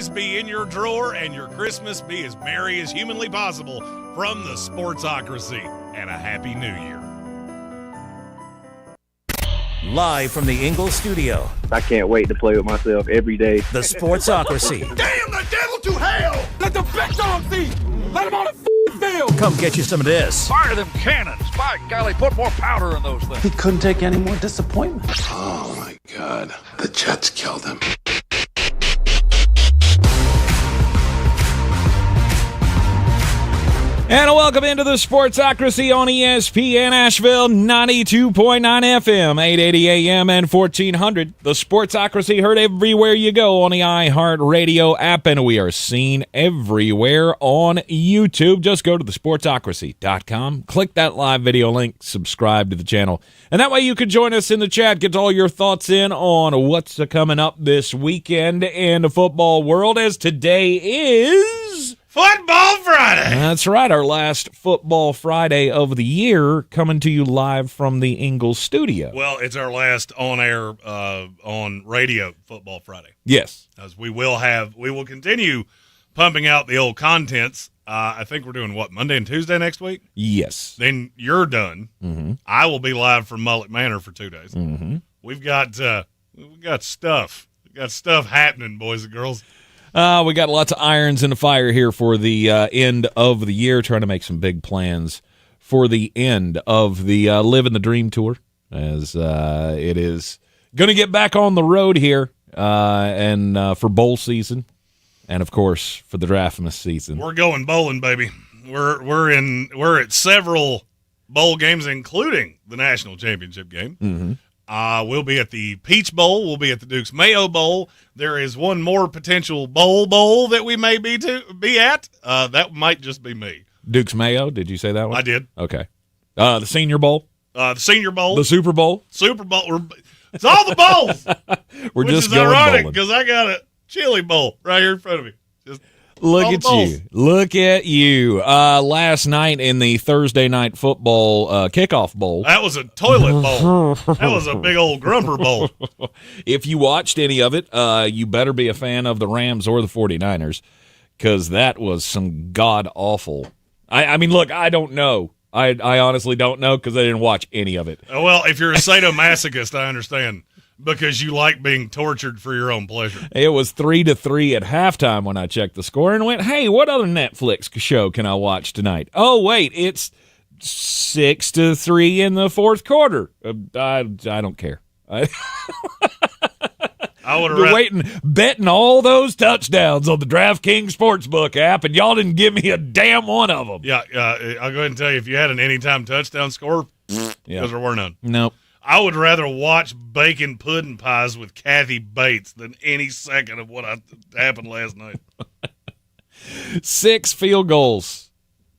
keys be in your drawer and your Christmas be as merry as humanly possible from the Sportsocracy. And a Happy New Year. Live from the Ingalls studio. I can't wait to play with myself every day. The Sportsocracy. Damn the devil to hell! Let the big dog see! Let him on the field! Come get you some of this. Fire them cannons! By golly, put more powder in those things. He couldn't take any more disappointment. Oh, my God. The Jets killed him. And welcome into the Sportsocracy on ESPN Asheville, 92.9 FM, 880 AM, and 1400. The Sportsocracy heard everywhere you go on the iHeartRadio app, and we are seen everywhere on YouTube. Just go to thesportsocracy.com, click that live video link, subscribe to the channel, and that way you can join us in the chat, get all your thoughts in on what's coming up this weekend in the football world, as today is... Football Friday! That's right, our last Football Friday of the year, coming to you live from the Ingalls studio. Well, it's our last on-air, on radio Football Friday. Yes. As we will continue pumping out the old contents. I think we're doing, Monday and Tuesday next week? Yes. Then you're done. Mm-hmm. I will be live from Mullet Manor for 2 days. Mm-hmm. We've got stuff. We've got stuff happening, boys and girls. We got lots of irons in the fire here for the end of the year, trying to make some big plans for the end of the Living the Dream Tour, as it is going to get back on the road here and for bowl season, and of course for the Draftmas season. We're going bowling, baby. We're at several bowl games, including the national championship game. Mm-hmm. We'll be at the Peach Bowl. We'll be at the Duke's Mayo Bowl. There is one more potential bowl that we may be at. That might just be me. Duke's Mayo, did you say that one? I did. Okay. The Senior Bowl? The Senior Bowl. The Super Bowl? Super Bowl. It's all the bowls. We're which just is going ironic bowling. because I got a chili bowl right here in front of me. Just Look all the at bowls. you. Look at you. Last night in the Thursday night football kickoff bowl. That was a toilet bowl. That was a big old grumper bowl. If you watched any of it, you better be a fan of the Rams or the 49ers, because that was some god-awful. I mean, look, I don't know. I honestly don't know because I didn't watch any of it. Well, if you're a sadomasochist, I understand. Because you like being tortured for your own pleasure. It was 3-3 at halftime when I checked the score and went, hey, what other Netflix show can I watch tonight? Oh, wait, it's 6-3 in the fourth quarter. I don't care. I would have been waiting, betting all those touchdowns on the DraftKings Sportsbook app, and y'all didn't give me a damn one of them. Yeah, I'll go ahead and tell you, if you had an anytime touchdown score, because there were none. Nope. I would rather watch bacon pudding pies with Kathy Bates than any second of what happened last night. 6 field goals.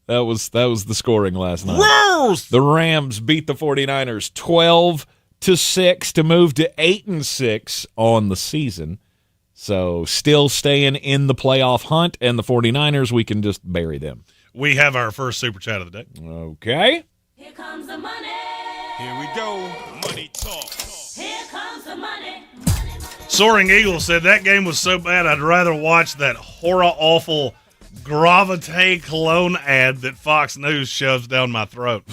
That was the scoring last night. Rose! The Rams beat the 49ers 12-6 to move to 8-6 on the season. So still staying in the playoff hunt, and the 49ers, we can just bury them. We have our first super chat of the day. Okay. Here comes the money. Here we go. Money talk. Here comes the money. Soaring Eagle said that game was so bad I'd rather watch that horror-awful Gravite cologne ad that Fox News shoves down my throat.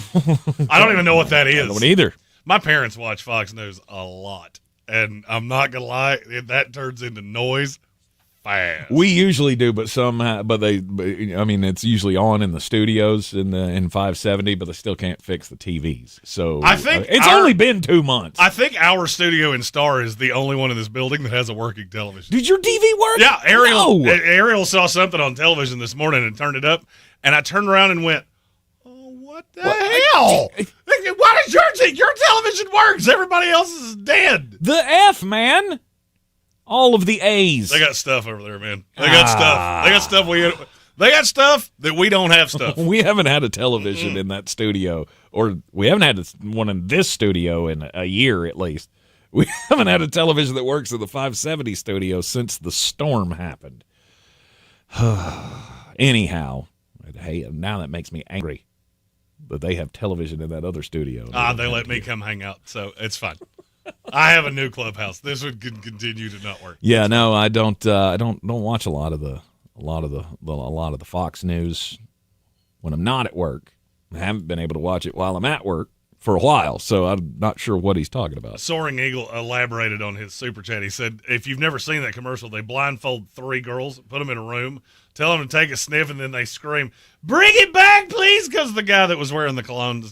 I don't even know what that is. I don't either. My parents watch Fox News a lot, and I'm not going to lie, that turns into noise fast. We usually do, but it's usually on in the studios in 570, but they still can't fix the TVs. So I think it's only been 2 months. I think our studio in Star is the only one in this building that has a working television. Did your TV work? Yeah, Ariel. No. Ariel saw something on television this morning and turned it up, and I turned around and went, "Oh, what the hell? Why does your television works? Everybody else's is dead." The F, man. All of the A's. They got stuff over there, man. They got stuff. They got stuff. They got stuff that we don't have stuff. We haven't had a television in that studio, or we haven't had one in this studio in a year at least. We haven't had a television that works in the 570 studio since the storm happened. Anyhow, hey, now that makes me angry that they have television in that other studio. They let me come hang out, so it's fine. I have a new clubhouse. This would continue to not work. Yeah, no, I don't watch a lot of the Fox News when I'm not at work. I haven't been able to watch it while I'm at work for a while, so I'm not sure what he's talking about. Soaring Eagle elaborated on his super chat. He said, if you've never seen that commercial, they blindfold 3 girls, put them in a room, tell them to take a sniff, and then they scream, "Bring it back, please," because the guy that was wearing the cologne.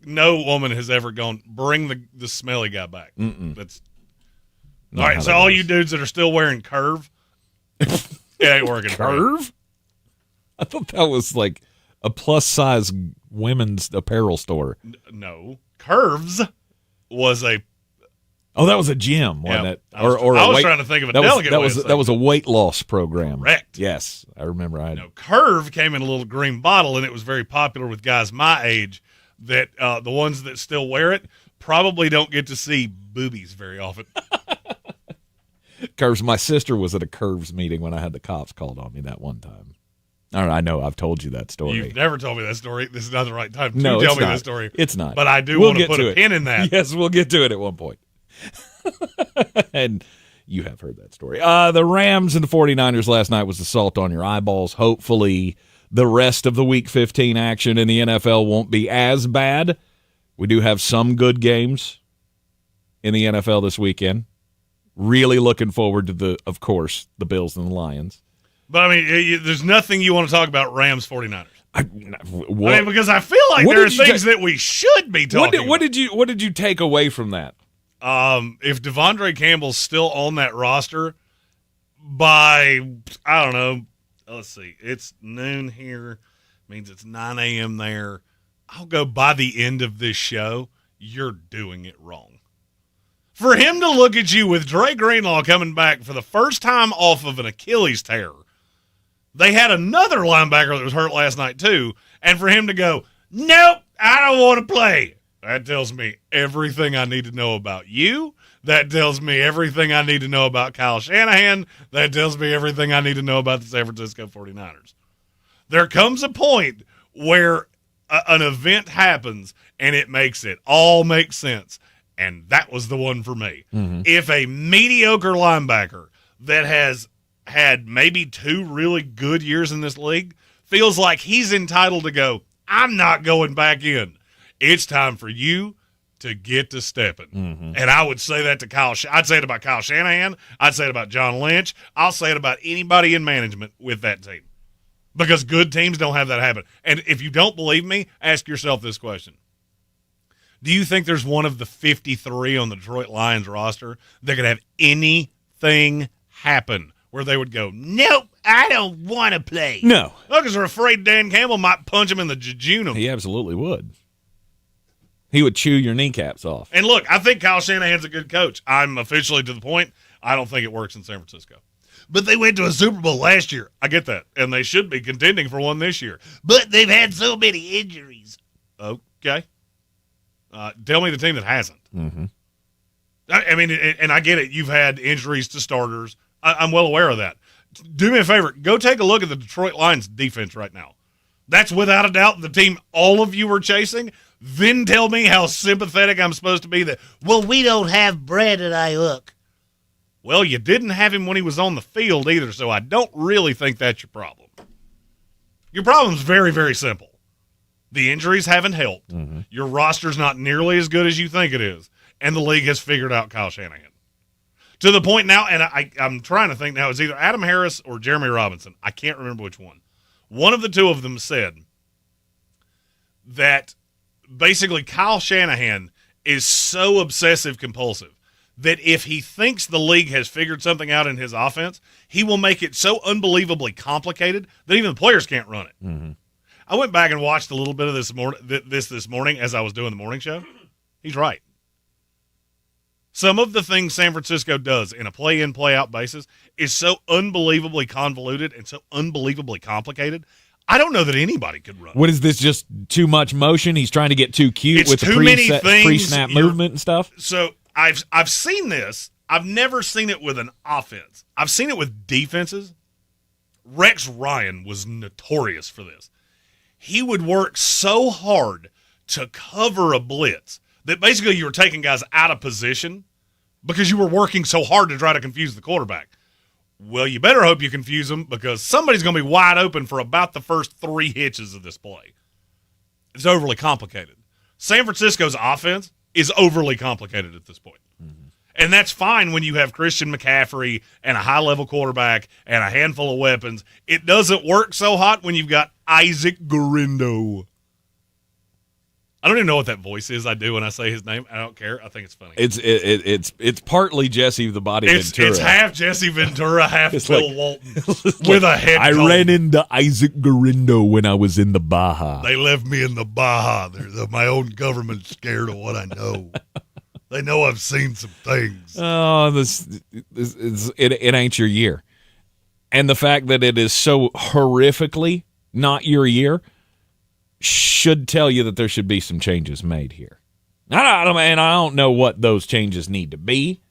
No woman has ever gone, "Bring the smelly guy back." That's all right. So all you dudes that are still wearing Curve, it ain't working. Curve? I thought that was like a plus-size women's apparel store. No, Curves was a. Oh, that was a gym, wasn't it? I was trying to think of a delegate. That was a weight loss program. Correct. Yes, I remember. Curve came in a little green bottle, and it was very popular with guys my age. That the ones that still wear it probably don't get to see boobies very often. Curves. My sister was at a Curves meeting when I had the cops called on me that one time. All right, I know I've told you that story. You've never told me that story. This is not the right time to tell me this story. It's not. But I do want to put a pin in that. Yes, we'll get to it at one point. And you have heard that story. The Rams and the 49ers last night was assault on your eyeballs. Hopefully the rest of the Week 15 action in the NFL won't be as bad. We do have some good games in the NFL this weekend. Really looking forward to, of course, the Bills and the Lions. But, I mean, there's nothing you want to talk about Rams 49ers. Because I feel like there are things that we should be talking about. What did you take away from that? If DeAndre Campbell's still on that roster by, I don't know, let's see, it's noon here, means it's 9 a.m. there. I'll go by the end of this show, you're doing it wrong. For him to look at you with Dre Greenlaw coming back for the first time off of an Achilles tear, they had another linebacker that was hurt last night too, and for him to go, "Nope, I don't want to play," that tells me everything I need to know about you. That tells me everything I need to know about Kyle Shanahan. That tells me everything I need to know about the San Francisco 49ers. There comes a point where an event happens and it makes it all make sense, and that was the one for me. Mm-hmm. If a mediocre linebacker that has had maybe 2 really good years in this league feels like he's entitled to go, "I'm not going back in," it's time for you to get to stepping. Mm-hmm. And I would say that to Kyle. I'd say it about Kyle Shanahan. I'd say it about John Lynch. I'll say it about anybody in management with that team. Because good teams don't have that happen. And if you don't believe me, ask yourself this question. Do you think there's one of the 53 on the Detroit Lions roster that could have anything happen where they would go, "Nope, I don't want to play"? No. Because they're afraid Dan Campbell might punch him in the jejunum. He absolutely would. He would chew your kneecaps off. And look, I think Kyle Shanahan's a good coach. I'm officially to the point, I don't think it works in San Francisco. But they went to a Super Bowl last year. I get that. And they should be contending for one this year. But they've had so many injuries. Okay. Tell me the team that hasn't. Mm-hmm. I mean, and I get it. You've had injuries to starters. I'm well aware of that. Do me a favor. Go take a look at the Detroit Lions defense right now. That's without a doubt the team all of you were chasing. Then tell me how sympathetic I'm supposed to be that, "Well, we don't have Brandon Ayuk." Well, you didn't have him when he was on the field either, so I don't really think that's your problem. Your problem's very, very simple. The injuries haven't helped. Mm-hmm. Your roster's not nearly as good as you think it is, and the league has figured out Kyle Shanahan. To the point now, and I'm trying to think now, it's either Adam Harris or Jeremy Robinson. I can't remember which one. One of the two of them said that basically Kyle Shanahan is so obsessive-compulsive that if he thinks the league has figured something out in his offense, he will make it so unbelievably complicated that even the players can't run it. Mm-hmm. I went back and watched a little bit of this morning as I was doing the morning show. He's right. Some of the things San Francisco does in a play-in, play-out basis is so unbelievably convoluted and so unbelievably complicated, I don't know that anybody could run. What is this, just too much motion? He's trying to get too cute it's with too the pre-snap movement and stuff? So I've seen this. I've never seen it with an offense. I've seen it with defenses. Rex Ryan was notorious for this. He would work so hard to cover a blitz that basically you were taking guys out of position because you were working so hard to try to confuse the quarterback. Well, you better hope you confuse them because somebody's going to be wide open for about the first 3 hitches of this play. It's overly complicated. San Francisco's offense is overly complicated at this point. And that's fine when you have Christian McCaffrey and a high-level quarterback and a handful of weapons. It doesn't work so hot when you've got Isaac Guerrero. I don't even know what that voice is I do when I say his name. I don't care. I think it's funny. It's partly Jesse the Body Ventura. It's half Jesse Ventura, half It's Bill like- Walton with a head I cold. ran into Isaac Guerrero when I was in the Baja. They left me in the Baja. My own government's scared of what I know. They know I've seen some things. Oh, it ain't your year. And the fact that it is so horrifically not your year should tell you that there should be some changes made here. I don't know what those changes need to be.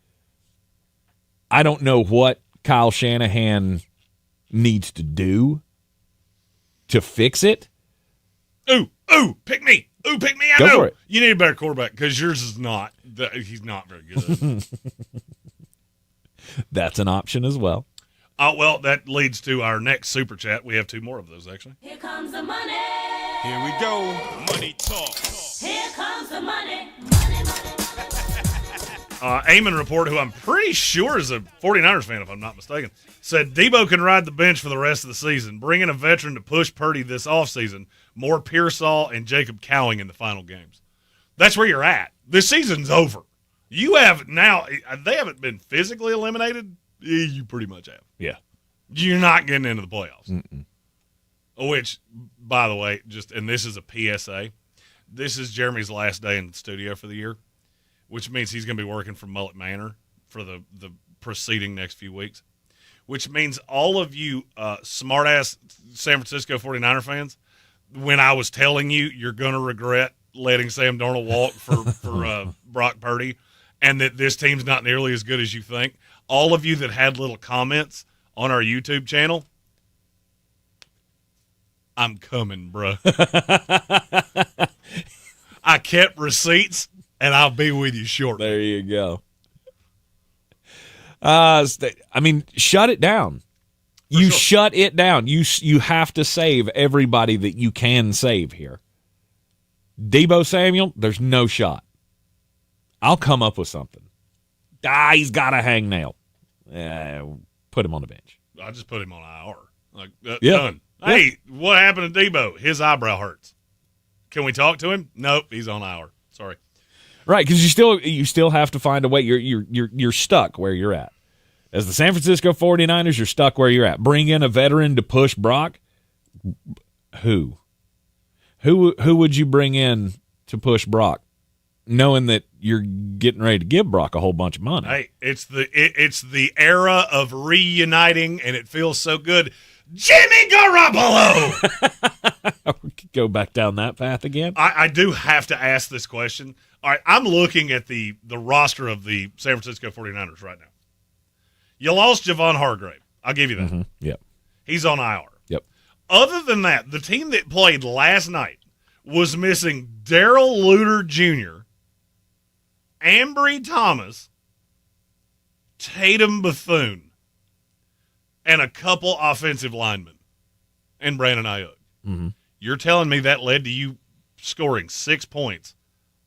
I don't know what Kyle Shanahan needs to do to fix it. Ooh, pick me. Ooh, pick me. I Go know. for it. You need a better quarterback because yours is not. He's not very good. That's an option as well. Well, that leads to our next super chat. We have 2 more of those, actually. Here comes the money. Here we go. Money talk. Here comes the money. Eamon Report, who I'm pretty sure is a 49ers fan, if I'm not mistaken, said Debo can ride the bench for the rest of the season. Bring in a veteran to push Purdy this offseason. More Pearsall and Jacob Cowing in the final games. That's where you're at. This season's over. You have now – they haven't been physically eliminated. You pretty much have. Yeah. You're not getting into the playoffs. Which, by the way, and this is a PSA, this is Jeremy's last day in the studio for the year, which means he's going to be working from Mullet Manor for the preceding next few weeks, which means all of you smart-ass San Francisco 49er fans, when I was telling you you're going to regret letting Sam Darnold walk for Brock Purdy and that this team's not nearly as good as you think, all of you that had little comments on our YouTube channel, I'm coming, bro. I kept receipts, and I'll be with you shortly. There you go. Shut it down. Shut it down. You have to save everybody that you can save here. Deebo Samuel, there's no shot. I'll come up with something. He's got a hangnail. Put him on the bench. I just put him on IR. Yeah. Done. Hey, what happened to Debo? His eyebrow hurts. Can we talk to him? Nope, he's on IR. Sorry. Right, because you still have to find a way. You're stuck where you're at. As the San Francisco 49ers, you're stuck where you're at. Bring in a veteran to push Brock. Who would you bring in to push Brock, knowing that you're getting ready to give Brock a whole bunch of money? Hey, it's the era of reuniting, and it feels so good. Jimmy Garoppolo! We could go back down that path again. I do have to ask this question. All right, I'm looking at the roster of the San Francisco 49ers right now. You lost Javon Hargrave. I'll give you that. Mm-hmm. Yep. He's on IR. Yep. Other than that, the team that played last night was missing Darrell Luter Jr., Ambry Thomas, Tatum Bethune, and a couple offensive linemen, and Brandon Ayuk. Mm-hmm. You're telling me that led to you scoring 6 points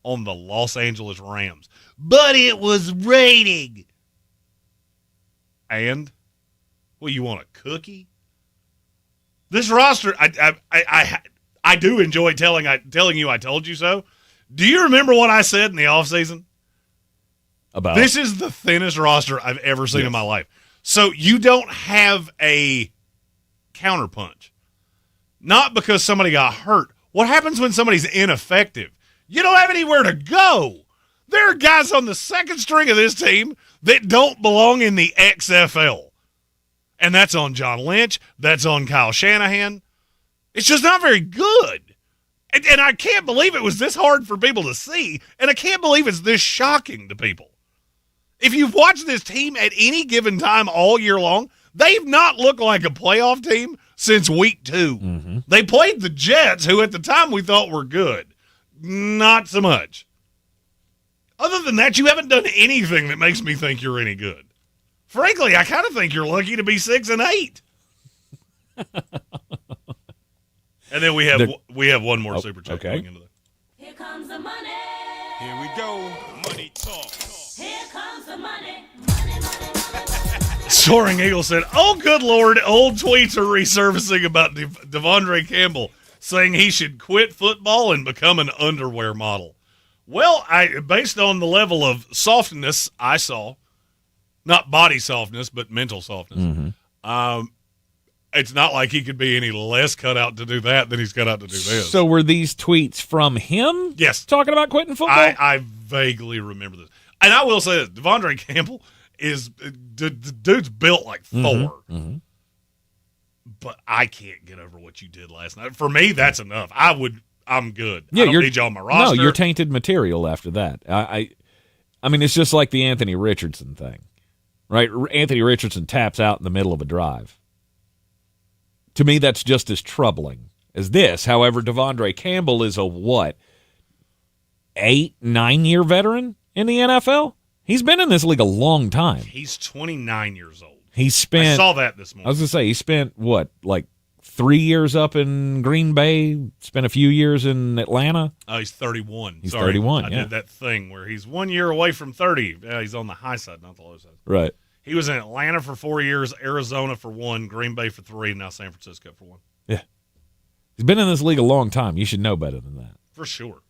on the Los Angeles Rams. But it was raining. And? Well, you want a cookie? This roster, I do enjoy telling you I told you so. Do you remember what I said in the offseason? About This is the thinnest roster I've ever seen in my life. So you don't have a counterpunch. Not because somebody got hurt. What happens when somebody's ineffective? You don't have anywhere to go. There are guys on the second string of this team that don't belong in the XFL. And that's on John Lynch. That's on Kyle Shanahan. It's just not very good. And I can't believe it was this hard for people to see. And I can't believe it's this shocking to people. If you've watched this team at any given time all year long, they've not looked like a playoff team since week 2. Mm-hmm. They played the Jets, who at the time we thought were good. Not so much. Other than that, you haven't done anything that makes me think you're any good. Frankly, I kind of think you're lucky to be 6-8. And then we have one more super chat going into that. Here comes the money. Here we go. Money talk. Here comes the money. Money, money, money. Soaring Eagle said, "Oh, good Lord, old tweets are resurfacing about DeAndre Campbell saying he should quit football and become an underwear model." Well, based on the level of softness I saw, not body softness, but mental softness, it's not like he could be any less cut out to do that than he's cut out to do this. So were these tweets from him? Yes. Talking about quitting football? I vaguely remember this. And I will say this, DeAndre Campbell is the dude's built like Thor. But I can't get over what you did last night. For me, that's enough. I'm good. Yeah, I don't need you on my roster. No, you're tainted material after that. I mean, it's just like the Anthony Richardson thing, right? Anthony Richardson taps out in the middle of a drive. To me, that's just as troubling as this. However, DeAndre Campbell is a 8-9 year veteran in the NFL? He's been in this league a long time. He's 29 years old. I saw that this morning. I was going to say, he spent, 3 years up in Green Bay, spent a few years in Atlanta? Oh, he's 31. He's Sorry, 31, I yeah. did that thing where he's 1 year away from 30. Yeah, he's on the high side, not the low side. Right. He was in Atlanta for 4 years, Arizona for 1, Green Bay for 3, and now San Francisco for 1. Yeah. He's been in this league a long time. You should know better than that. For sure.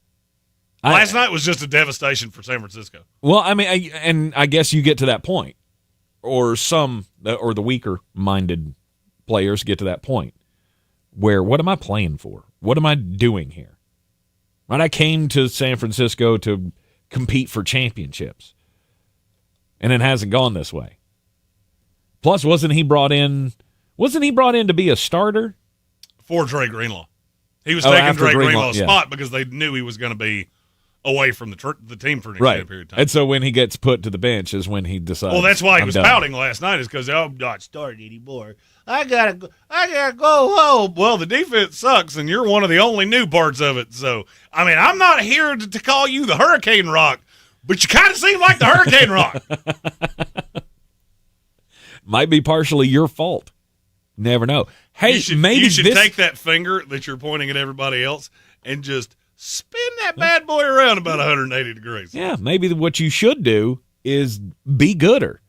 Last night was just a devastation for San Francisco. Well, I mean, I guess you get to that point, or the weaker-minded players get to that point where, what am I playing for? What am I doing here? Right? I came to San Francisco to compete for championships, and it hasn't gone this way. Plus, wasn't he brought in to be a starter? For Dre Greenlaw. He was taking Dre Greenlaw's yeah. spot because they knew he was going to be away from the team for an extended period of time. And so when he gets put to the bench is when he decides. Well, that's why he was done. pouting last night, is because I'm not starting anymore. I gotta go home. Well, the defense sucks, and you're one of the only new parts of it. So, I mean, I'm not here to call you the Hurricane Rock, but you kind of seem like the Hurricane Rock. Might be partially your fault. Never know. Hey, you should take that finger that you're pointing at everybody else and just spin that bad boy around about 180 degrees. Yeah, maybe what you should do is be gooder.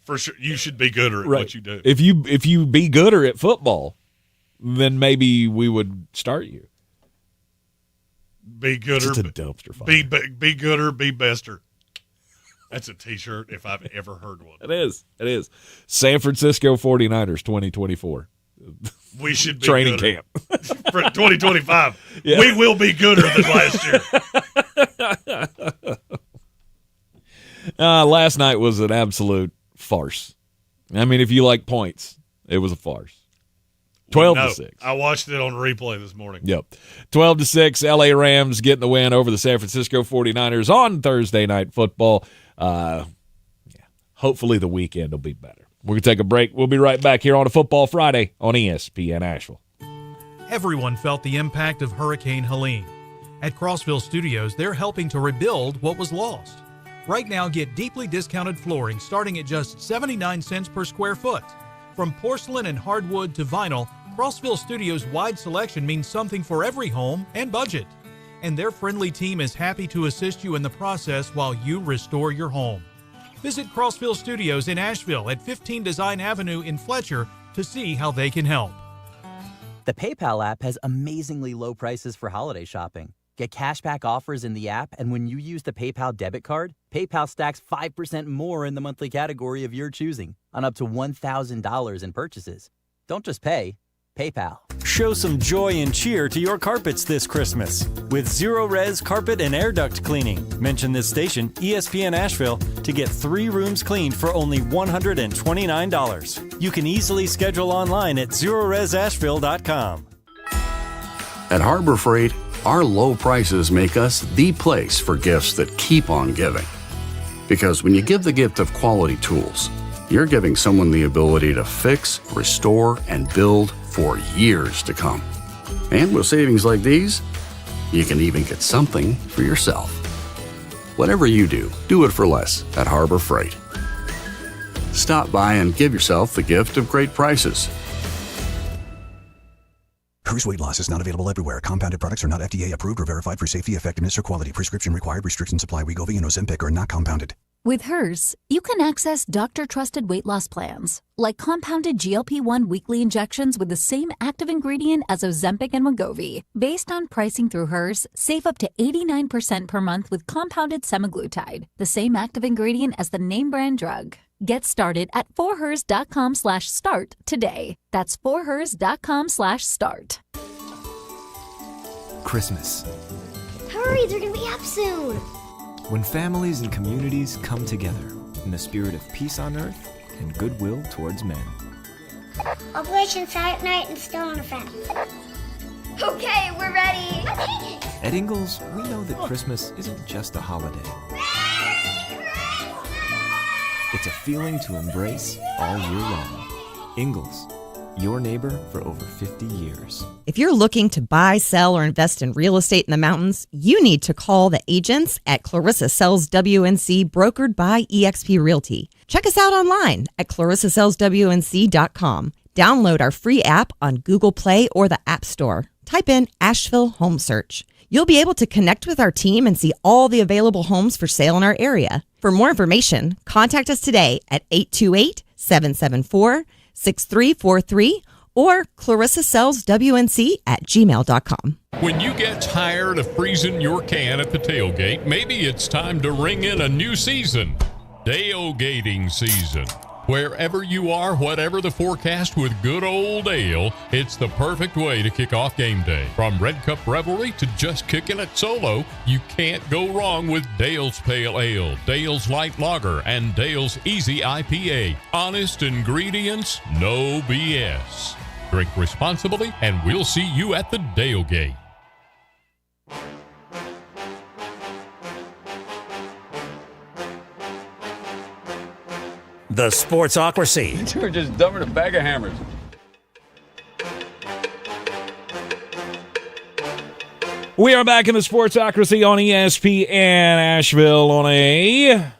For sure, you should be gooder at what you do. If you be gooder at football, then maybe we would start you. Be gooder. It's a dumpster fire. Be gooder, be bester. That's a T-shirt if I've ever heard one. It is. San Francisco 49ers 2024. We should be training gooder. camp. For 2025. Yeah. We will be gooder than last year. Last night was an absolute farce. I mean, if you like points, it was a farce. 12-6. I watched it on replay this morning. Yep. 12-6, LA Rams getting the win over the San Francisco 49ers on Thursday Night Football. Hopefully the weekend will be better. We're going to take a break. We'll be right back here on a Football Friday on ESPN Asheville. Everyone felt the impact of Hurricane Helene. At Crossville Studios, they're helping to rebuild what was lost. Right now, get deeply discounted flooring starting at just 79 cents per square foot. From porcelain and hardwood to vinyl, Crossville Studios' wide selection means something for every home and budget. And their friendly team is happy to assist you in the process while you restore your home. Visit Crossville Studios in Asheville at 15 Design Avenue in Fletcher to see how they can help. The PayPal app has amazingly low prices for holiday shopping. Get cashback offers in the app, and when you use the PayPal debit card, PayPal stacks 5% more in the monthly category of your choosing on up to $1,000 in purchases. Don't just pay, PayPal. Show some joy and cheer to your carpets this Christmas with Zero Res Carpet and Air Duct Cleaning. Mention this station, ESPN Asheville, to get 3 rooms cleaned for only $129. You can easily schedule online at ZeroResAsheville.com. At Harbor Freight, our low prices make us the place for gifts that keep on giving. Because when you give the gift of quality tools, you're giving someone the ability to fix, restore, and build for years to come. And with savings like these, you can even get something for yourself. Whatever you do it for less at Harbor Freight. Stop by and give yourself the gift of great prices. Hers weight loss is not available everywhere. Compounded products are not FDA approved or verified for safety, effectiveness, or quality. Prescription required. Restrictions apply. Wegovy and Ozempic are not compounded. With Hers, you can access doctor-trusted weight loss plans, like compounded GLP-1 weekly injections with the same active ingredient as Ozempic and Wegovy. Based on pricing through Hers, save up to 89% per month with compounded semaglutide, the same active ingredient as the name brand drug. Get started at forhers.com/start today. That's forhers.com/start. Christmas. Hurry, they're gonna be up soon. When families and communities come together in the spirit of peace on earth and goodwill towards men. Operation Silent Night and Still on the Fence. Okay, we're ready. At Ingalls, we know that Christmas isn't just a holiday. It's a feeling to embrace all year long. Ingalls, your neighbor for over 50 years. If you're looking to buy, sell, or invest in real estate in the mountains, you need to call the agents at Clarissa Sells WNC, brokered by eXp Realty. Check us out online at clarissasellswnc.com. Download our free app on Google Play or the App Store. Type in Asheville Home Search. You'll be able to connect with our team and see all the available homes for sale in our area. For more information, contact us today at 828-774-6343 or clarissasellswnc@gmail.com. When you get tired of freezing your can at the tailgate, maybe it's time to ring in a new season. Tailgating season. Wherever you are, whatever the forecast, with good old ale, it's the perfect way to kick off game day. From Red Cup Revelry to just kicking it solo, you can't go wrong with Dale's Pale Ale, Dale's Light Lager, and Dale's Easy IPA. Honest ingredients, no BS. Drink responsibly, and we'll see you at the Tailgate. The Sportsocracy. You're just dumber than a bag of hammers. We are back in the Sportsocracy on ESPN Asheville on a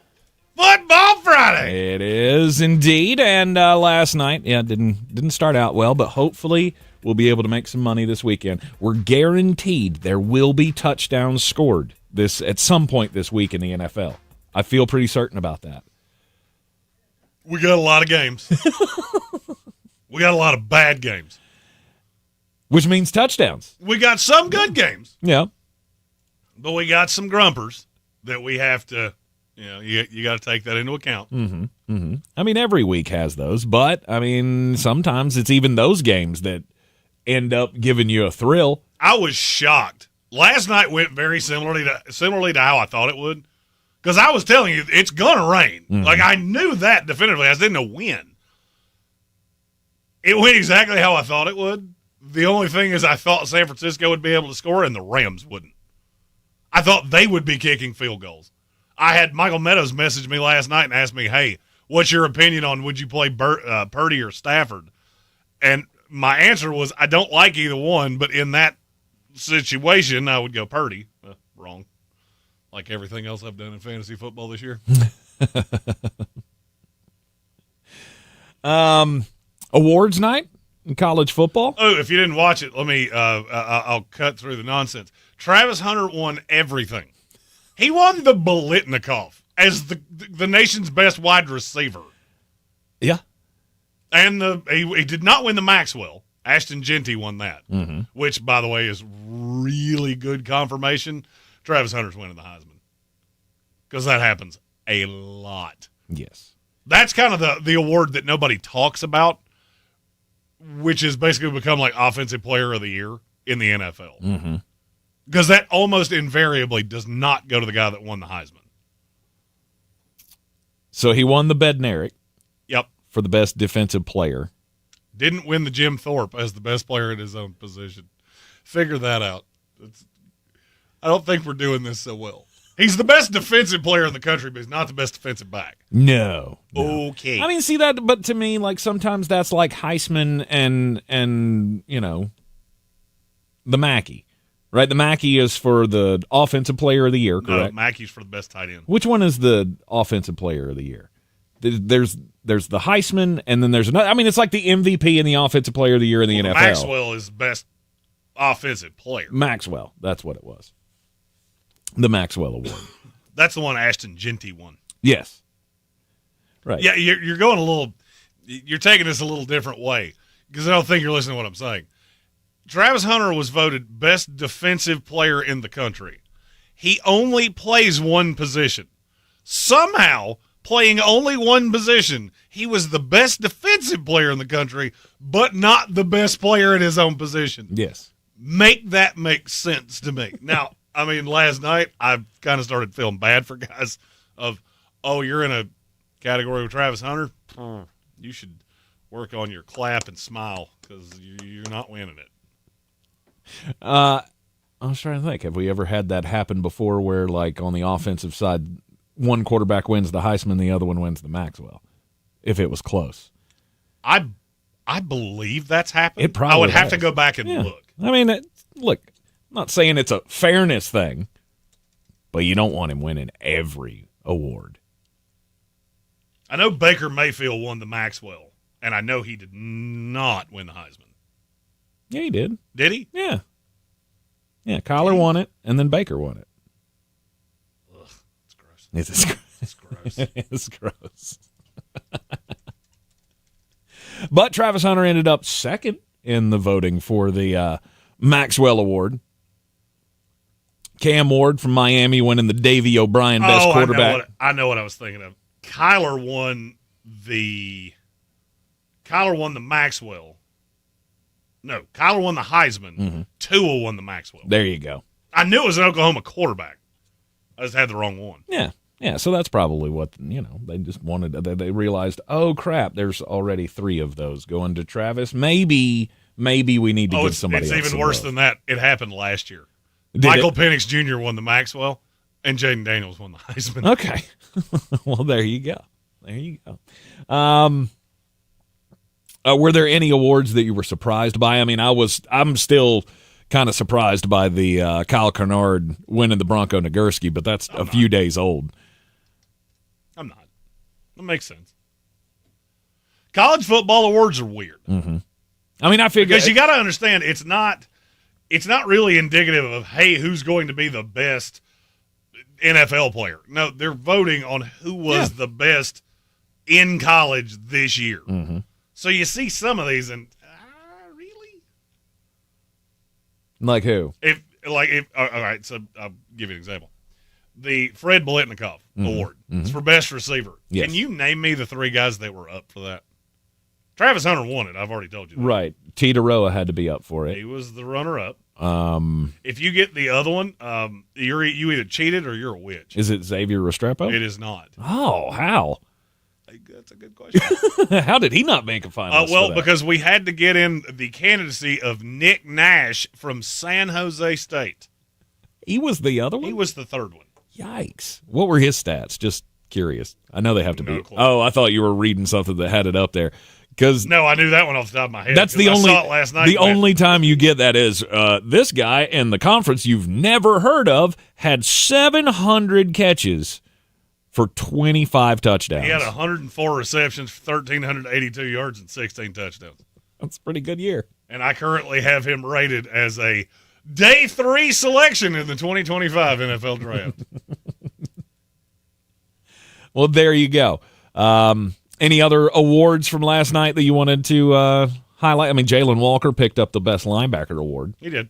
Football Friday. It is indeed, and last night, didn't start out well, but hopefully we'll be able to make some money this weekend. We're guaranteed there will be touchdowns scored at some point this week in the NFL. I feel pretty certain about that. We got a lot of games. We got a lot of bad games. Which means touchdowns. We got some good games. Yeah. But we got some grumpers that we have to, you got to take that into account. Mm-hmm. Mm-hmm. I mean, every week has those, but, I mean, sometimes it's even those games that end up giving you a thrill. I was shocked. Last night went very similarly to how I thought it would. Because I was telling you, it's going to rain. Mm-hmm. Like, I knew that definitively. I just didn't know when. It went exactly how I thought it would. The only thing is I thought San Francisco would be able to score and the Rams wouldn't. I thought they would be kicking field goals. I had Michael Meadows message me last night and asked me, hey, what's your opinion on would you play Purdy or Stafford? And my answer was I don't like either one, but in that situation, I would go Purdy. Wrong. Like everything else I've done in fantasy football this year. Awards night in college football. Oh, if you didn't watch it, let me. I'll cut through the nonsense. Travis Hunter won everything. He won the Biletnikoff as the nation's best wide receiver. Yeah, and he did not win the Maxwell. Ashton Genty won that, which, by the way, is really good confirmation. Travis Hunter's winning the Heisman because that happens a lot. Yes. That's kind of the award that nobody talks about, which has basically become like Offensive Player of the Year in the NFL. Because that almost invariably does not go to the guy that won the Heisman. So he won the Bednarik. Yep. For the best defensive player. Didn't win the Jim Thorpe as the best player in his own position. Figure that out. I don't think we're doing this so well. He's the best defensive player in the country, but he's not the best defensive back. No. Okay. I mean, see that, but to me, like sometimes that's like Heisman and the Mackey. Right, the Mackey is for the Offensive Player of the Year, correct? No, Mackey's for the best tight end. Which one is the Offensive Player of the Year? There's the Heisman, and then there's another. I mean, it's like the MVP and the Offensive Player of the Year in the NFL. Maxwell is best offensive player. Maxwell, that's what it was. The Maxwell Award. That's the one Ashton Genty won. Yes. Right. Yeah, you're going a little. You're taking this a little different way because I don't think you're listening to what I'm saying. Travis Hunter was voted best defensive player in the country. He only plays one position. Somehow, playing only one position, he was the best defensive player in the country, but not the best player in his own position. Yes. Make that make sense to me. Now, I mean, last night, I kind of started feeling bad for guys of, oh, you're in a category with Travis Hunter? You should work on your clap and smile because you're not winning it. I was trying to think. Have we ever had that happen before where, like, on the offensive side, one quarterback wins the Heisman, the other one wins the Maxwell, if it was close? I believe that's happened. It probably I would have has. to go back and look. I mean, look, I'm not saying it's a fairness thing, but you don't want him winning every award. I know Baker Mayfield won the Maxwell, and I know he did not win the Heisman. Yeah, he did. Did he? Yeah. Yeah, Kyler won it, and then Baker won it. Ugh, it's gross. It's gross. It's gross. But Travis Hunter ended up second in the voting for the Maxwell Award. Cam Ward from Miami winning the Davey O'Brien Best Quarterback. I know what I was thinking of. Kyler won the Maxwell. No, Kyler won the Heisman. Mm-hmm. Tua won the Maxwell. There you go. I knew it was an Oklahoma quarterback. I just had the wrong one. Yeah. Yeah, so that's probably what, they just wanted. They realized, oh, crap, there's already 3 of those going to Travis. Maybe we need to give somebody else. It's even worse than that. It happened last year. Did Michael Penix Jr. won the Maxwell, and Jaden Daniels won the Heisman. Okay. Well, there you go. There you go. Were there any awards that you were surprised by? I mean, I'm still kind of surprised by the Kyle Kernard winning the Bronco Nagurski, but that's a few days old. I'm not. That makes sense. College football awards are weird. Mm-hmm. I mean, I figure because you got to understand it's not really indicative of, hey, who's going to be the best NFL player. No, they're voting on who was the best in college this year. Mm-hmm. So you see some of these and really? Like who? All right, so I'll give you an example. The Fred Biletnikoff Award. Mm-hmm. It's for best receiver. Yes. Can you name me the 3 guys that were up for that? Travis Hunter won it. I've already told you that. Right. Titaroa had to be up for it. He was the runner-up. If you get the other one, you either cheated or you're a witch. Is it Xavier Restrepo? It is not. Oh, how? That's a good question. How did he not make a finalist? Well, because we had to get in the candidacy of Nick Nash from San Jose State. He was the other one? He was the third one. Yikes. What were his stats? Just curious. I know they have to be. Clue. Oh, I thought you were reading something that had it up there. No, I knew that one off the top of my head. That's the only. I saw it last night. The only time you get that is this guy in the conference you've never heard of had 700 catches for 25 touchdowns. He had 104 receptions for 1,382 yards and 16 touchdowns. That's a pretty good year. And I currently have him rated as a day 3 selection in the 2025 NFL Draft. Well, there you go. Any other awards from last night that you wanted to highlight? I mean, Jalen Walker picked up the Best Linebacker Award. He did.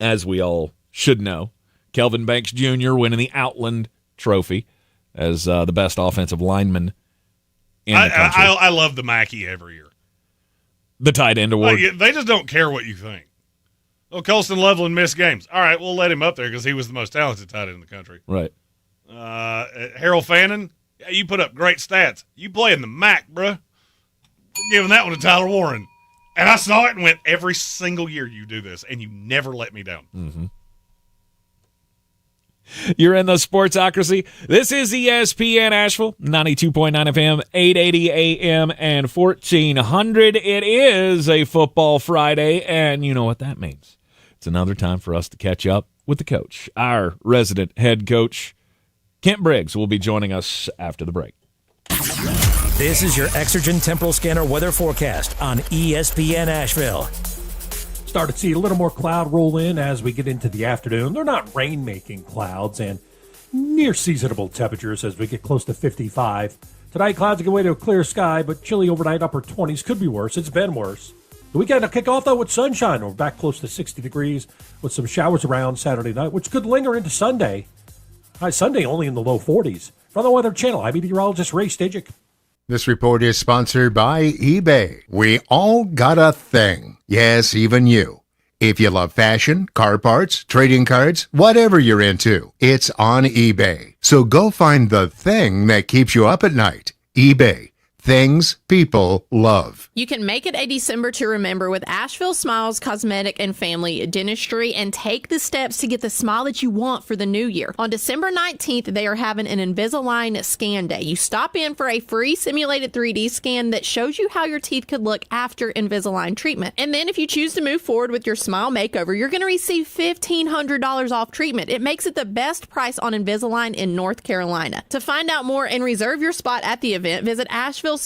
As we all should know. Kelvin Banks Jr. winning the Outland Trophy as the best offensive lineman in the country. I love the Mackey every year. The tight end award. They just don't care what you think. Oh, Colston Loveland missed games. All right, we'll let him up there because he was the most talented tight end in the country. Right. Harold Fannin, you put up great stats. You play in the MAC, bruh. We're giving that one to Tyler Warren. And I saw it and went, every single year you do this, and you never let me down. Mm-hmm. You're in the Sportsocracy. This is ESPN Asheville, 92.9 FM, 880 AM, and 1400. It is a football Friday, and you know what that means. It's it's another time for us to catch up with the coach. Our resident head coach, Kent Briggs, will be joining us after the break. This is your Exergen Temporal Scanner weather forecast on ESPN Asheville. Start to see a little more cloud roll in as we get into the afternoon. They're not rain-making clouds and near seasonable temperatures as we get close to 55. Tonight, clouds give way to a clear sky, but chilly overnight, upper 20s. Could be worse. It's been worse. The weekend will kick off, though, with sunshine. We're back close to 60 degrees with some showers around Saturday night, which could linger into Sunday. High Sunday only in the low 40s. From the Weather Channel, I'm meteorologist Ray Stajic. This report is sponsored by eBay. We all got a thing. Yes, even you. If you love fashion, car parts, trading cards, whatever you're into, it's on eBay. So go find the thing that keeps you up at night. eBay. Things people love. You can make it a December to remember with Asheville Smiles Cosmetic and Family Dentistry and take the steps to get the smile that you want for the new year. On December 19th, they are having an Invisalign scan day. You stop in for a free simulated 3D scan that shows you how your teeth could look after Invisalign treatment. And then if you choose to move forward with your smile makeover, you're going to receive $1,500 off treatment. It makes it the best price on Invisalign in North Carolina. To find out more and reserve your spot at the event, visit AshevilleSmiles.com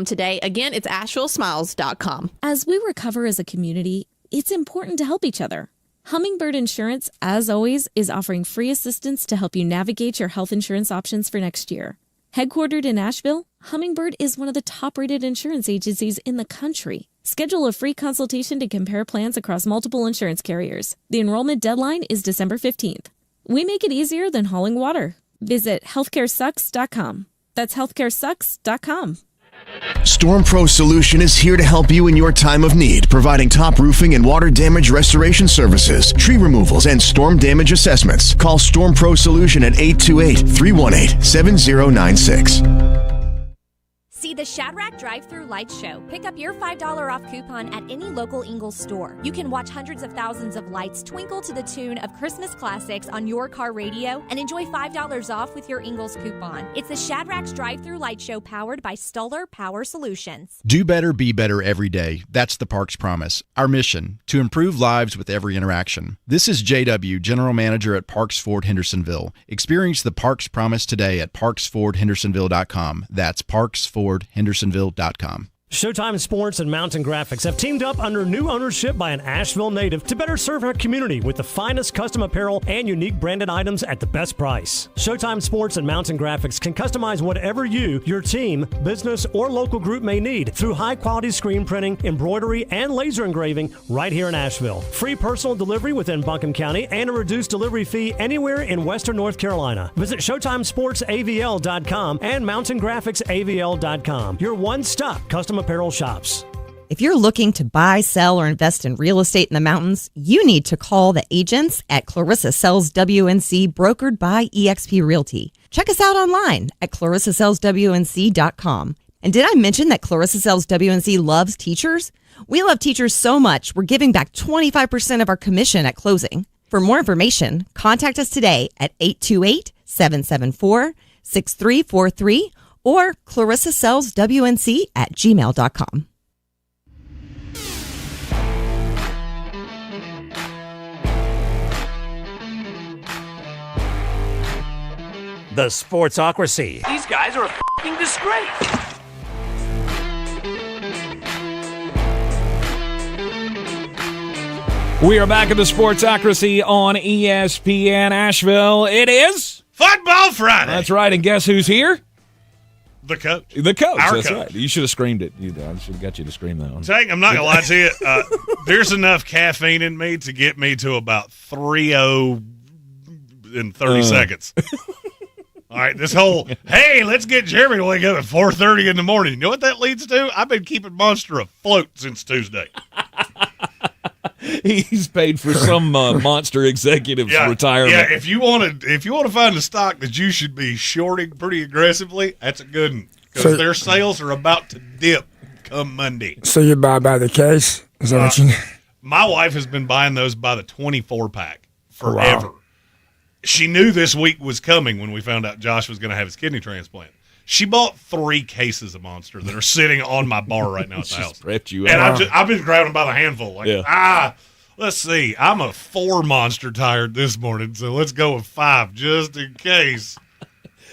today. Again, it's AshevilleSmiles.com. As we recover as a community, it's important to help each other. Hummingbird Insurance, as always, is offering free assistance to help you navigate your health insurance options for next year. Headquartered in Asheville, Hummingbird is one of the top-rated insurance agencies in the country. Schedule a free consultation to compare plans across multiple insurance carriers. The enrollment deadline is December 15th. We make it easier than hauling water. Visit healthcaresucks.com. That's healthcaresucks.com. Storm Pro Solution is here to help you in your time of need, providing top roofing and water damage restoration services, tree removals, and storm damage assessments. Call Storm Pro Solution at 828-318-7096. See the Shadrack Drive-Thru Light Show. Pick up your $5 off coupon at any local Ingles store. You can watch hundreds of thousands of lights twinkle to the tune of Christmas classics on your car radio and enjoy $5 off with your Ingles coupon. It's the Shadrack's Drive-Thru Light Show powered by Stoller Power Solutions. Do better, be better every day. That's the Parks Promise. Our mission, to improve lives with every interaction. This is JW, General Manager at Parks Ford Hendersonville. Experience the Parks Promise today at parksfordhendersonville.com. That's parksfordhendersonville.com. Showtime Sports and Mountain Graphics have teamed up under new ownership by an Asheville native to better serve our community with the finest custom apparel and unique branded items at the best price. Showtime Sports and Mountain Graphics can customize whatever you, your team, business, or local group may need through high-quality screen printing, embroidery, and laser engraving right here in Asheville. Free personal delivery within Buncombe County and a reduced delivery fee anywhere in western North Carolina. Visit ShowtimeSportsAVL.com and MountainGraphicsAVL.com. Your one-stop custom apparel shops. If you're looking to buy, sell, or invest in real estate in the mountains, you need to call the agents at Clarissa Sells WNC, brokered by eXp Realty. Check us out online at ClarissaSellsWNC.com. And did I mention that Clarissa Sells WNC loves teachers? We love teachers so much, we're giving back 25% of our commission at closing. For more information, contact us today at 828-774-6343 or ClarissaSellsWNC@gmail.com. The Sportsocracy. These guys are a f***ing disgrace. We are back at the Sportsocracy on ESPN Asheville. It is Football Friday. That's right, and guess who's here? The coach. The coach. Our That's coach. right. You should have screamed it. I should have got you to scream that one. Tank, I'm not going to lie to you. There's enough caffeine in me to get me to about 3:0 in 30 seconds. All right, this whole, hey, let's get Jeremy to wake up at 4:30 in the morning. You know what that leads to? I've been keeping Monster afloat since Tuesday. He's paid for some monster executive's retirement. Yeah, if you want to find a stock that you should be shorting pretty aggressively, that's a good one because their sales are about to dip come Monday. So you buy by the case? Is that what you? My wife has been buying those by the 24-pack forever. Wow. She knew this week was coming when we found out Josh was going to have his kidney transplant. She bought 3 cases of Monster that are sitting on my bar right now at the house. Prepped you and up. I've been grabbing them by the handful. Like, Let's see. I'm a 4 Monster tired this morning, so let's go with 5 just in case.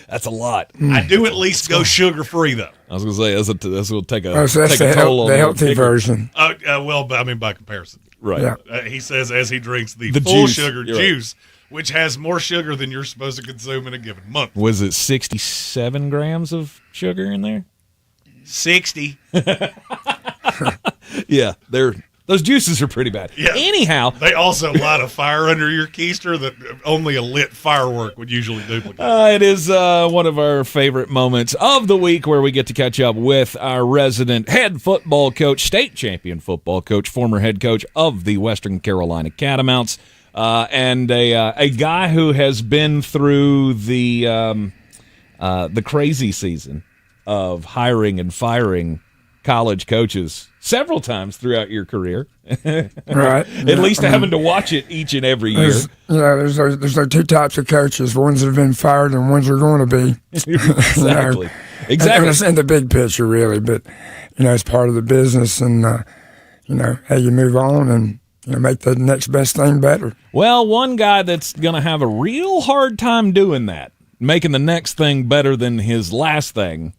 That's a lot. I do at least go sugar-free, though. I was going to say, that's going to take a, so that's take a toll on the healthy version. Well, I mean, by comparison. Right. Yeah. He says as he drinks the juice. full sugar You're juice, which has more sugar than you're supposed to consume in a given month. Was it 67 grams of sugar in there? 60. Yeah, those juices are pretty bad. Yeah. Anyhow. They also light a fire under your keister that only a lit firework would usually duplicate. It is one of our favorite moments of the week where we get to catch up with our resident head football coach, state champion football coach, former head coach of the Western Carolina Catamounts, and a guy who has been through the crazy season of hiring and firing college coaches several times throughout your career. Right. At least having to watch it each and every year. There's those two types of coaches, ones that have been fired and ones that are going to be. Exactly. Exactly. And it's in the big picture, really, but, it's part of the business and, how you move on and, make the next best thing better. Well, one guy that's going to have a real hard time doing that, making the next thing better than his last thing,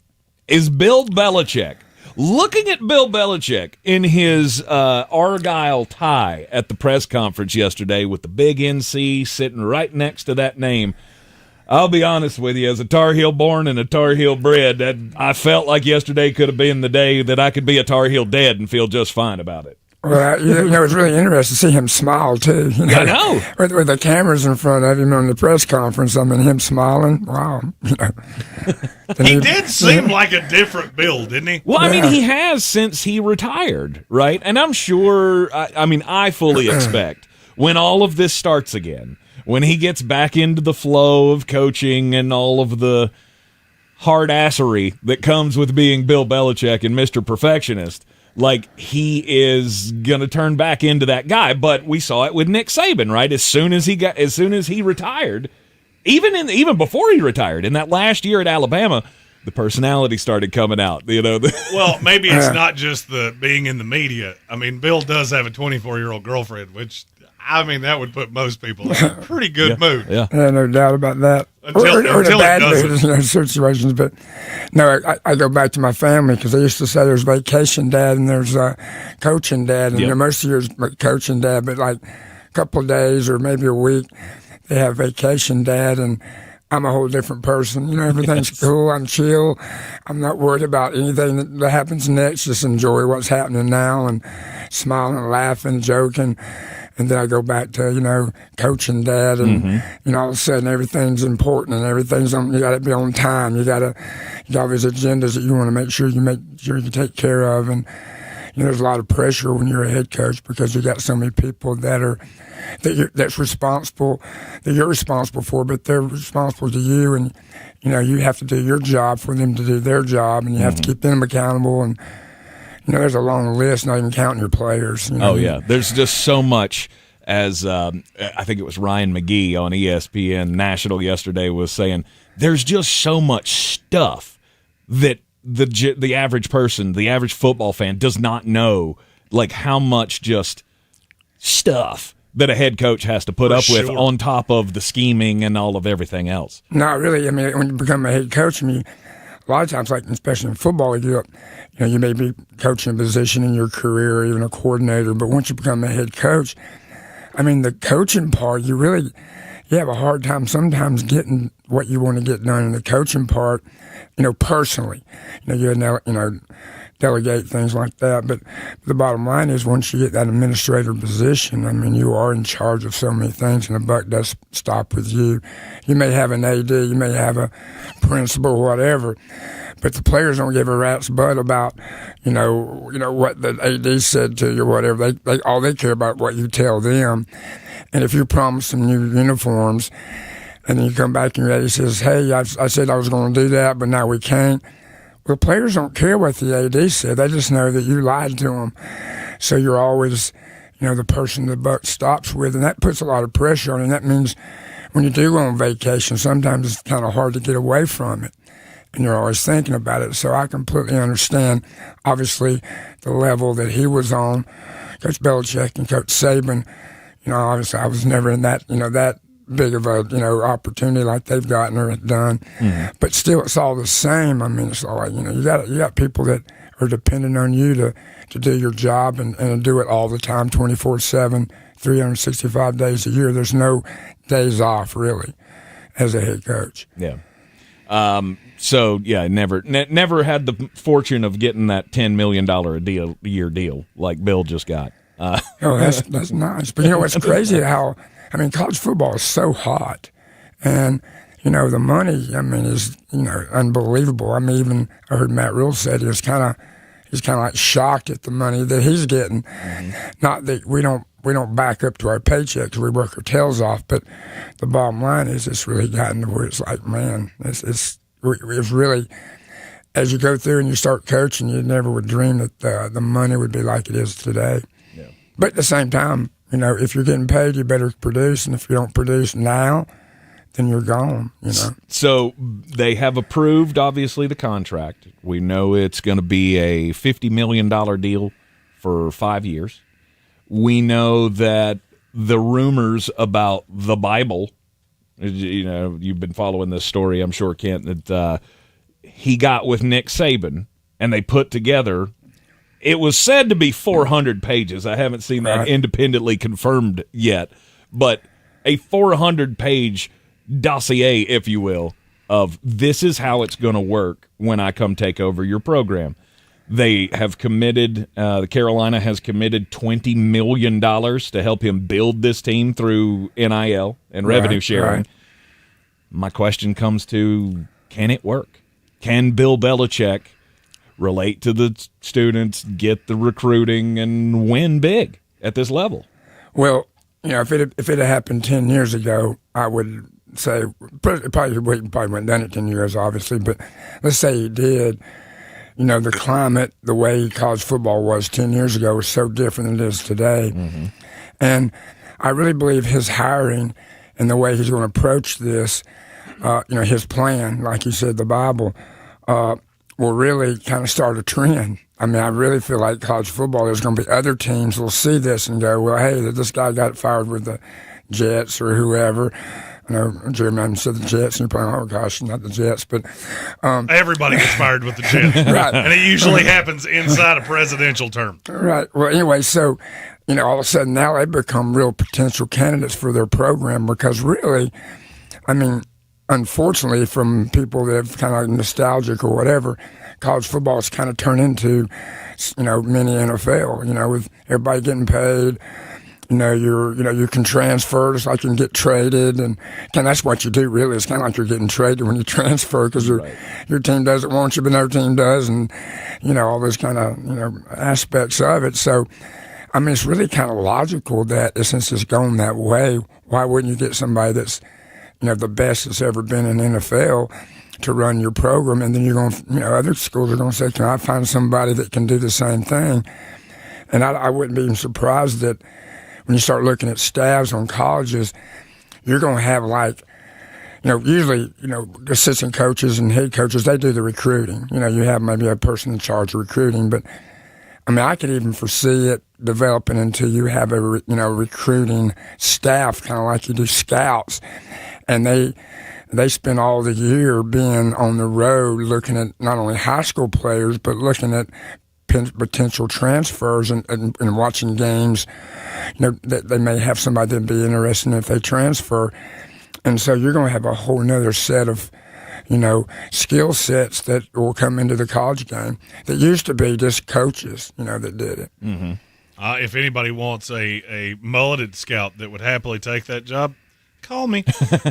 is Bill Belichick. Looking at Bill Belichick in his Argyle tie at the press conference yesterday with the big NC sitting right next to that name, I'll be honest with you, as a Tar Heel born and a Tar Heel bred, I felt like yesterday could have been the day that I could be a Tar Heel dead and feel just fine about it. Well, it's really interesting to see him smile, too. I know. With the cameras in front of him on the press conference, him smiling, wow. He did seem like a different Bill, didn't he? Well, I mean, he has since he retired, right? And I'm sure, I fully expect when all of this starts again, when he gets back into the flow of coaching and all of the hard-assery that comes with being Bill Belichick and Mr. Perfectionist, like he is going to turn back into that guy. But we saw it with Nick Saban, right? As soon as he retired, even before he retired, in that last year at Alabama, the personality started coming out. Well, maybe it's not just the being in the media. I mean, Bill does have a 24-year-old girlfriend, which that would put most people in a pretty good mood. Yeah, no doubt about that. Until the bad it doesn't. mood in situations. But no, I go back to my family because they used to say there's vacation dad and there's coaching dad, and most of yours coaching dad, but like a couple of days or maybe a week, they have vacation dad, and I'm a whole different person. Everything's cool. I'm chill. I'm not worried about anything that happens next. Just enjoy what's happening now and smiling, laughing, joking. And then I go back to, coaching dad, and, all of a sudden everything's important and everything's on, you got to be on time. You got these agendas that you want to make sure you take care of. And, there's a lot of pressure when you're a head coach because you got so many people that's responsible, that you're responsible for, but they're responsible to you. And, you have to do your job for them to do their job, and you have to keep them accountable. And, there's a long list, not even counting your players. Oh, yeah. There's just so much, as I think it was Ryan McGee on ESPN National yesterday was saying, there's just so much stuff that the average person, the average football fan does not know, like how much just stuff that a head coach has to put up with on top of the scheming and all of everything else. No, really. When you become a head coach, a lot of times, like especially in football, you may be coaching a position in your career or even a coordinator, but once you become a head coach, the coaching part, you have a hard time sometimes getting what you want to get done in the coaching part, personally. You delegate things like that, but the bottom line is once you get that administrator position, you are in charge of so many things, and the buck does stop with you. You may have an AD, you may have a principal, whatever, but the players don't give a rat's butt about, what the AD said to you or whatever. They all they care about what you tell them. And if you promise them new uniforms, and then you come back and your AD says, hey, I said I was going to do that, but now we can't. Well, players don't care what the AD said. They just know that you lied to them. So you're always, the person the buck stops with, and that puts a lot of pressure on you. And that means when you do go on vacation, sometimes it's kind of hard to get away from it, and you're always thinking about it. So I completely understand, obviously, the level that he was on, Coach Belichick and Coach Saban, obviously I was never in that, that big of a, opportunity like they've gotten or done. Mm-hmm. But still, it's all the same. I mean, it's all like, you got people that are dependent on you to do your job and do it all the time, 24/7, 365 days a year. There's no days off, really, as a head coach. Yeah. So yeah, never had the fortune of getting that $10 million a year deal like Bill just got. That's nice. But what's crazy? College football is so hot, and the money. Is unbelievable. Even I heard Matt Rule said he's kind of like shocked at the money that he's getting. Mm-hmm. Not that we don't back up to our paychecks. We work our tails off, but the bottom line is it's really gotten to where it's like, man, it's really, as you go through and you start coaching, you never would dream that the money would be like it is today. Yeah. But at the same time, if you're getting paid, you better produce, and if you don't produce now, then you're gone. So they have approved, obviously, the contract. We know it's going to be a $50 million deal for 5 years. We know that the rumors about the Bible, you've been following this story, I'm sure, Kent, that he got with Nick Saban, and they put together, it was said to be 400 pages. I haven't seen that independently confirmed yet, but a 400-page dossier, if you will, of this is how it's going to work when I come take over your program. They have committed, Carolina has committed $20 million to help him build this team through NIL and revenue sharing. Right. My question comes to, can it work? Can Bill Belichick relate to the students, get the recruiting, and win big at this level? Well, if it had happened 10 years ago, I would say probably wouldn't have done it 10 years, obviously, but let's say he did. The climate, the way college football was 10 years ago was so different than it is today. Mm-hmm. And I really believe his hiring and the way he's going to approach this, his plan, like you said, the Bible, will really kind of start a trend. I really feel like college football, there's going to be other teams will see this and go, well, hey, this guy got fired with the Jets or whoever. Jeremy said the Jets, and you're probably, oh gosh, not the Jets, but everybody gets fired with the Jets, right? And it usually happens inside a presidential term, right? Well, anyway, so all of a sudden now they become real potential candidates for their program because really, unfortunately, from people that have kind of nostalgic or whatever, college football has kind of turned into, mini NFL. With everybody getting paid. You can transfer just like you can get traded, and that's what you do, really. It's kind of like you're getting traded when you transfer because your team doesn't want you, but another team does, and, all those kind of, aspects of it. So, it's really kind of logical that since it's gone that way, why wouldn't you get somebody that's, the best that's ever been in NFL to run your program, and then you're going to, other schools are going to say, can I find somebody that can do the same thing? And I wouldn't be even surprised that when you start looking at staffs on colleges, you're going to have usually, assistant coaches and head coaches, they do the recruiting. You have maybe a person in charge of recruiting, but I could even foresee it developing until you have a, recruiting staff, kind of like you do scouts, and they spend all the year being on the road looking at not only high school players, but looking at potential transfers and watching games, that they may have somebody that'd be interested in if they transfer. And so you're going to have a whole nother set of, skill sets that will come into the college game that used to be just coaches, that did it. Mm-hmm. If anybody wants a mulleted scout that would happily take that job, call me.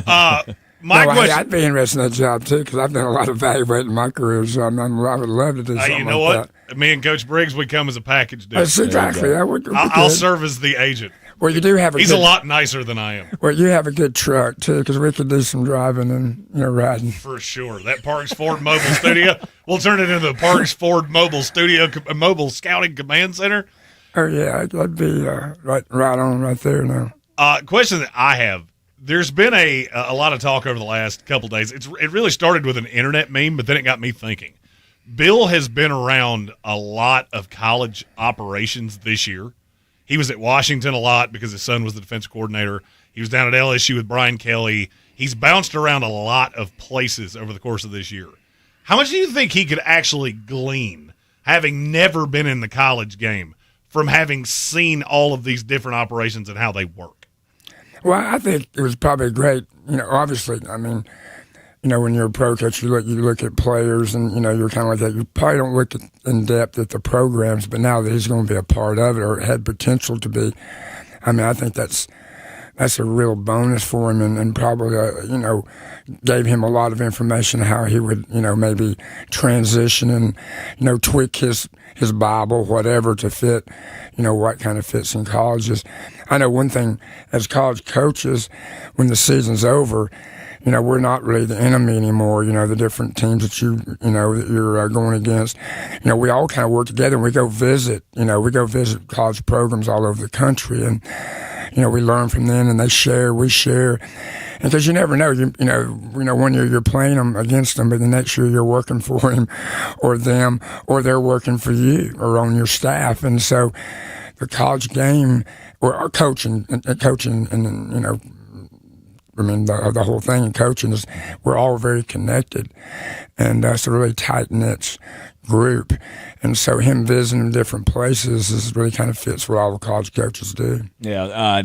I'd be interested in that job, too, because I've done a lot of evaluating in my career, so I would love to do something you know like what? that. Me and Coach Briggs, we come as a package deal. That's exactly. I'll serve as the agent. Well, you do have He's a lot nicer than I am. Well, you have a good truck, too, because we could do some driving and riding. For sure. That Parks Ford Mobile Studio, we'll turn it into the Parks Ford Mobile Studio, Mobile Scouting Command Center. Oh, yeah. That'd be right on right there now. Question that I have. There's been a lot of talk over the last couple of days. It really started with an internet meme, but then it got me thinking. Bill has been around a lot of college operations this year. He was at Washington a lot because his son was the defensive coordinator. He was down at LSU with Brian Kelly. He's bounced around a lot of places over the course of this year. How much do you think he could actually glean, having never been in the college game, from having seen all of these different operations and how they work? Well, I think it was probably great. Obviously, when you're a pro coach, you look at players, and you're kind of like that. You probably don't look in depth at the programs, but now that he's going to be a part of it, or had potential to be, I think that's a real bonus for him, and probably gave him a lot of information how he would maybe transition and tweak his Bible, whatever, to fit what kind of fits in colleges. I know one thing, as college coaches, when the season's over, we're not really the enemy anymore. The different teams that that you're going against. We all kind of work together, and we go visit. We go visit college programs all over the country, and we learn from them, and they share, we share. And because you never know, one year you're playing them against them, but the next year you're working for him or them, or they're working for you or on your staff. And so the college game, or our coaching, and the whole thing in coaching is we're all very connected, and it's a really tight-knit group. And so him visiting different places is really kind of fits what all the college coaches do. Yeah,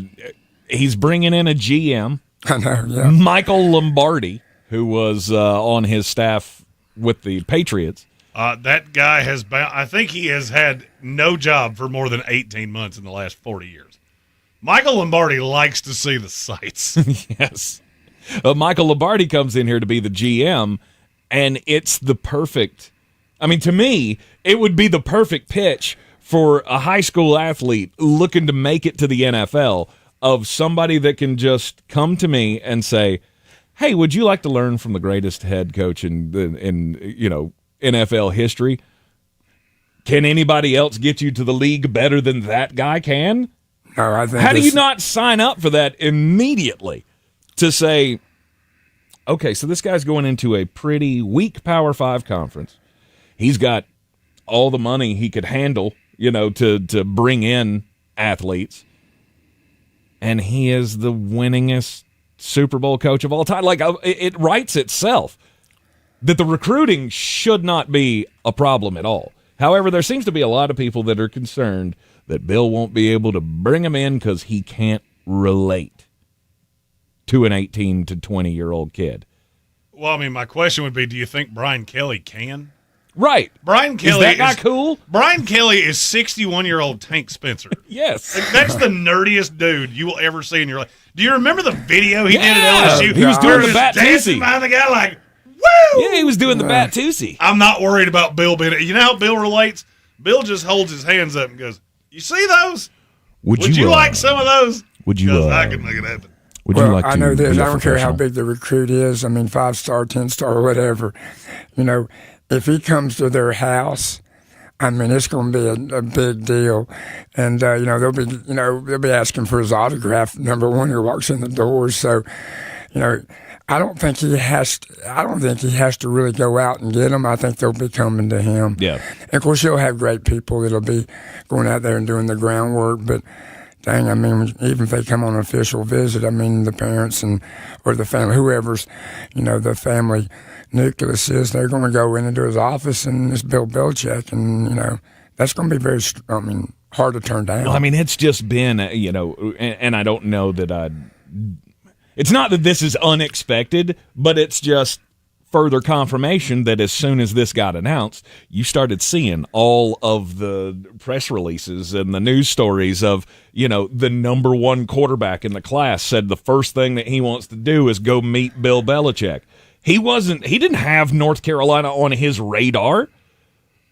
he's bringing in a GM. I know, yeah. Michael Lombardi, who was on his staff with the Patriots. That guy I think he has had no job for more than 18 months in the last 40 years. Michael Lombardi likes to see the sights. Yes. Michael Lombardi comes in here to be the GM, and it's the perfect – to me, it would be the perfect pitch for a high school athlete looking to make it to the NFL, of somebody that can just come to me and say, hey, would you like to learn from the greatest head coach in NFL history? Can anybody else get you to the league better than that guy can? No, I think. How do you not sign up for that immediately to say, okay, so this guy's going into a pretty weak Power 5 conference. He's got all the money he could handle, to bring in athletes. And he is the winningest Super Bowl coach of all time. It writes itself that the recruiting should not be a problem at all. However, there seems to be a lot of people that are concerned that Bill won't be able to bring him in because he can't relate to an 18 to 20-year-old kid. Well, my question would be, do you think Brian Kelly can? Right. Brian Kelly is that guy cool? Brian Kelly is 61-year-old Tank Spencer. Yes. That's the nerdiest dude you will ever see in your life. Do you remember the video he did at LSU? He was doing the dancing behind the guy like, woo! Yeah, he was doing the Batusi. I'm not worried about Bill being. You know how Bill relates? Bill just holds his hands up and goes, you see those? Would you like some of those? Would you? I can make it happen. Would you like to? I know this. I don't care how professional? big the recruit is. 5-star, 10-star, whatever. If he comes to their house, it's going to be a big deal, and they'll be asking for his autograph. Number one, he walks in the doors. So, I don't think he has to really go out and get them. I think they'll be coming to him. Yeah. And of course, he'll have great people that'll be going out there and doing the groundwork. But dang, even if they come on an official visit, the parents or the family, whoever's, the family nucleus is, they're going to go in into his office, and it's Bill Belichick, and that's going to be very, hard to turn down. Well, it's just been, and I don't know that it's not that this is unexpected, but it's just further confirmation that as soon as this got announced, you started seeing all of the press releases and the news stories of, the number one quarterback in the class said the first thing that he wants to do is go meet Bill Belichick. He didn't have North Carolina on his radar,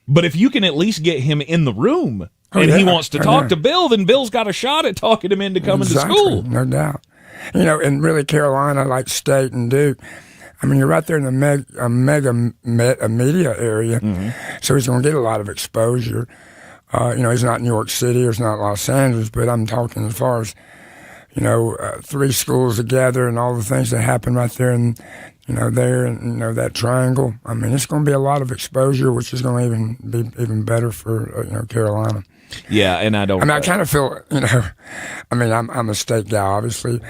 but if you can at least get him in the room he wants to talk to Bill, then Bill's got a shot at talking him into coming to school. No doubt. And really Carolina, like State and Duke, you're right there in the mega media area, so he's going to get a lot of exposure. He's not New York City or it's not Los Angeles, but I'm talking as far as, 3 schools together and all the things that happen right there and there and that triangle. It's going to be a lot of exposure, which is going to be even better for Carolina. Yeah, and I don't. I mean, I kind of feel, I mean, I'm a state guy, obviously.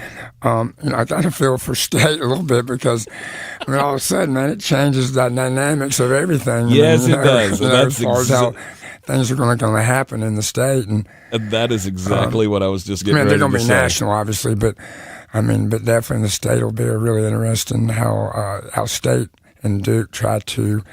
I kind of feel for state a little bit because, I mean, all of a sudden, man, it changes the dynamics of everything. Yes, it does. As far as how things are going to happen in the state, and that is exactly what I was just getting ready to say. They're going to be national, obviously, but definitely in the state will be really interesting how state and Duke try to,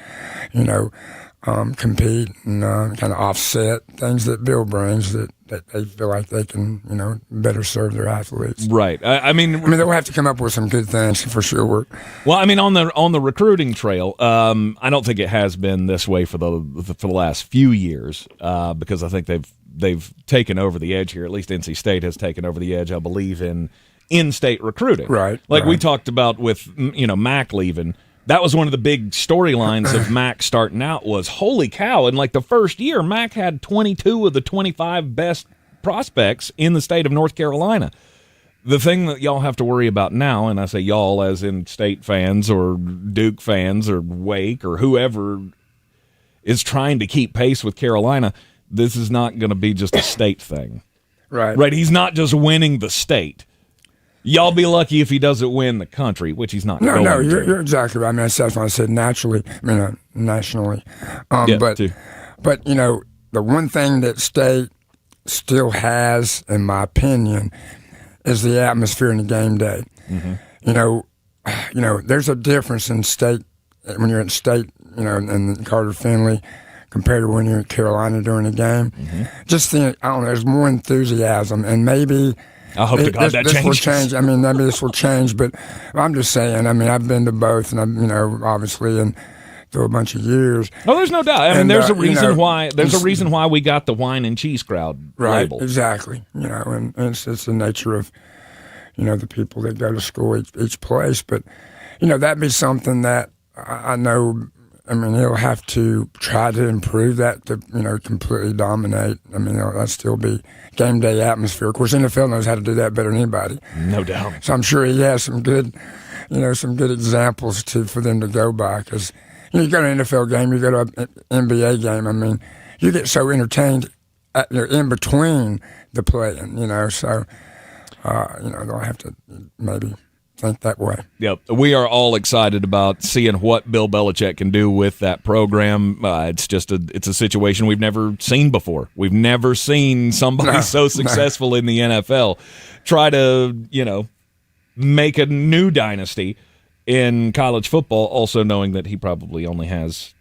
compete and kind of offset things that Bill brings that they feel like they can, better serve their athletes. Right. I mean, they'll have to come up with some good things for sure. Well, I mean, on the recruiting trail, I don't think it has been this way for the last few years because I think they've taken over the edge here. At least NC State has taken over the edge, I believe, in-state recruiting. Right. Like we talked about with Mac leaving. That was one of the big storylines of Mac starting out was, holy cow, in like the first year, Mac had 22 of the 25 best prospects in the state of North Carolina. The thing that y'all have to worry about now, and I say y'all as in State fans or Duke fans or Wake or whoever is trying to keep pace with Carolina, this is not going to be just a state thing. Right. Right, he's not just winning the state. Y'all be lucky if he doesn't win the country, which he's not going to. No, you're exactly right. I mean, that's what I said nationally. Nationally. But the one thing that state still has, in my opinion, is the atmosphere in the game day. Mm-hmm. There's a difference in state when you're in state, in Carter Finley, compared to when you're in Carolina during a game. Mm-hmm. Just think, I don't know, there's more enthusiasm, and maybe. I hope to God that changes. This will change. I mean, maybe this will change, but I'm just saying. I mean, I've been to both, and I'm, obviously, and through a bunch of years. Oh, there's no doubt. I mean, there's a reason why. There's a reason why we got the wine and cheese crowd label. Right. Exactly. And it's the nature of, the people that go to school each place. But, that'd be something that I know. I mean, he'll have to try to improve that to, completely dominate. I mean, that'll still be game day atmosphere. Of course, NFL knows how to do that better than anybody. No doubt. So I'm sure he has some good, some good examples for them to go by. Because, you go to an NFL game, you go to an NBA game. I mean, you get so entertained in between the playing, So, they'll have to maybe think that way. Yep. We are all excited about seeing what Bill Belichick can do with that program. It's just it's a situation we've never seen before. We've never seen somebody so successful in the NFL try to, make a new dynasty in college football, also knowing that he probably only has,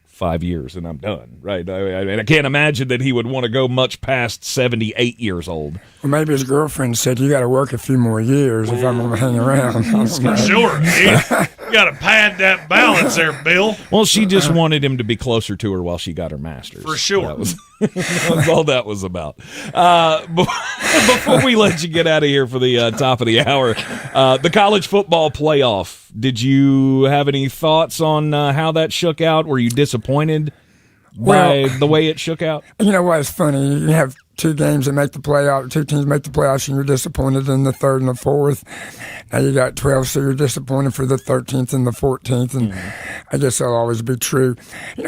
5 years and I'm done, right? I can't imagine that he would want to go much past 78 years old. Well, maybe his girlfriend said, you got to work a few more years if I'm going to hang around. For sure, dude. You got to pad that balance there, Bill. Well, she just wanted him to be closer to her while she got her master's. For sure. That's all that was about. Before we let you get out of here for the top of the hour, the college football playoff, did you have any thoughts on how that shook out? Were you disappointed by the way it shook out? You know what? It's funny. You have two games that make the playoff, two teams make the playoffs, and you're disappointed in the third and the fourth. Now you got 12, so you're disappointed for the 13th and the 14th, and I guess that'll always be true.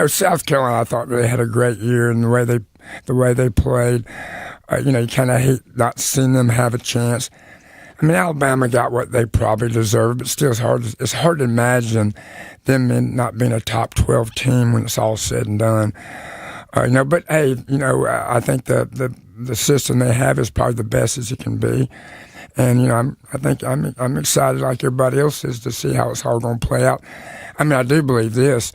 South Carolina, I thought really had a great year in the way they played. You kind of hate not seeing them have a chance. I mean, Alabama got what they probably deserved, but still it's hard to imagine them not being a top 12 team when it's all said and done. But hey, I think the system they have is probably the best as it can be, and I'm excited like everybody else is to see how it's all going to play out. I mean, I do believe this: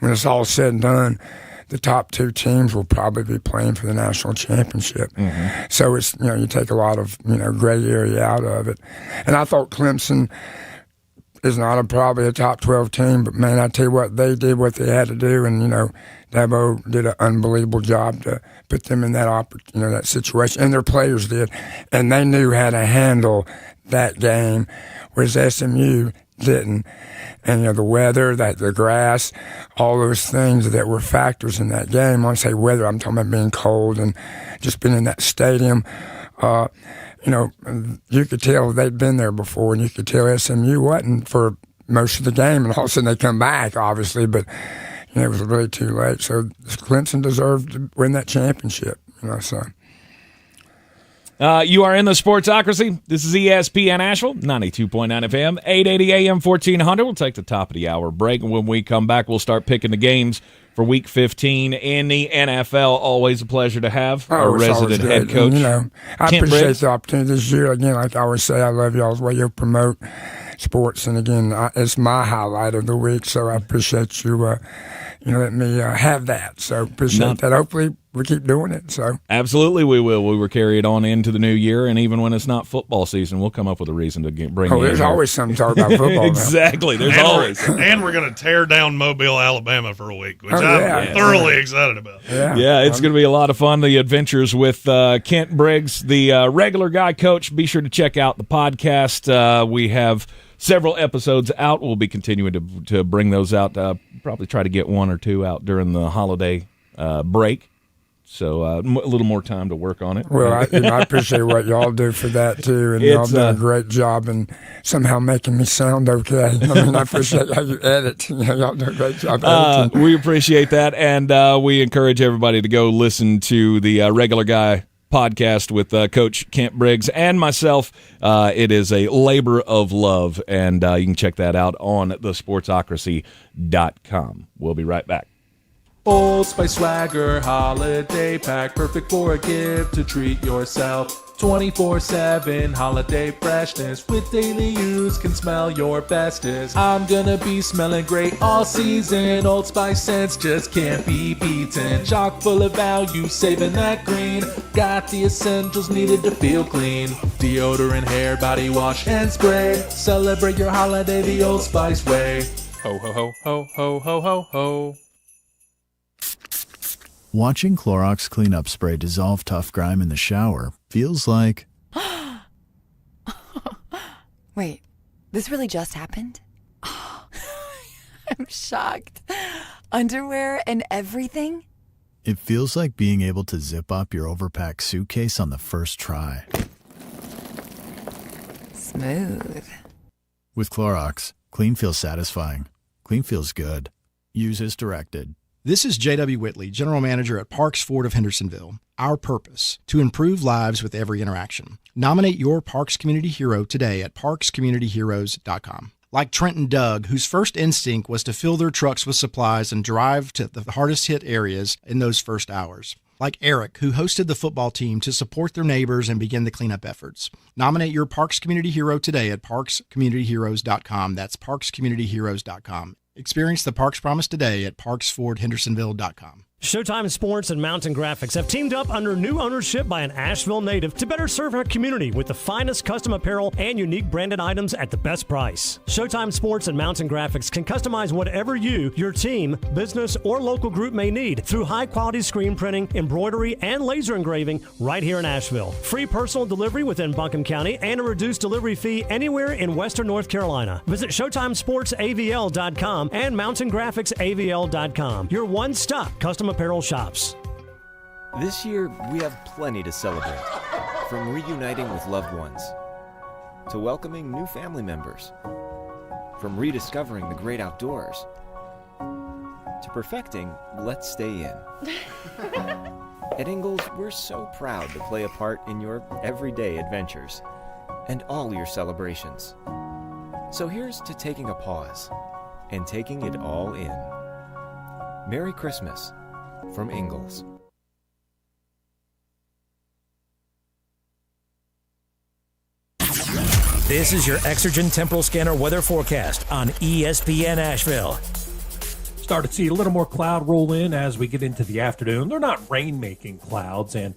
when it's all said and done, the top two teams will probably be playing for the national championship. Mm-hmm. So it's you take a lot of gray area out of it, and I thought Clemson is not probably a top 12 team, but man, I tell you what, they did what they had to do, and Dabo did an unbelievable job to put them in that that situation, and their players did, and they knew how to handle that game, whereas SMU didn't. And the weather, the grass, all those things that were factors in that game. When I say weather, I'm talking about being cold and just being in that stadium. You could tell they'd been there before, and you could tell SMU wasn't for most of the game, and all of a sudden they come back, obviously, but it was really too late. So Clemson deserved to win that championship. So. You are in the Sportsocracy. This is ESPN Asheville, 92.9 FM, 880 AM, 1400. We'll take the top of the hour break, and when we come back, we'll start picking the games for Week 15 in the NFL. Always a pleasure to have our resident head coach. And, I Kent appreciate Briggs. the opportunity this year. Again, like I always say, I love y'all's way you promote sports, and again, it's my highlight of the week. So I appreciate you, letting me have that. So appreciate that. Hopefully, we keep doing it. So Absolutely, we will. We will carry it on into the new year, and even when it's not football season, we'll come up with a reason to bring you in. There's always something to talk about football. Exactly. There's always. And we're going to tear down Mobile, Alabama for a week, which I'm thoroughly excited about. Yeah, it's going to be a lot of fun. The adventures with Kent Briggs, the regular guy coach. Be sure to check out the podcast. We have several episodes out. We'll be continuing to bring those out. Probably try to get one or two out during the holiday break. So a little more time to work on it. Well, I appreciate what y'all do for that, too. And y'all do a great job in somehow making me sound okay. I appreciate how you edit. Y'all do a great job editing. We appreciate that. And we encourage everybody to go listen to the Regular Guy podcast with Coach Kent Briggs and myself. It is a labor of love, and you can check that out on thesportsocracy.com. We'll be right back. Old Spice Swagger Holiday Pack, perfect for a gift to treat yourself. 24/7 holiday freshness, with daily use can smell your bestest. I'm gonna be smelling great all season. Old Spice scents just can't be beaten. Chock full of value, saving that green. Got the essentials needed to feel clean. Deodorant, hair, body wash, and spray. Celebrate your holiday the Old Spice way. Ho ho ho ho ho ho ho ho. Watching Clorox cleanup spray dissolve tough grime in the shower feels like... Wait, this really just happened? I'm shocked. Underwear and everything? It feels like being able to zip up your overpacked suitcase on the first try. Smooth. With Clorox, clean feels satisfying. Clean feels good. Use as directed. This is J.W. Whitley, General Manager at Parks Ford of Hendersonville. Our purpose, to improve lives with every interaction. Nominate your Parks Community Hero today at parkscommunityheroes.com. Like Trent and Doug, whose first instinct was to fill their trucks with supplies and drive to the hardest hit areas in those first hours. Like Eric, who hosted the football team to support their neighbors and begin the cleanup efforts. Nominate your Parks Community Hero today at parkscommunityheroes.com. That's parkscommunityheroes.com. Experience the Parks Promise today at parksfordhendersonville.com. Showtime Sports and Mountain Graphics have teamed up under new ownership by an Asheville native to better serve our community with the finest custom apparel and unique branded items at the best price. Showtime Sports and Mountain Graphics can customize whatever you, your team, business, or local group may need through high-quality screen printing, embroidery, and laser engraving right here in Asheville. Free personal delivery within Buncombe County and a reduced delivery fee anywhere in Western North Carolina. Visit ShowtimeSportsAVL.com and MountainGraphicsAVL.com. Your one-stop custom apparel shops. This year, we have plenty to celebrate. From reuniting with loved ones, to welcoming new family members, from rediscovering the great outdoors, to perfecting Let's Stay In. At Ingalls, we're so proud to play a part in your everyday adventures and all your celebrations. So here's to taking a pause and taking it all in. Merry Christmas from Ingalls. This is your Exergen Temporal Scanner weather forecast on ESPN Asheville. Start to see a little more cloud roll in as we get into the afternoon. They're not rain-making clouds, and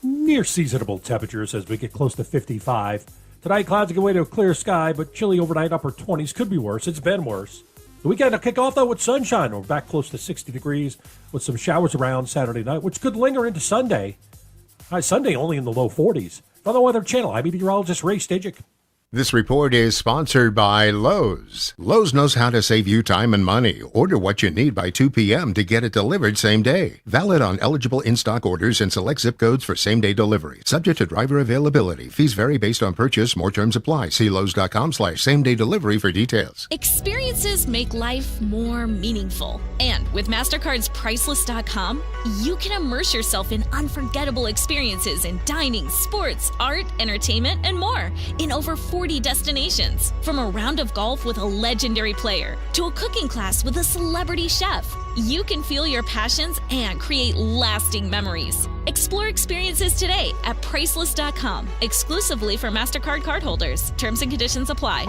near seasonable temperatures as we get close to 55. Tonight, clouds give way to a clear sky, but chilly overnight, upper 20s. Could be worse. It's been worse. The weekend will kick off, though, with sunshine. We're back close to 60 degrees with some showers around Saturday night, which could linger into Sunday. Sunday only in the low 40s. From the Weather Channel, I'm meteorologist Ray Stajic. This report is sponsored by Lowe's. Lowe's knows how to save you time and money. Order what you need by 2 p.m. to get it delivered same day. Valid on eligible in-stock orders and select zip codes for same-day delivery. Subject to driver availability. Fees vary based on purchase. More terms apply. See Lowe's.com/same-day delivery for details. Experiences make life more meaningful. And with MasterCard's Priceless.com, you can immerse yourself in unforgettable experiences in dining, sports, art, entertainment, and more in over 40 destinations. From a round of golf with a legendary player to a cooking class with a celebrity chef, you can feel your passions and create lasting memories. Explore experiences today at Priceless.com, exclusively for MasterCard cardholders. Terms and conditions apply.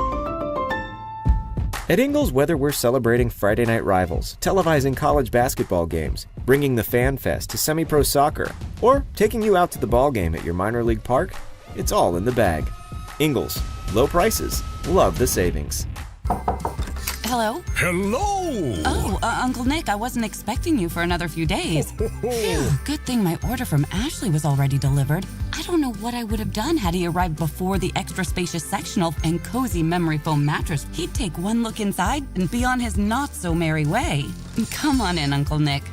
At Ingles, whether we're celebrating Friday night rivals, televising college basketball games, bringing the Fan Fest to semi-pro soccer, or taking you out to the ball game at your minor league park, it's all in the bag. Ingles, low prices, love the savings. Hello? Hello! Oh, Uncle Nick, I wasn't expecting you for another few days. Phew, good thing my order from Ashley was already delivered. I don't know what I would have done had he arrived before the extra spacious sectional and cozy memory foam mattress. He'd take one look inside and be on his not-so-merry way. Come on in, Uncle Nick.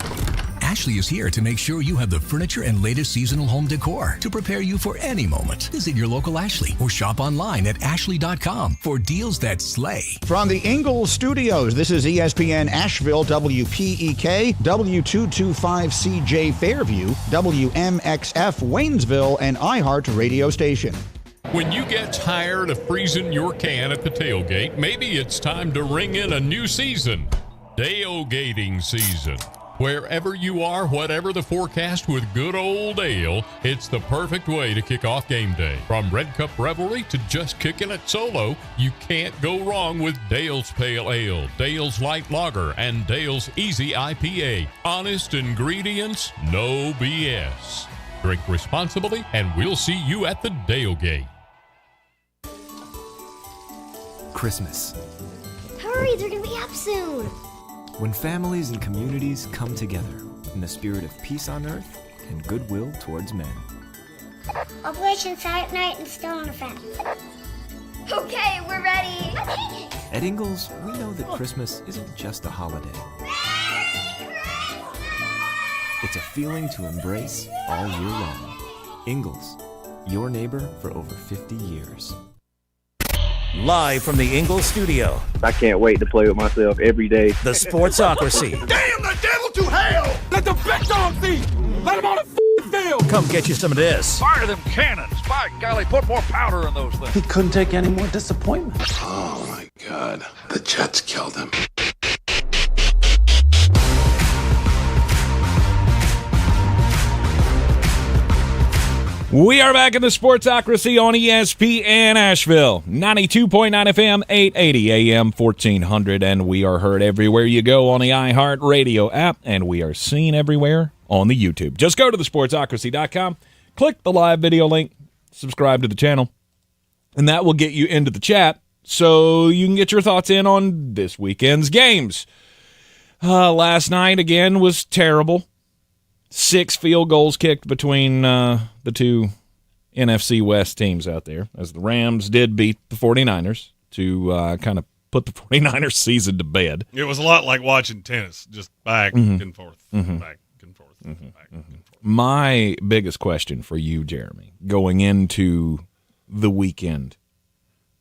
Ashley is here to make sure you have the furniture and latest seasonal home decor to prepare you for any moment. Visit your local Ashley or shop online at ashley.com for deals that slay. From the Ingalls Studios, this is ESPN Asheville, WPEK, W225CJ Fairview, WMXF Waynesville, and iHeart radio station. When you get tired of freezing your can at the tailgate, maybe it's time to ring in a new season. Tailgating season. Wherever you are, whatever the forecast, with good old ale, it's the perfect way to kick off game day. From Red Cup Revelry to just kicking it solo, you can't go wrong with Dale's Pale Ale, Dale's Light Lager, and Dale's Easy IPA. Honest ingredients, no BS. Drink responsibly, and we'll see you at the Tailgate. Christmas. Hurry, they're gonna be up soon. When families and communities come together in the spirit of peace on earth and goodwill towards men. Operation Silent Night and Still on a Fence. Okay, we're ready. At Ingalls, we know that Christmas isn't just a holiday. It's a feeling to embrace all year long. Ingalls, your neighbor for over 50 years. Live from the Ingalls studio. I can't wait to play with myself every day. The Sportsocracy. Damn the devil to hell! Let the big dog see! Let him on the field! Come get you some of this. Fire them cannons! By golly, put more powder in those things. He couldn't take any more disappointment. Oh my God. The Jets killed him. We are back in the Sportsocracy on ESPN Asheville, 92.9 FM, 880 AM, 1400, and we are heard everywhere you go on the iHeart Radio app, and we are seen everywhere on the YouTube. Just go to thesportsocracy.com, click the live video link, subscribe to the channel, and that will get you into the chat so you can get your thoughts in on this weekend's games. Last night, again, was terrible. 6 field goals kicked between the two NFC West teams out there, as the Rams did beat the 49ers to kind of put the 49ers season to bed. It was a lot like watching tennis, just back and forth, back and forth, back and forth. My biggest question for you, Jeremy, going into the weekend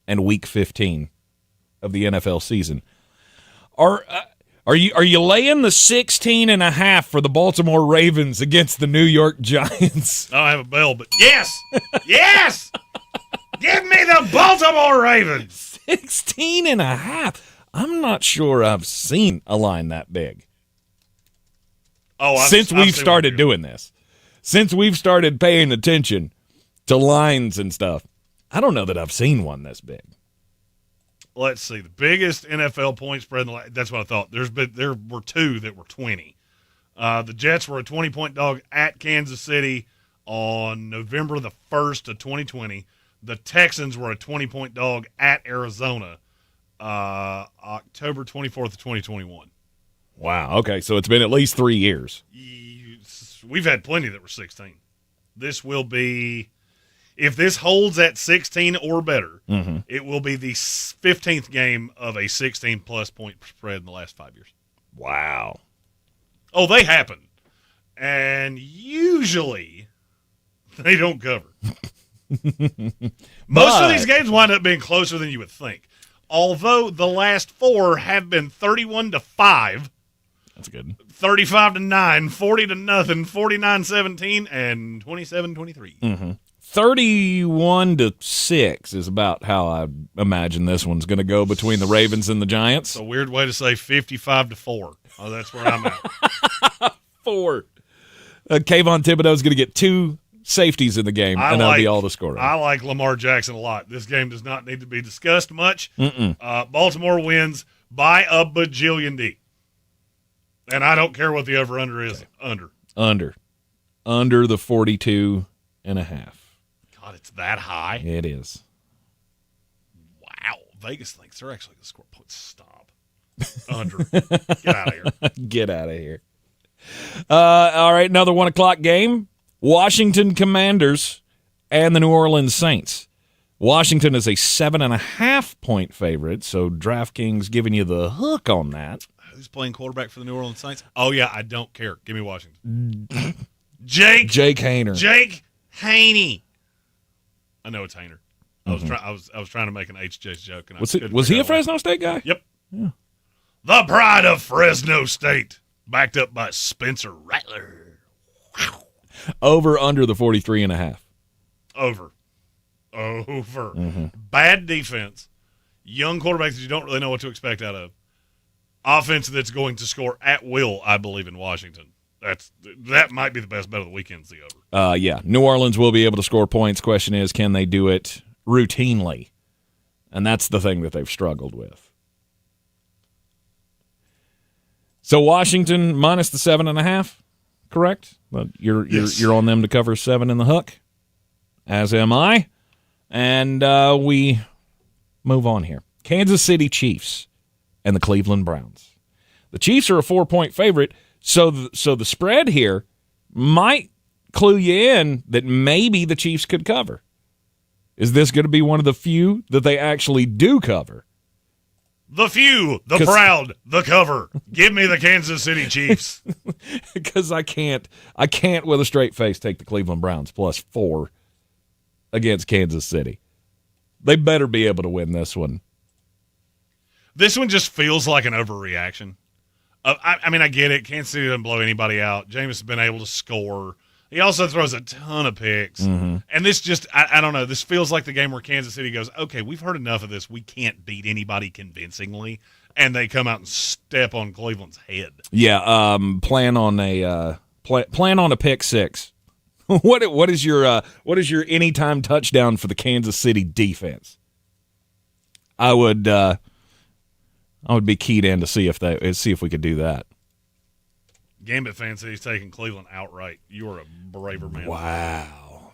and week 15 of the NFL season, Are you laying the 16.5 for the Baltimore Ravens against the New York Giants? I don't have a bell, but yes! Yes! Give me the Baltimore Ravens! 16.5. I'm not sure I've seen a line that big. Since we've started doing this. Since we've started paying attention to lines and stuff, I don't know that I've seen one this big. Let's see. The biggest NFL point spread, that's what I thought. There were 2 that were 20. The Jets were a 20-point dog at Kansas City on November the 1st of 2020. The Texans were a 20-point dog at Arizona October 24th of 2021. Wow. Okay, so it's been at least 3 years. We've had plenty that were 16. This will be If this holds at 16 or better, Mm-hmm. it will be the 15th game of a 16-plus point spread in the last 5 years. Wow. Oh, they happen. And usually they don't cover. Most of these games wind up being closer than you would think. Although the last 4 have been 31-5. That's good. 35-9, 40-0, 49-17, and 27-23. Mm-hmm. 31-6 is about how I imagine this one's going to go between the Ravens and the Giants. It's a weird way to say 55-4. Oh, that's where I'm at. 4. Kayvon Thibodeau's going to get 2 safeties in the game, and that'll be all the score. I like Lamar Jackson a lot. This game does not need to be discussed much. Mm-mm. Baltimore wins by a bajillion D. And I don't care what the over-under is. Under the 42.5. God, it's that high? It is. Wow. Vegas thinks they're actually going to score points. Stop. Under. Get out of here. Get out of here. All right, another 1 o'clock game. Washington Commanders and the New Orleans Saints. Washington is a 7.5-point favorite, so DraftKings giving you the hook on that. Who's playing quarterback for the New Orleans Saints? Oh, yeah, I don't care. Give me Washington. Jake Haener. Jake Haney. I know it's Haener. I was trying to make an HJ's joke. And Was he a Fresno State guy? Yep. Yeah. The pride of Fresno State, backed up by Spencer Rattler. Wow. Over under the 43.5. Over. Mm-hmm. Bad defense. Young quarterbacks that you don't really know what to expect out of. Offense that's going to score at will, I believe, in Washington. That might be the best bet of the weekend's the over. Yeah. New Orleans will be able to score points. Question is, can they do it routinely? And that's the thing that they've struggled with. So Washington minus the 7.5, correct? But you're on them to cover 7 in the hook, as am I. And we move on here. Kansas City Chiefs and the Cleveland Browns. The Chiefs are a 4-point favorite, so the spread here might clue you in that maybe the Chiefs could cover. Is this going to be one of the few that they actually do cover? The few, the proud, the cover. Give me the Kansas City Chiefs. Because I can't with a straight face take the Cleveland Browns plus 4 against Kansas City. They better be able to win this one. This one just feels like an overreaction. I mean, I get it. Kansas City doesn't blow anybody out. Jameis has been able to score. He also throws a ton of picks. Mm-hmm. And this just, I don't know, this feels like the game where Kansas City goes, okay, we've heard enough of this. We can't beat anybody convincingly. And they come out and step on Cleveland's head. Yeah, plan on a pick 6. What is your anytime touchdown for the Kansas City defense? I would be keyed in to see if we could do that. Gambit fan says he's taking Cleveland outright. You are a braver man. Wow.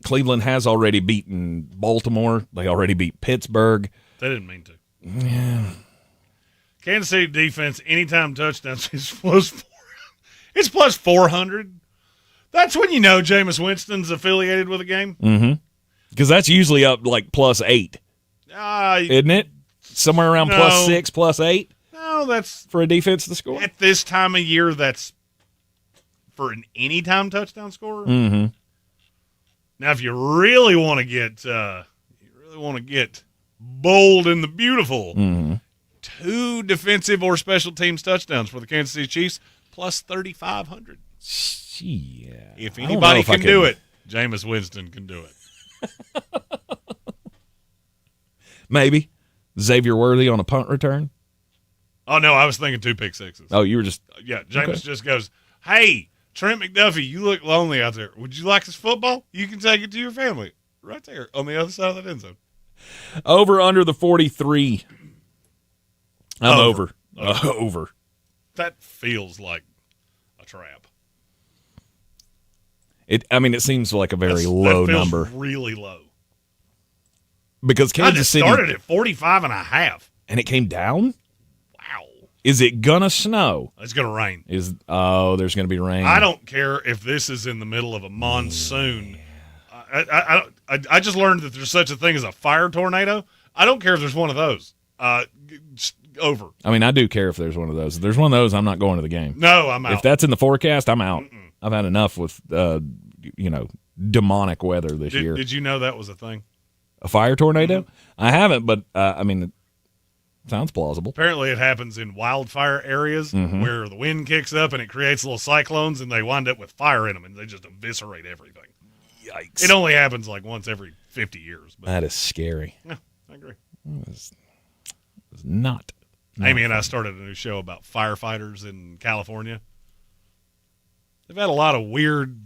Cleveland has already beaten Baltimore. They already beat Pittsburgh. They didn't mean to. Yeah. Kansas City defense, anytime touchdowns, is it's plus 400. That's when you know Jameis Winston's affiliated with a game. Mm-hmm. Because that's usually up like plus 8. Isn't it? Somewhere around plus 6, plus 8? No, that's for a defense to score. At this time of year, that's for an anytime touchdown scorer. Mm-hmm. Now, if you really want to get bold and the beautiful, mm-hmm. 2 defensive or special teams touchdowns for the Kansas City Chiefs, plus 3,500. Yeah. If anybody can do it, Jameis Winston can do it. Maybe Xavier Worthy on a punt return. Oh no, I was thinking 2 pick sixes. Oh, you were just Jameis just goes, "Hey, Trent McDuffie, you look lonely out there. Would you like this football? You can take it to your family right there on the other side of that end zone." Over under the 43. I'm over. Over. That feels like a trap. It seems like a very low that feels number. Really low. Because Kansas City started at 45.5. And it came down? Wow. Is it gonna snow? It's gonna rain. There's gonna be rain. I don't care if this is in the middle of a monsoon. I just learned that there's such a thing as a fire tornado. I don't care if there's one of those. Over. I mean, I do care if there's one of those. If there's one of those, I'm not going to the game. No, I'm out. If that's in the forecast, I'm out. I've had enough with demonic weather this year. Did you know that was a thing? A fire tornado? I haven't, but I mean, it sounds plausible. Apparently, it happens in wildfire areas where the wind kicks up and it creates little cyclones, and they wind up with fire in them, and they just eviscerate everything. Yikes! It only happens like once every 50 years. But that is scary. Yeah, I agree. It's not. Amy and I started a new show about firefighters in California. They've had a lot of weird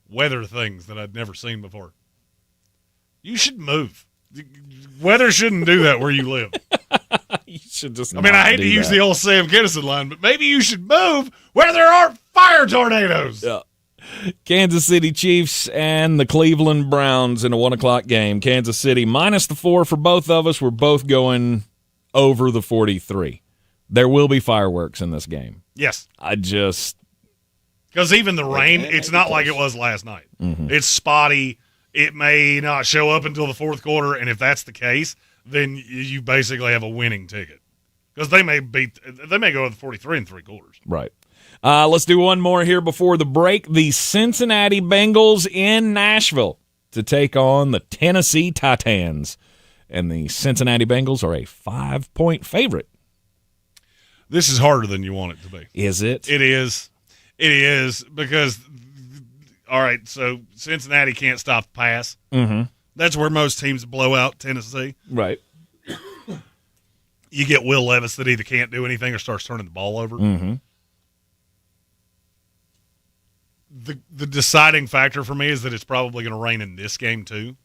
weather things that I'd never seen before. You should move. Weather shouldn't do that where you live. You should just. I mean, I hate to use the old Sam Kinison line, but maybe you should move where there aren't fire tornadoes. Yeah. Kansas City Chiefs and the Cleveland Browns in a 1:00 game. Kansas City minus the 4 for both of us. We're both going over the 43. There will be fireworks in this game. Yes. Because even the rain, it's not like it was last night. It's spotty. It may not show up until the fourth quarter, and if that's the case, then you basically have a winning ticket. Because they may go with 43 and 3/4. Right. Let's do one more here before the break. The Cincinnati Bengals in Nashville to take on the Tennessee Titans. And the Cincinnati Bengals are a 5-point favorite. This is harder than you want it to be. Is it? It is. It is because, all right, so Cincinnati can't stop the pass. That's where most teams blow out Tennessee. Right. You get Will Levis that either can't do anything or starts turning the ball over. The deciding factor for me is that it's probably going to rain in this game too.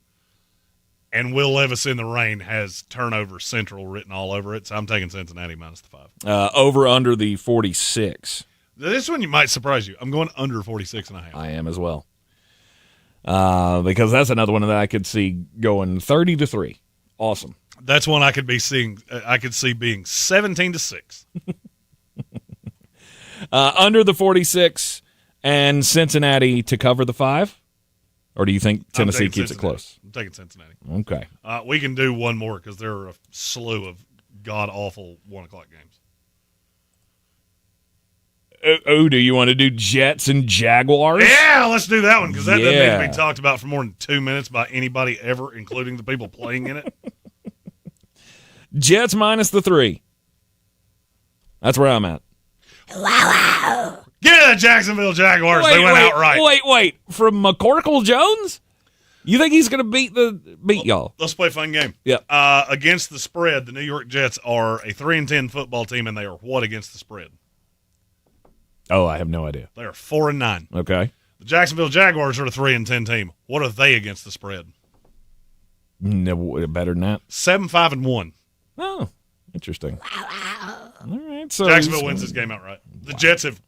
And Will Levis in the rain has turnover central written all over it, so I'm taking Cincinnati minus the 5. Over under the 46. This one might surprise you. I'm going under 46.5. I am as well. Because that's another one that I could see going 30-3. Awesome. That's one I could see being 17-6. Under the 46 and Cincinnati to cover the 5? Or do you think Tennessee keeps it close? I'm taking Cincinnati. Okay. We can do one more because there are a slew of god-awful 1:00 games. Do you want to do Jets and Jaguars? Yeah, let's do that one because that doesn't need to be talked about for more than 2 minutes by anybody ever, including the people playing in it. Jets minus the 3. That's where I'm at. Wow. Give me the Jacksonville Jaguars. They went outright. Wait. From McCorkle Jones? You think he's going to beat y'all? Let's play a fun game. Yeah. Against the spread, the New York Jets are a 3-10 football team, and they are what against the spread? Oh, I have no idea. They are 4-9. Okay. The Jacksonville Jaguars are a 3-10 team. What are they against the spread? No, better than that. 7-5-1. Oh, interesting. All right, so Jacksonville wins this game outright. The Jets have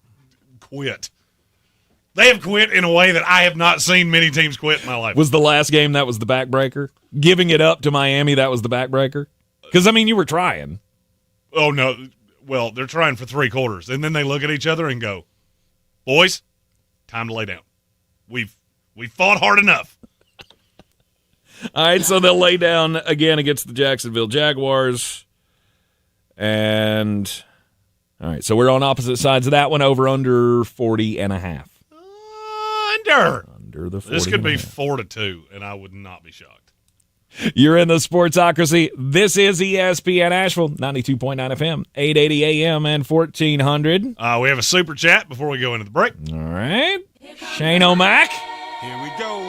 quit. They have quit in a way that I have not seen many teams quit in my life. Was the last game that was the backbreaker? Giving it up to Miami, that was the backbreaker? Because, I mean, you were trying. Oh, no. Well, they're trying for 3/4, and then they look at each other and go, boys, time to lay down. We've fought hard enough. All right, so they'll lay down again against the Jacksonville Jaguars. And, all right, so we're on opposite sides of that one, over under 40.5. Under the 40. This could be 4-2, and I would not be shocked. You're in the Sportsocracy. This is ESPN Asheville, 92.9 FM, 880 AM, and 1400. We have a super chat before we go into the break. All right. Shane O'Mac. Here we go.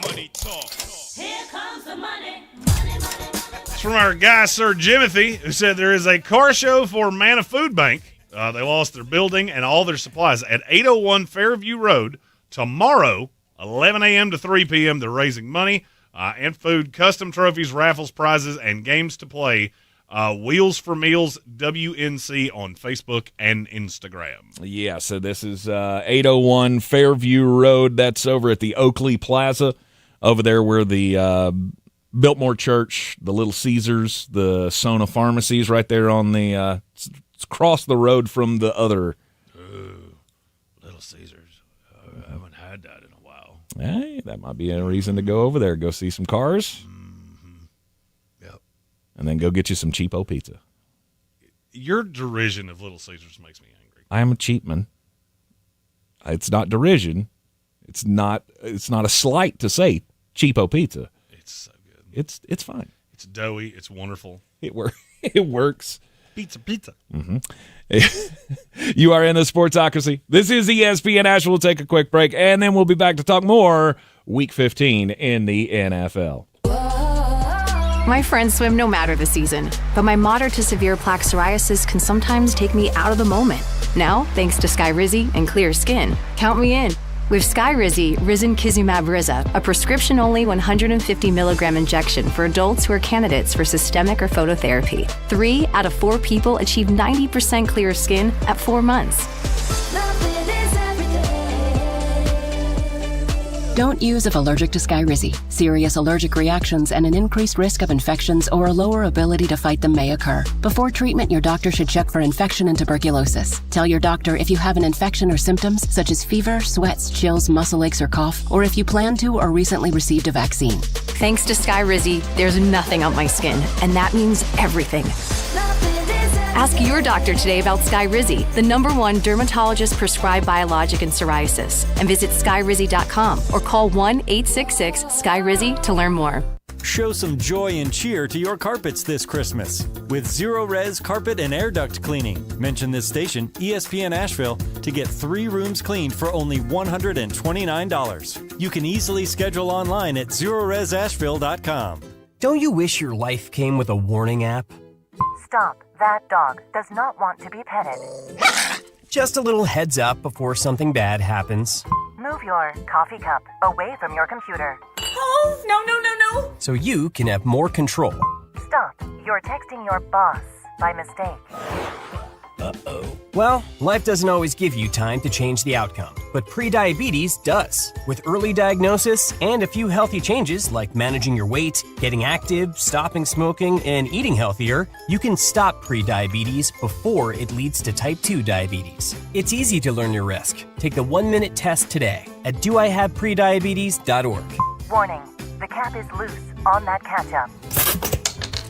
Money talk. Here comes the money. It's from our guy, Sir Jimothy, who said there is a car show for Manna Food Bank. They lost their building and all their supplies at 801 Fairview Road tomorrow, 11 a.m. to 3 p.m. They're raising money and food, custom trophies, raffles, prizes, and games to play. Wheels for Meals, WNC on Facebook and Instagram. Yeah, so this is 801 Fairview Road. That's over at the Oakley Plaza, over there where the Biltmore Church, the Little Caesars, the Sona Pharmacies right there on the across the road from the other. Little Caesars. I haven't had that in a while. Hey, that might be a reason to go over there, go see some cars. Mm-hmm. Yep. And then go get you some cheapo pizza. Your derision of Little Caesars makes me angry. I am a cheapman. It's not derision. It's not a slight to say cheapo pizza. It's so good. It's fine. It's doughy. It's wonderful. It works. Pizza. Mm-hmm. You are in the Sportsocracy. This is ESPN Asheville. We'll take a quick break, and then we'll be back to talk more Week 15 in the NFL. My friends swim no matter the season, but my moderate to severe plaque psoriasis can sometimes take me out of the moment. Now, thanks to Skyrizi and clear skin, count me in. With Skyrizi, Risankizumab Riza, a prescription-only 150 milligram injection for adults who are candidates for systemic or phototherapy. 3 out of 4 people achieve 90% clear skin at 4 months. Don't use if allergic to Skyrizi. Serious allergic reactions and an increased risk of infections or a lower ability to fight them may occur. Before treatment, your doctor should check for infection and tuberculosis. Tell your doctor if you have an infection or symptoms such as fever, sweats, chills, muscle aches, or cough, or if you plan to or recently received a vaccine. Thanks to Skyrizi, there's nothing on my skin, and that means everything. Ask your doctor today about Skyrizi, the #1 dermatologist-prescribed biologic in psoriasis, and visit skyrizi.com or call 1-866-SKYRIZI to learn more. Show some joy and cheer to your carpets this Christmas with Zero-Res Carpet and Air Duct Cleaning. Mention this station, ESPN Asheville, to get 3 rooms cleaned for only $129. You can easily schedule online at ZeroResAsheville.com. Don't you wish your life came with a warning app? Stop. That dog does not want to be petted. Just a little heads up before something bad happens. Move your coffee cup away from your computer. Oh, no. So you can have more control. Stop. You're texting your boss by mistake. Uh-oh. Well, life doesn't always give you time to change the outcome, but prediabetes does. With early diagnosis and a few healthy changes like managing your weight, getting active, stopping smoking, and eating healthier, you can stop prediabetes before it leads to type 2 diabetes. It's easy to learn your risk. Take the 1-minute test today at doihaveprediabetes.org. Warning, the cap is loose on that ketchup.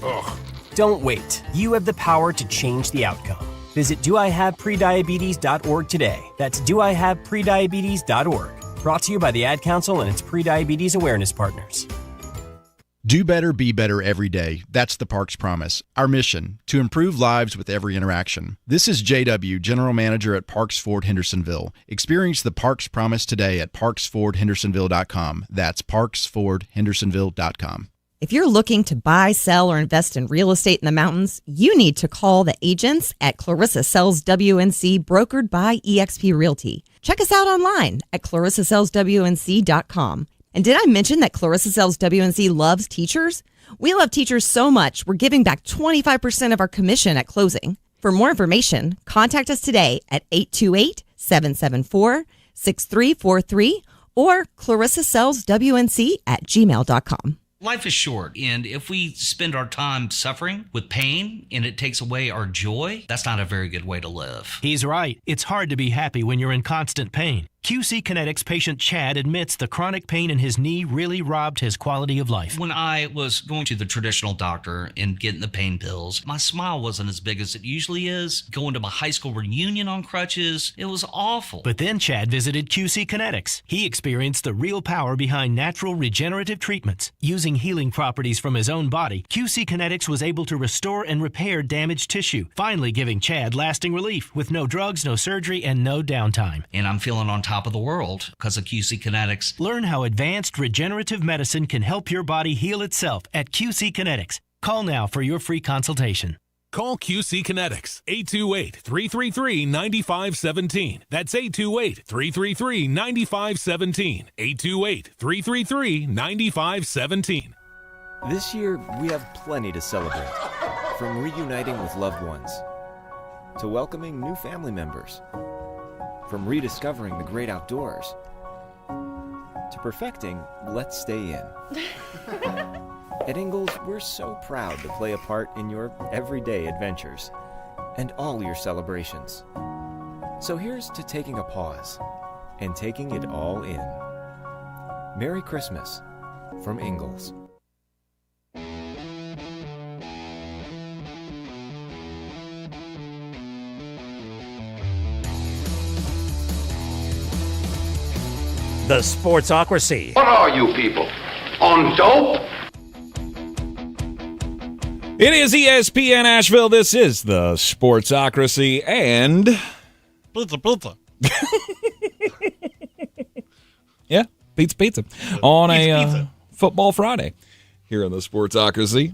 Ugh. Don't wait. You have the power to change the outcome. Visit doihaveprediabetes.org today. That's doihaveprediabetes.org. Brought to you by the Ad Council and its prediabetes awareness partners. Do better, be better every day. That's the Parks Promise. Our mission, to improve lives with every interaction. This is JW, General Manager at Parks Ford Hendersonville. Experience the Parks Promise today at parksfordhendersonville.com. That's parksfordhendersonville.com. If you're looking to buy, sell, or invest in real estate in the mountains, you need to call the agents at Clarissa Sells WNC, brokered by eXp Realty. Check us out online at clarissasellswnc.com. And did I mention that Clarissa Sells WNC loves teachers? We love teachers so much, we're giving back 25% of our commission at closing. For more information, contact us today at 828-774-6343 or clarissasellswnc@gmail.com. Life is short, and if we spend our time suffering with pain and it takes away our joy, that's not a very good way to live. He's right. It's hard to be happy when you're in constant pain. QC Kinetics patient Chad admits the chronic pain in his knee really robbed his quality of life. When I was going to the traditional doctor and getting the pain pills, my smile wasn't as big as it usually is. Going to my high school reunion on crutches, it was awful. But then Chad visited QC Kinetics. He experienced the real power behind natural regenerative treatments. Using healing properties from his own body, QC Kinetics was able to restore and repair damaged tissue, finally giving Chad lasting relief with no drugs, no surgery, and no downtime. And I'm feeling on top of the world because of QC Kinetics. Learn how advanced regenerative medicine can help your body heal itself at QC Kinetics. Call now for your free consultation. Call QC Kinetics, 828-333-9517. That's 828-333-9517. 828-333-9517. This year, we have plenty to celebrate. From reuniting with loved ones, to welcoming new family members, from rediscovering the great outdoors, to perfecting Let's Stay In. At Ingalls, we're so proud to play a part in your everyday adventures. and all your celebrations. So here's to taking a pause and taking it all in. Merry Christmas from Ingalls. The Sportsocracy. What are you people? On dope? It is ESPN Asheville. This is the Sportsocracy and Pizza. Yeah, pizza. On a football Friday here in the Sportsocracy.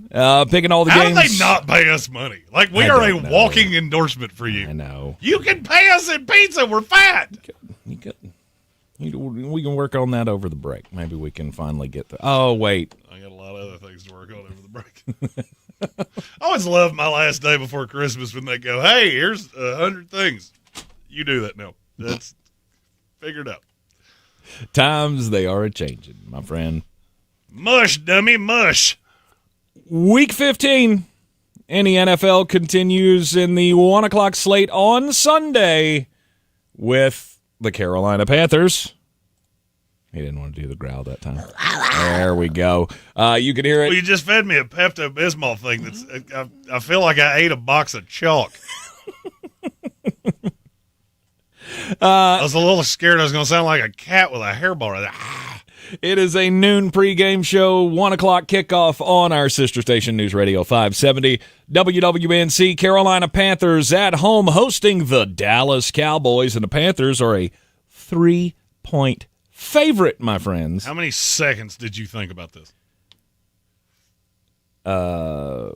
Picking all the games. How do they not pay us money? Like, we are a walking endorsement for you. I know. You can pay us in pizza. We're fat. You could. We can work on that over the break. Maybe we can finally get the. Oh, wait. I got a lot of other things to work on over the break. I always love my last day before Christmas when they go, hey, here's 100 things. You do that now. That's figured out. Times they are a-changing, my friend. Mush, dummy, mush. Week 15 in the NFL continues in the 1 o'clock slate on Sunday with the Carolina Panthers. He didn't want to do the growl that time. There we go. You can hear it. Well, you just fed me a Pepto-Bismol thing. I feel like I ate a box of chalk. I was a little scared I was going to sound like a cat with a hairball right there. It is a noon pregame show, 1 o'clock kickoff on our sister station, News Radio 570. WWNC, Carolina Panthers at home hosting the Dallas Cowboys, and the Panthers are a 3-point favorite, my friends. How many seconds did you think about this? I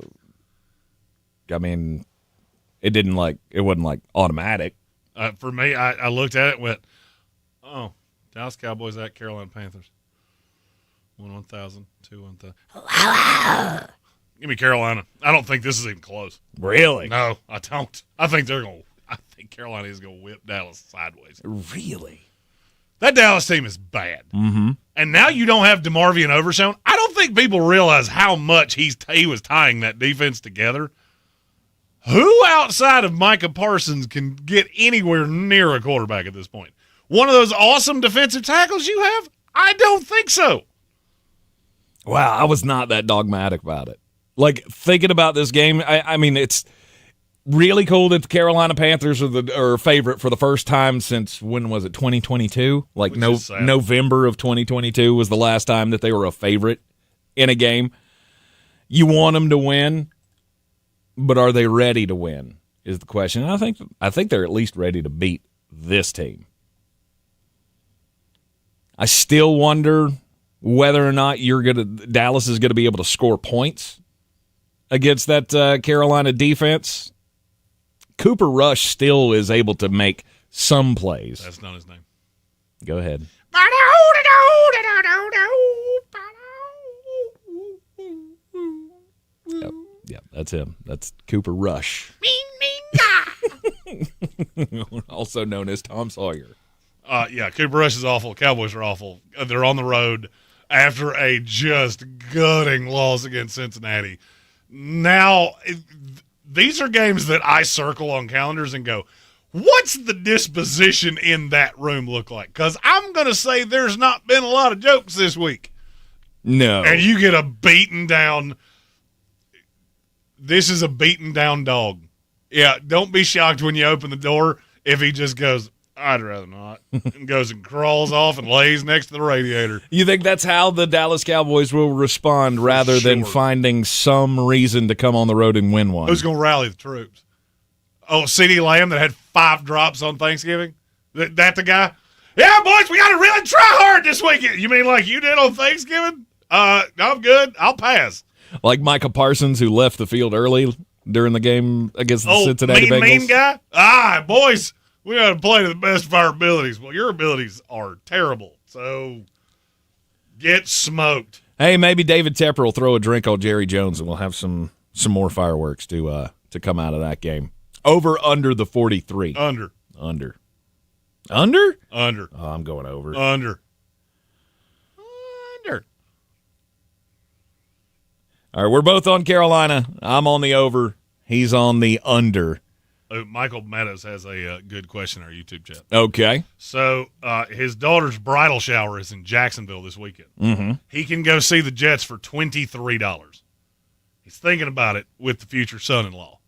mean, it wasn't automatic. For me, I looked at it and went, oh, Dallas Cowboys at Carolina Panthers. 1,000, 2,000. Give me Carolina. I don't think this is even close. Really? No, I don't. I think Carolina is going to whip Dallas sideways. Really? That Dallas team is bad. Mm-hmm. And now you don't have DeMarvion Overshown. I don't think people realize how much he was tying that defense together. Who outside of Micah Parsons can get anywhere near a quarterback at this point? One of those awesome defensive tackles you have? I don't think so. Wow, I was not that dogmatic about it. Like, thinking about this game, I mean, it's really cool that the Carolina Panthers are favorite for the first time since, when was it, 2022? Like, November of 2022 was the last time that they were a favorite in a game. You want them to win, but are they ready to win is the question. And I think they're at least ready to beat this team. I still wonder whether or not Dallas is going to be able to score points against that Carolina defense. Cooper Rush still is able to make some plays. That's not his name. Go ahead. Yep, that's him. That's Cooper Rush. Also known as Tom Sawyer. Yeah, Cooper Rush is awful. Cowboys are awful. They're on the road after a just gutting loss against Cincinnati. Now, these are games that I circle on calendars and go, what's the disposition in that room look like? Because I'm going to say there's not been a lot of jokes this week. No. And you get a beaten down. This is a beaten down dog. Yeah, don't be shocked when you open the door if he just goes, I'd rather not, and goes and crawls off and lays next to the radiator. You think that's how the Dallas Cowboys will respond rather than finding some reason to come on the road and win one? Who's going to rally the troops? Oh, CeeDee Lamb that had 5 drops on Thanksgiving? That the guy? Yeah, boys, we got to really try hard this weekend. You mean like you did on Thanksgiving? I'm good. I'll pass. Like Micah Parsons, who left the field early during the game against the Cincinnati Bengals? Mean guy? Boys, we got to play to the best of our abilities. Well, your abilities are terrible, so get smoked. Hey, maybe David Tepper will throw a drink on Jerry Jones, and we'll have some more fireworks to come out of that game. Over, under the 43. Under. Under? Under. Oh, I'm going over. Under. All right, we're both on Carolina. I'm on the over. He's on the under. Oh, Michael Meadows has a good question in our YouTube chat. Okay. So his daughter's bridal shower is in Jacksonville this weekend. Mm-hmm. He can go see the Jets for $23. He's thinking about it with the future son-in-law.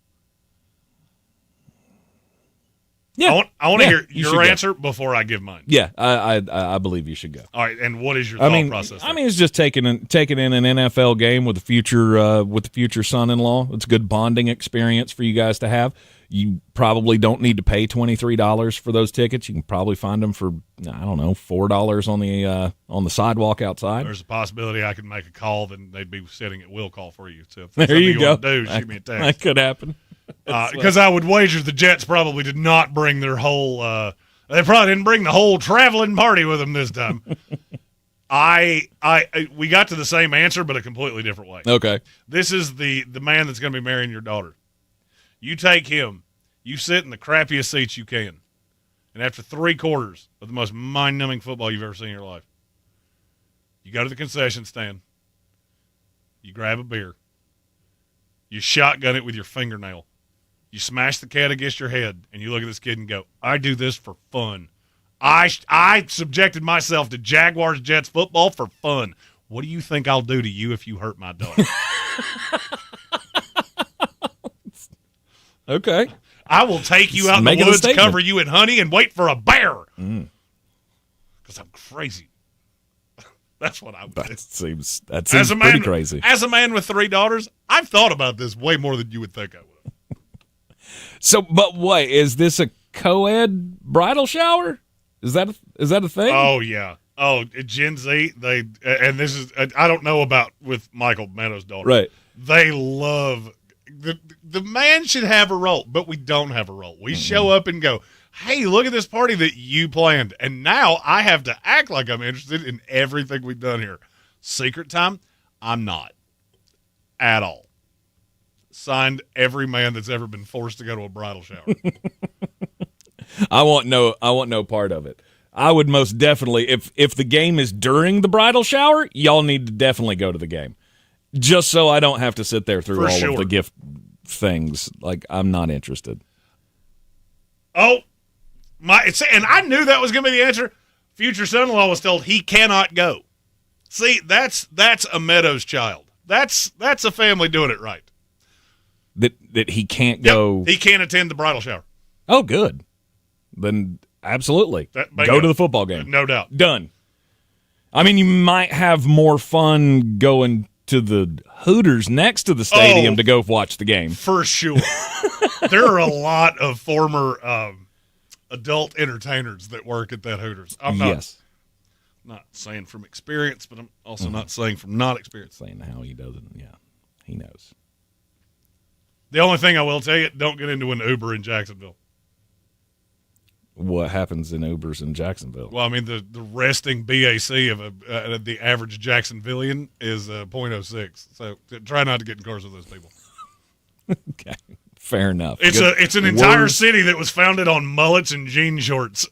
Yeah. I want to hear you your answer before I give mine. Yeah, I believe you should go. All right, and what is your thought process there? I mean, it's just taking in an NFL game with the future son-in-law. It's a good bonding experience for you guys to have. You probably don't need to pay $23 for those tickets. You can probably find them for, I don't know, $4 on the sidewalk outside. There's a possibility I could make a call, then they'd be sitting at will call for you. So if there you go. Want to do, shoot me a text. That could happen. Because I would wager the Jets probably did not bring their whole they probably didn't bring the whole traveling party with them this time. We got to the same answer, but a completely different way. Okay. This is the man that's going to be marrying your daughter. You take him, you sit in the crappiest seats you can, and after 3 quarters of the most mind-numbing football you've ever seen in your life, you go to the concession stand, you grab a beer, you shotgun it with your fingernail, you smash the cat against your head, and you look at this kid and go, I do this for fun. I subjected myself to Jaguars-Jets football for fun. What do you think I'll do to you if you hurt my daughter? Okay. I will take you out in the woods, cover you in honey, and wait for a bear. Because I'm crazy. That's what I would do. That seems pretty crazy. As a man with 3 daughters, I've thought about this way more than you would think I would. So, but wait, is this a co-ed bridal shower? Is that a thing? Oh, yeah. Oh, Gen Z, and this is, I don't know about with Michael Meadows' daughter. Right. They love, the man should have a role, but we don't have a role. We show up and go, hey, look at this party that you planned. And now I have to act like I'm interested in everything we've done here. Secret time? I'm not. At all. Signed every man that's ever been forced to go to a bridal shower. I want no part of it. I would most definitely, if the game is during the bridal shower, y'all need to definitely go to the game. Just so I don't have to sit there through all of the gift things. Like, I'm not interested. Oh, and I knew that was going to be the answer. Future son-in-law was told he cannot go. See, that's a Meadows child. That's a family doing it right. That he can't go. He can't attend the bridal shower. Oh, good. Then absolutely go to the football game. No doubt. Done. I mean, you might have more fun going to the Hooters next to the stadium to go watch the game. For sure. There are a lot of former adult entertainers that work at that Hooters. I'm not saying from experience, but I'm also not saying from not experience. Saying how he doesn't, yeah. He knows. The only thing I will tell you, don't get into an Uber in Jacksonville. What happens in Ubers in Jacksonville? Well, I mean, the resting BAC of the average Jacksonvillian is 0.06. So try not to get in cars with those people. Okay, fair enough. It's an entire city that was founded on mullets and jean shorts.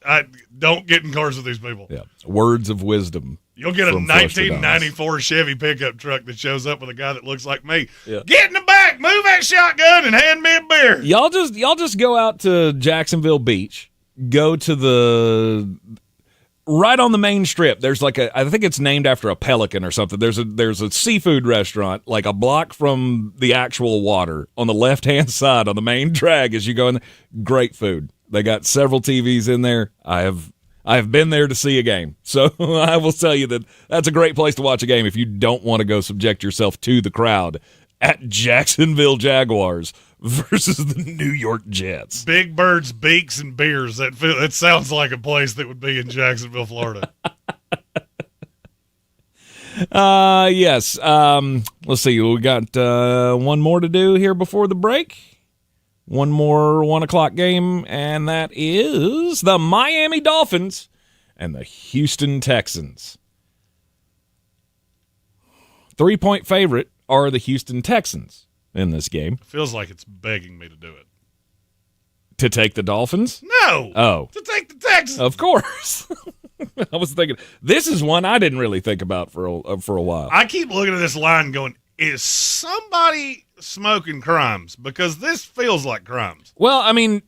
Don't get in cars with these people. Yeah, words of wisdom. You'll get a 1994 Chevy pickup truck that shows up with a guy that looks like me. Yeah. Get in the back, move that shotgun, and hand me a beer. Y'all just go out to Jacksonville Beach. Go to right on the main strip. There's I think it's named after a pelican or something. There's a seafood restaurant like a block from the actual water on the left-hand side on the main drag as you go in there. Great food. They got several TVs in there. I have been there to see a game. So I will tell you that that's a great place to watch a game if you don't want to go subject yourself to the crowd at Jacksonville Jaguars versus the New York Jets. Big Bird's Beaks and Beers. That sounds like a place that would be in Jacksonville, Florida. Yes. Let's see. We got one more to do here before the break. One more 1 o'clock game, and that is the Miami Dolphins and the Houston Texans. 3-point favorite are the Houston Texans in this game. Feels like it's begging me to do it. To take the Dolphins? No. Oh. To take the Texans. Of course. I was thinking, this is one I didn't really think about for a while. I keep looking at this line going, is somebody smoking crumbs? Because this feels like crumbs. Well, I mean,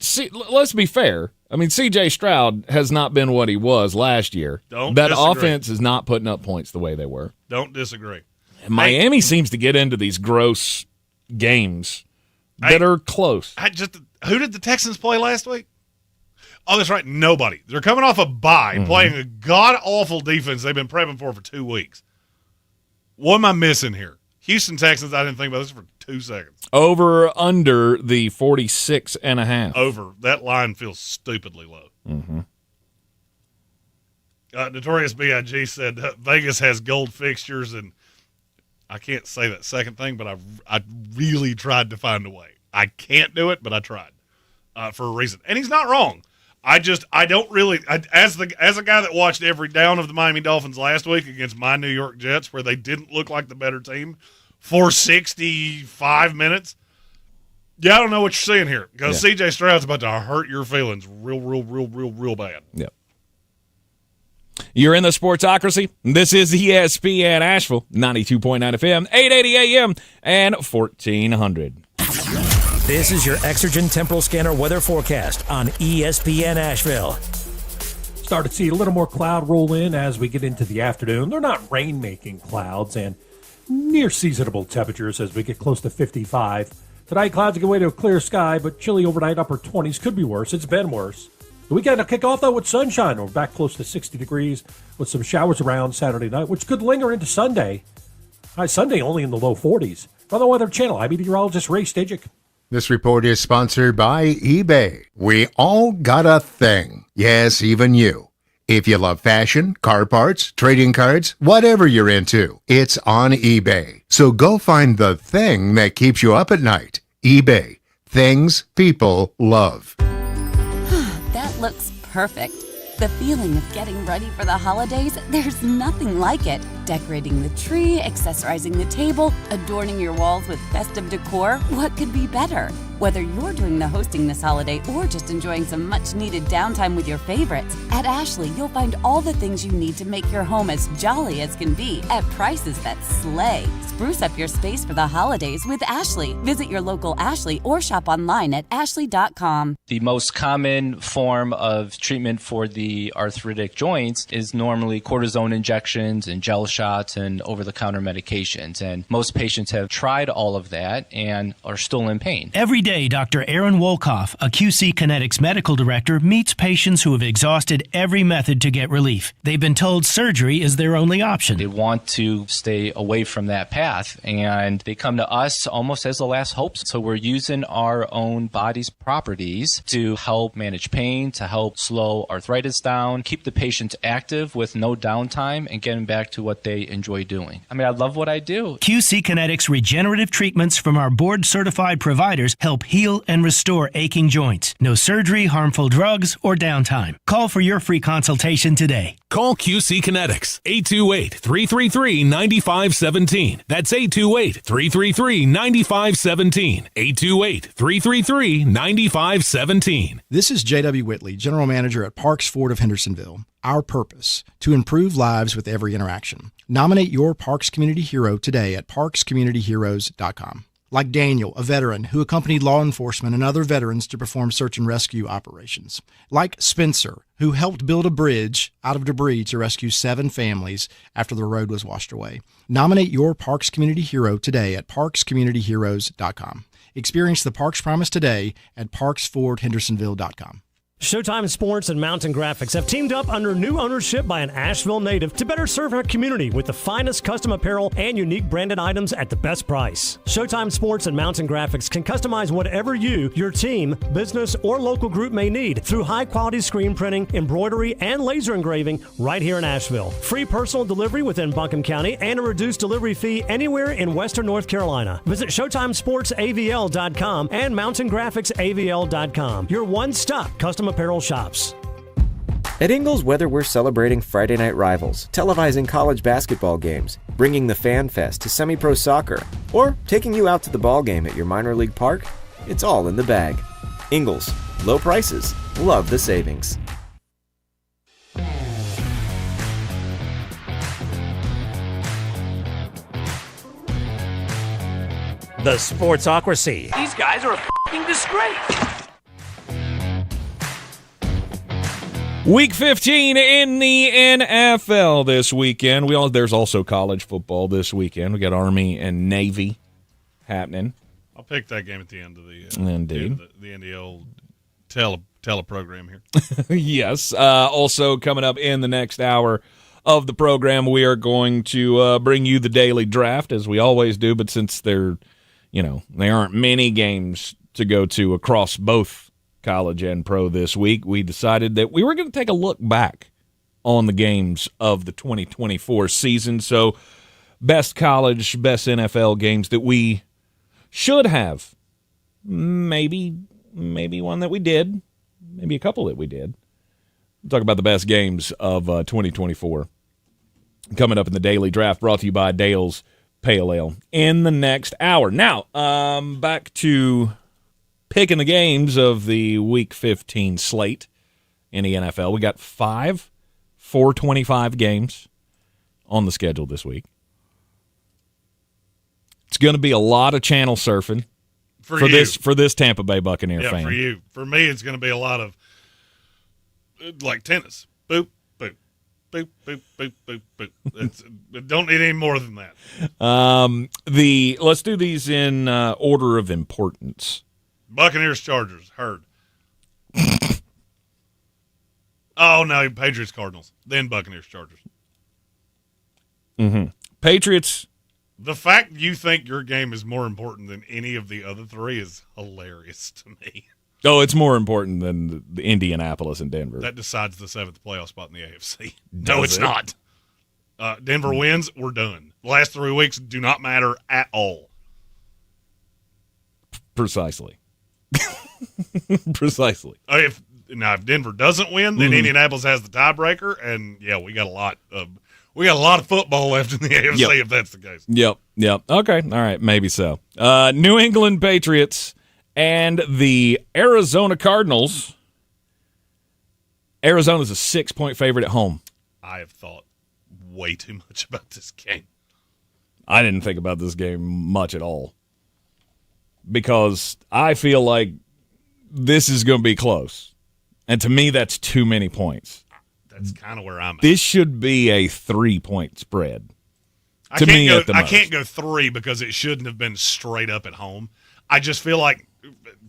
let's be fair. I mean, C.J. Stroud has not been what he was last year. That disagree. Offense is not putting up points the way they were. Don't disagree. And Miami seems to get into these gross games that are close. Who did the Texans play last week? Oh, that's right. Nobody. They're coming off a bye, playing a god-awful defense they've been prepping for 2 weeks. What am I missing here? Houston Texans, I didn't think about this for 2 seconds. Over, under the 46.5. Over. That line feels stupidly low. Mm-hmm. Notorious B.I.G. said Vegas has gold fixtures, and I can't say that second thing, but I really tried to find a way. I can't do it, but I tried for a reason. And he's not wrong. I don't really as a guy that watched every down of the Miami Dolphins last week against my New York Jets, where they didn't look like the better team for 65 minutes. Yeah, I don't know what you're seeing here because C.J. Stroud's about to hurt your feelings real bad. Yep. You're in the Sportsocracy. This is ESPN Asheville, 92.9 FM, 880 AM, and 1400. This is your Exergen Temporal Scanner weather forecast on ESPN Asheville. Start to see a little more cloud roll in as we get into the afternoon. They're not rain-making clouds and near seasonable temperatures as we get close to 55. Tonight, clouds give way to a clear sky, but chilly overnight, upper 20s. Could be worse. It's been worse. The weekend will kick off, though, with sunshine. We're back close to 60 degrees with some showers around Saturday night, which could linger into Sunday. Sunday only in the low 40s. From the Weather Channel, I'm meteorologist Ray Stajic. This report is sponsored by eBay. We all got a thing. Yes, even you. If you love fashion, car parts, trading cards, whatever you're into, it's on eBay. So go find the thing that keeps you up at night. eBay. Things people love. That looks perfect. The feeling of getting ready for the holidays, there's nothing like it. Decorating the tree, accessorizing the table, adorning your walls with festive decor, what could be better? Whether you're doing the hosting this holiday or just enjoying some much-needed downtime with your favorites, at Ashley you'll find all the things you need to make your home as jolly as can be at prices that slay. Spruce up your space for the holidays with Ashley. Visit your local Ashley or shop online at ashley.com. The most common form of treatment for the arthritic joints is normally cortisone injections and gel shots and over-the-counter medications. And most patients have tried all of that and are still in pain. Every day, Dr. Aaron Wolkoff, a QC Kinetics medical director, meets patients who have exhausted every method to get relief. They've been told surgery is their only option. They want to stay away from that path, and they come to us almost as a last hope. So we're using our own body's properties to help manage pain, to help slow arthritis down, keep the patients active with no downtime, and getting back to what they enjoy doing. I mean, I love what I do. QC Kinetics regenerative treatments from our board-certified providers help heal and restore aching joints. No surgery, harmful drugs, or downtime. Call for your free consultation today. Call QC Kinetics, 828-333-9517. That's 828-333-9517. 828-333-9517. This is J.W. Whitley, General Manager at Parks Ford of Hendersonville. Our purpose, to improve lives with every interaction. Nominate your Parks Community Hero today at parkscommunityheroes.com. Like Daniel, a veteran who accompanied law enforcement and other veterans to perform search and rescue operations. Like Spencer, who helped build a bridge out of debris to rescue 7 families after the road was washed away. Nominate your Parks Community Hero today at parkscommunityheroes.com. Experience the Parks Promise today at parksfordhendersonville.com. Showtime Sports and Mountain Graphics have teamed up under new ownership by an Asheville native to better serve our community with the finest custom apparel and unique branded items at the best price. Showtime Sports and Mountain Graphics can customize whatever you, your team, business, or local group may need through high-quality screen printing, embroidery, and laser engraving right here in Asheville. Free personal delivery within Buncombe County and a reduced delivery fee anywhere in Western North Carolina. Visit ShowtimeSportsAVL.com and MountainGraphicsAVL.com. Your one-stop custom apparel shops. At Ingles Weather, we're celebrating Friday night rivals, televising college basketball games, bringing the Fan Fest to semi-pro soccer, or taking you out to the ball game at your minor league park. It's all in the bag. Ingles, low prices, love the savings. The Sportsocracy. These guys are a f***ing disgrace. Week 15 in the NFL this weekend. There's also college football this weekend. We got Army and Navy happening. I'll pick that game at the end of the Indeed. the end of the old teleprogram here. Yes. Also coming up in the next hour of the program, we are going to bring you the daily draft, as we always do. But since there aren't many games to go to across both college and pro this week, we decided that we were going to take a look back on the games of the 2024 season. So best college, best NFL games that we should have. Maybe one that we did. Maybe a couple that we did. We'll talk about the best games of 2024. Coming up in the daily draft, brought to you by Dale's Pale Ale in the next hour. Now, back to picking the games of the Week 15 slate in the NFL. We got 5 425 games on the schedule this week. It's going to be a lot of channel surfing for this Tampa Bay Buccaneer fan. For you. For me, it's going to be a lot of like tennis. Boop, boop, boop, boop, boop, boop, boop. Don't need any more than that. Let's do these in order of importance. Buccaneers, Chargers, heard. Oh, no, Patriots, Cardinals. Then Buccaneers, Chargers. Mm-hmm. Patriots. The fact you think your game is more important than any of the other three is hilarious to me. Oh, it's more important than the Indianapolis and Denver. That decides the 7th playoff spot in the AFC. No, it's not. Denver wins, we're done. The last 3 weeks do not matter at all. Precisely. Precisely. If Denver doesn't win, then Indianapolis has the tiebreaker, and we got a lot of football left in the AFC if that's the case. Yep. Okay. All right. Maybe so. New England Patriots and the Arizona Cardinals. Arizona's a 6-point favorite at home. I have thought way too much about this game. I didn't think about this game much at all, because I feel like this is going to be close. And to me, that's too many points. That's kind of where I'm at. This should be a 3-point spread. I can't go 3 because it shouldn't have been straight up at home. I just feel like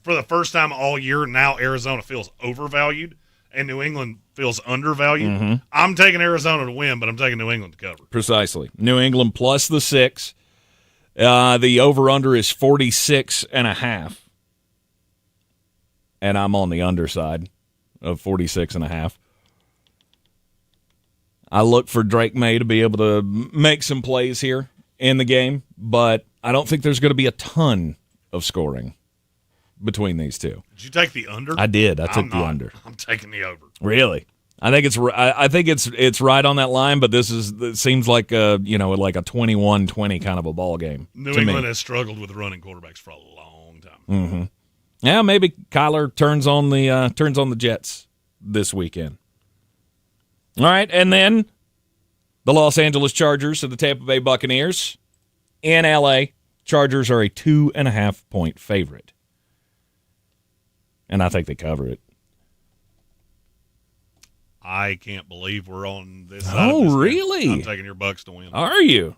for the first time all year now, Arizona feels overvalued and New England feels undervalued. Mm-hmm. I'm taking Arizona to win, but I'm taking New England to cover. Precisely. New England plus the 6. The over-under is 46.5. And I'm on the underside of 46.5. I look for Drake May to be able to make some plays here in the game, but I don't think there's going to be a ton of scoring between these two. Did you take the under? I did. I took the under. I'm taking the over. Really? I think it's right on that line, but it seems like a 21-20 kind of a ball game. New England has struggled with running quarterbacks for a long time. Mm-hmm. Yeah, maybe Kyler turns on the Jets this weekend. All right, and then the Los Angeles Chargers and the Tampa Bay Buccaneers in L.A. Chargers are a 2.5-point favorite, and I think they cover it. I can't believe we're on this side. Oh, really? I'm taking your Bucs to win. Are you?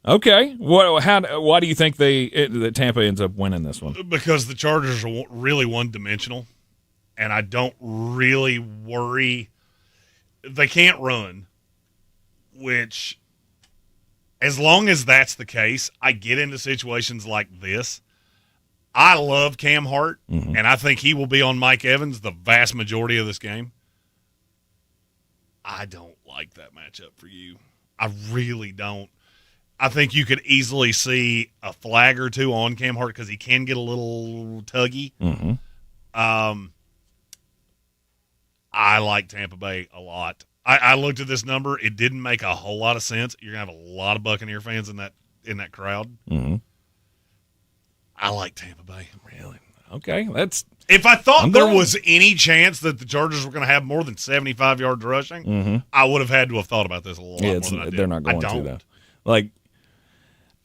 Okay. Why do you think that Tampa ends up winning this one? Because the Chargers are really one-dimensional, and I don't really worry. They can't run, which, as long as that's the case, I get into situations like this. I love Cam Hart, and I think he will be on Mike Evans the vast majority of this game. I don't like that matchup for you. I really don't. I think you could easily see a flag or two on Cam Hart because he can get a little tuggy. Mm-hmm. I like Tampa Bay a lot. I looked at this number. It didn't make a whole lot of sense. You're going to have a lot of Buccaneer fans in that crowd. Mm-hmm. I like Tampa Bay. Really? Okay. If I thought there was any chance that the Chargers were going to have more than 75 yards rushing, I would have had to have thought about this a lot more than I did. They're not going to, though.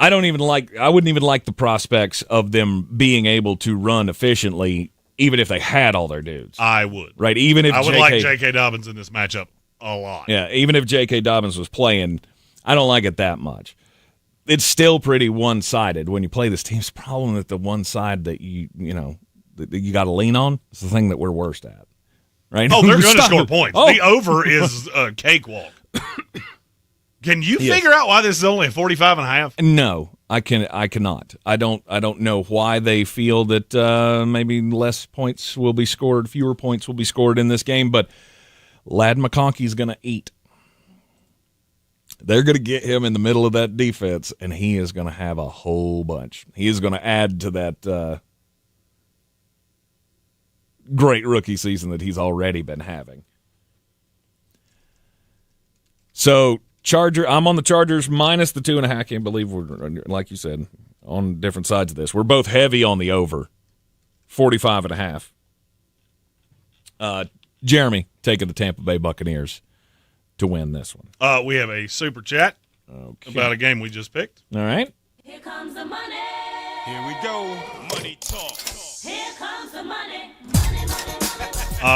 I wouldn't even like the prospects of them being able to run efficiently, even if they had all their dudes. I would. Right? Even if I would like J.K. Dobbins in this matchup a lot. Yeah, even if J.K. Dobbins was playing, I don't like it that much. It's still pretty one-sided when you play this team. It's the problem that the one side that you got to lean on is the thing that we're worst at. Right? Oh, they're going to score points. Oh. The over is a cakewalk. Can you figure out why this is only a 45.5? No, I cannot. I don't know why they feel that maybe less points will be scored, fewer points will be scored in this game, but Ladd McConkey's going to eat. They're going to get him in the middle of that defense, and he is going to have a whole bunch. He is going to add to that great rookie season that he's already been having. So, I'm on the Chargers minus the 2.5. I can't believe we're, like you said, on different sides of this. We're both heavy on the over, 45.5. Jeremy taking the Tampa Bay Buccaneers to win this one. We have a super chat about a game we just picked. All right. Here comes the money. Here we go. Money talk. Here comes the money.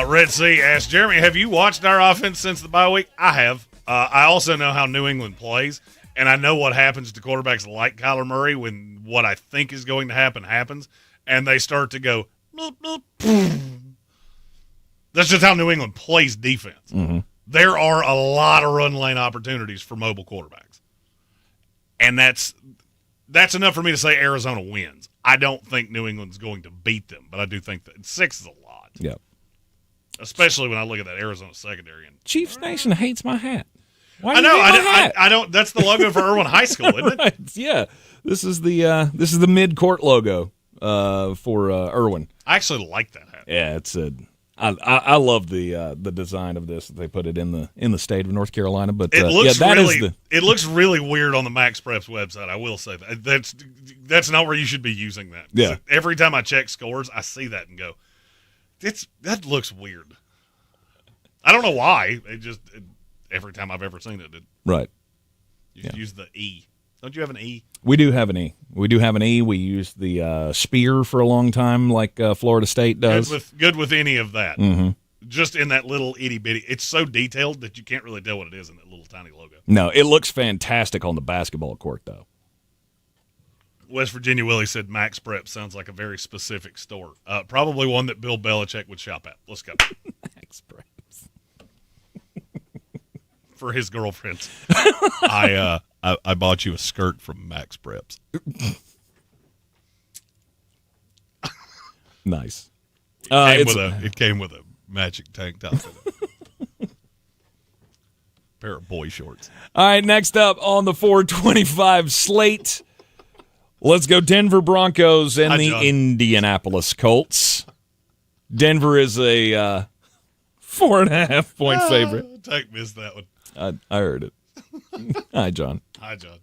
Red Sea asked, Jeremy, have you watched our offense since the bye week? I have. I also know how New England plays, and I know what happens to quarterbacks like Kyler Murray when what I think is going to happen happens, and they start to go, bloop, bloop, bloop. That's just how New England plays defense. Mm-hmm. There are a lot of run lane opportunities for mobile quarterbacks. And that's enough for me to say Arizona wins. I don't think New England's going to beat them, but I do think that 6 is a lot. Yep. Especially when I look at that Arizona secondary. And Chiefs Nation hates my hat. Why I know. I don't. That's the logo for Irwin High School, isn't it? Yeah. This is the mid-court logo for Irwin. I actually like that hat. Yeah, it's I love the design of this. They put it in the state of North Carolina, but it looks it looks really weird on the Max Preps website. I will say that that's not where you should be using that. Yeah. So every time I check scores, I see that and go, that looks weird. I don't know why. Every time I've ever seen it, right. You use the E. Don't you have an E? We do have an E. We used the spear for a long time, like Florida State does. Good with any of that. Mm-hmm. Just in that little itty bitty. It's so detailed that you can't really tell what it is in that little tiny logo. No, it looks fantastic on the basketball court, though. West Virginia Willie said Max Prep sounds like a very specific store. Probably one that Bill Belichick would shop at. Let's go. Max Preps. For his girlfriends. I bought you a skirt from Max Preps. Nice. It came with a matching tank top. Pair of boy shorts. All right, next up on the 425 slate, let's go Denver Broncos and the Indianapolis Colts. Denver is a 4.5 point favorite. Tank missed that one. I heard it. Hi, John. Hi, John.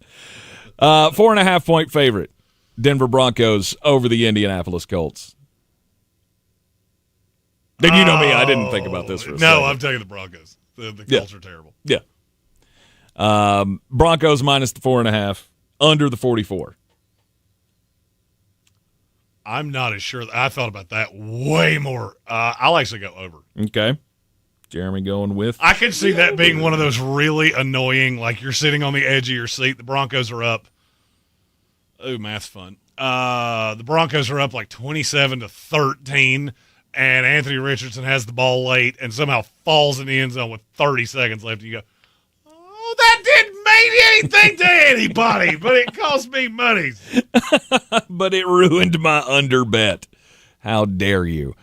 4.5 point favorite. Denver Broncos over the Indianapolis Colts. Then you know me. I didn't think about this for a second. I'm taking the Broncos. The Colts are terrible. Yeah. Broncos minus the 4.5, under the 44. I'm not as sure. I thought about that way more. I'll actually go over. Okay. Jeremy going with? I could see that being one of those really annoying, like you're sitting on the edge of your seat. The Broncos are up. Ooh, math's fun. The Broncos are up like 27-13, and Anthony Richardson has the ball late and somehow falls in the end zone with 30 seconds left. And you go, oh, that didn't mean anything to anybody, but it cost me money. But it ruined my under bet. How dare you?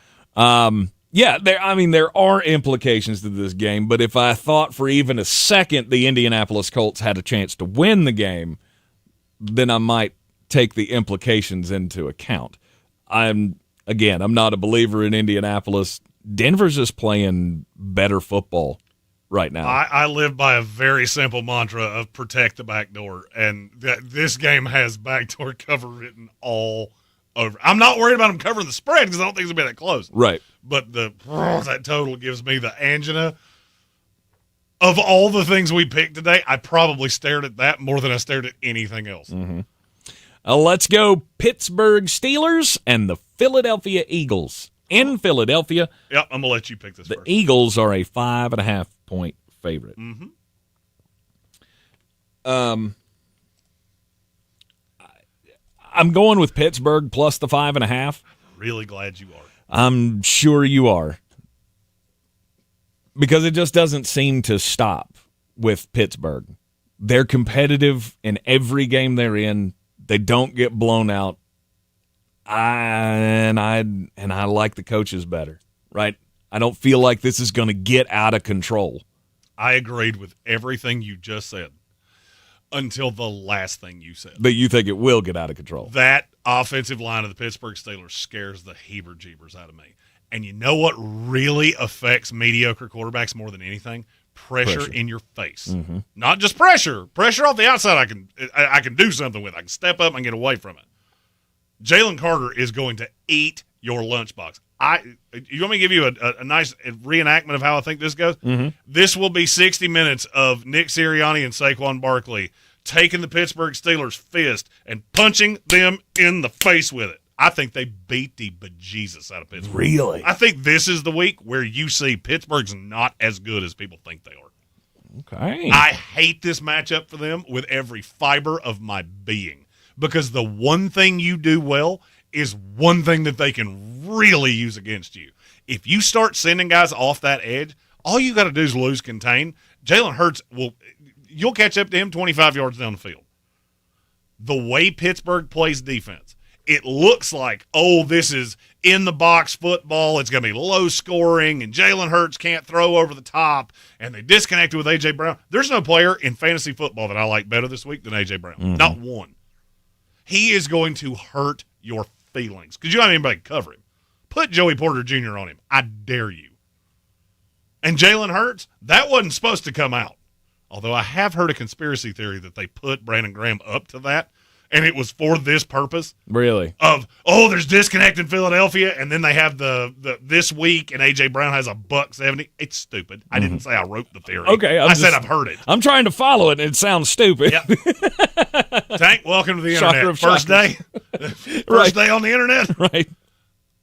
Yeah, there are implications to this game, but if I thought for even a second the Indianapolis Colts had a chance to win the game, then I might take the implications into account. I'm not a believer in Indianapolis. Denver's just playing better football right now. I live by a very simple mantra of protect the back door, and this game has backdoor cover written all over. I'm not worried about them covering the spread because I don't think it's going to be that close. Right. But that total gives me the angina. Of all the things we picked today, I probably stared at that more than I stared at anything else. Mm-hmm. Let's go Pittsburgh Steelers and the Philadelphia Eagles. In Philadelphia. Yep, I'm going to let you pick this The first. Eagles are a 5.5-point favorite. Mm-hmm. I'm going with Pittsburgh plus the 5.5. Really glad you are. I'm sure you are. Because it just doesn't seem to stop with Pittsburgh. They're competitive in every game they're in. They don't get blown out. I like the coaches better, right? I don't feel like this is going to get out of control. I agreed with everything you just said until the last thing you said. But you think it will get out of control. That offensive line of the Pittsburgh Steelers scares the heeber-jeebers out of me. And you know what really affects mediocre quarterbacks more than anything? Pressure in your face. Mm-hmm. Not just pressure. Pressure off the outside I can do something with. I can step up and get away from it. Jalen Carter is going to eat your lunchbox. You want me to give you a nice reenactment of how I think this goes? Mm-hmm. This will be 60 minutes of Nick Sirianni and Saquon Barkley taking the Pittsburgh Steelers' fist and punching them in the face with it. I think they beat the bejesus out of Pittsburgh. Really? I think this is the week where you see Pittsburgh's not as good as people think they are. Okay. I hate this matchup for them with every fiber of my being because the one thing you do well is one thing that they can really use against you. If you start sending guys off that edge, all you got to do is lose contain. Jalen Hurts you'll catch up to him 25 yards down the field. The way Pittsburgh plays defense, it looks like, this is in-the-box football. It's going to be low scoring, and Jalen Hurts can't throw over the top, and they disconnected with A.J. Brown. There's no player in fantasy football that I like better this week than A.J. Brown. Mm-hmm. Not one. He is going to hurt your feelings because you don't have anybody to cover him. Put Joey Porter Jr. on him. I dare you. And Jalen Hurts, that wasn't supposed to come out. Although I have heard a conspiracy theory that they put Brandon Graham up to that, and it was for this purpose. Really? Of, there's disconnect in Philadelphia, and then they have the this week, and A.J. Brown has a $170. It's stupid. I didn't say I wrote the theory. Okay. I said I've heard it. I'm trying to follow it, and it sounds stupid. Yep. Tank, welcome to the Shocker internet. of First day. First day on the internet. Right.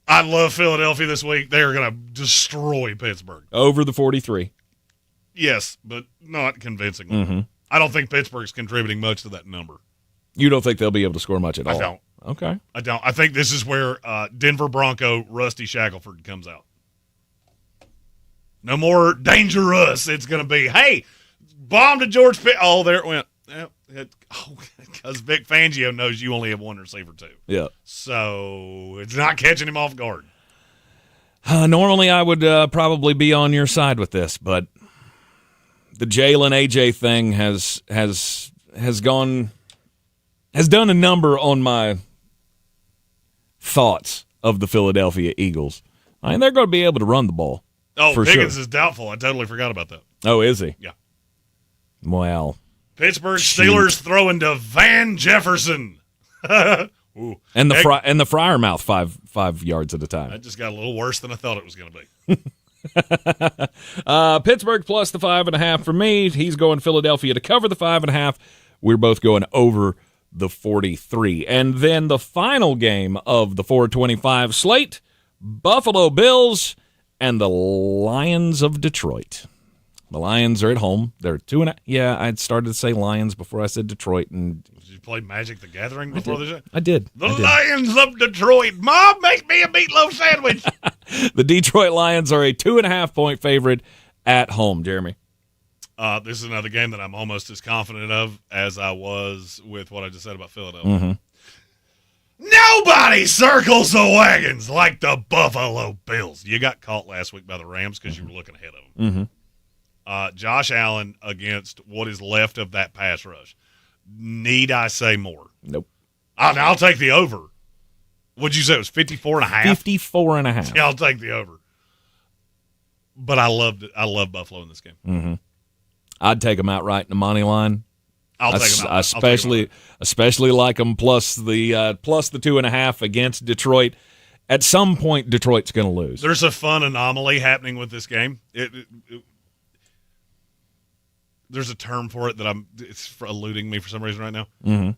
I love Philadelphia this week. They're going to destroy Pittsburgh. Over the 43. Yes, but not convincingly. Mm-hmm. I don't think Pittsburgh's contributing much to that number. You don't think they'll be able to score much at all? I don't. Okay. I don't. I think this is where Denver Bronco Rusty Shackelford comes out. No more dangerous. It's going to be, hey, bomb to George Pitt. Oh, there it went. Because Vic Fangio knows you only have one receiver, too. Yeah. So it's not catching him off guard. Normally, I would probably be on your side with this, but the Jalen AJ thing has done a number on my thoughts of the Philadelphia Eagles. I mean, they're going to be able to run the ball. Oh, for Pickens sure. is doubtful. I totally forgot about that. Oh, is he? Yeah. Well. Pittsburgh Steelers throwing to Van Jefferson. Ooh. And the Friar mouth 5 yards at a time. That just got a little worse than I thought it was going to be. Pittsburgh plus the 5.5 for me. He's going Philadelphia to cover the 5.5. We're both going over the 43. And then the final game of the 425 slate, Buffalo Bills and the Lions of Detroit. The Lions are at home. They're 2.5. Yeah, I'd started to say Lions before I said Detroit. And did you play Magic the Gathering before this? I did. Lions of Detroit. Mom, make me a meatloaf sandwich. The Detroit Lions are a 2.5-point favorite at home, Jeremy. This is another game that I'm almost as confident of as I was with what I just said about Philadelphia. Mm-hmm. Nobody circles the wagons like the Buffalo Bills. You got caught last week by the Rams because you were looking ahead of them. Mm-hmm. Josh Allen against what is left of that pass rush. Need I say more? Nope. I'll take the over. What'd you say? It was 54.5? 54.5. Yeah, I'll take the over. But I love Buffalo in this game. Mm-hmm. I'd take them outright in the money line. I'll take them out. Especially like them plus the 2.5 against Detroit. At some point, Detroit's going to lose. There's a fun anomaly happening with this game. There's a term for it that it's eluding me for some reason right now. Mm-hmm.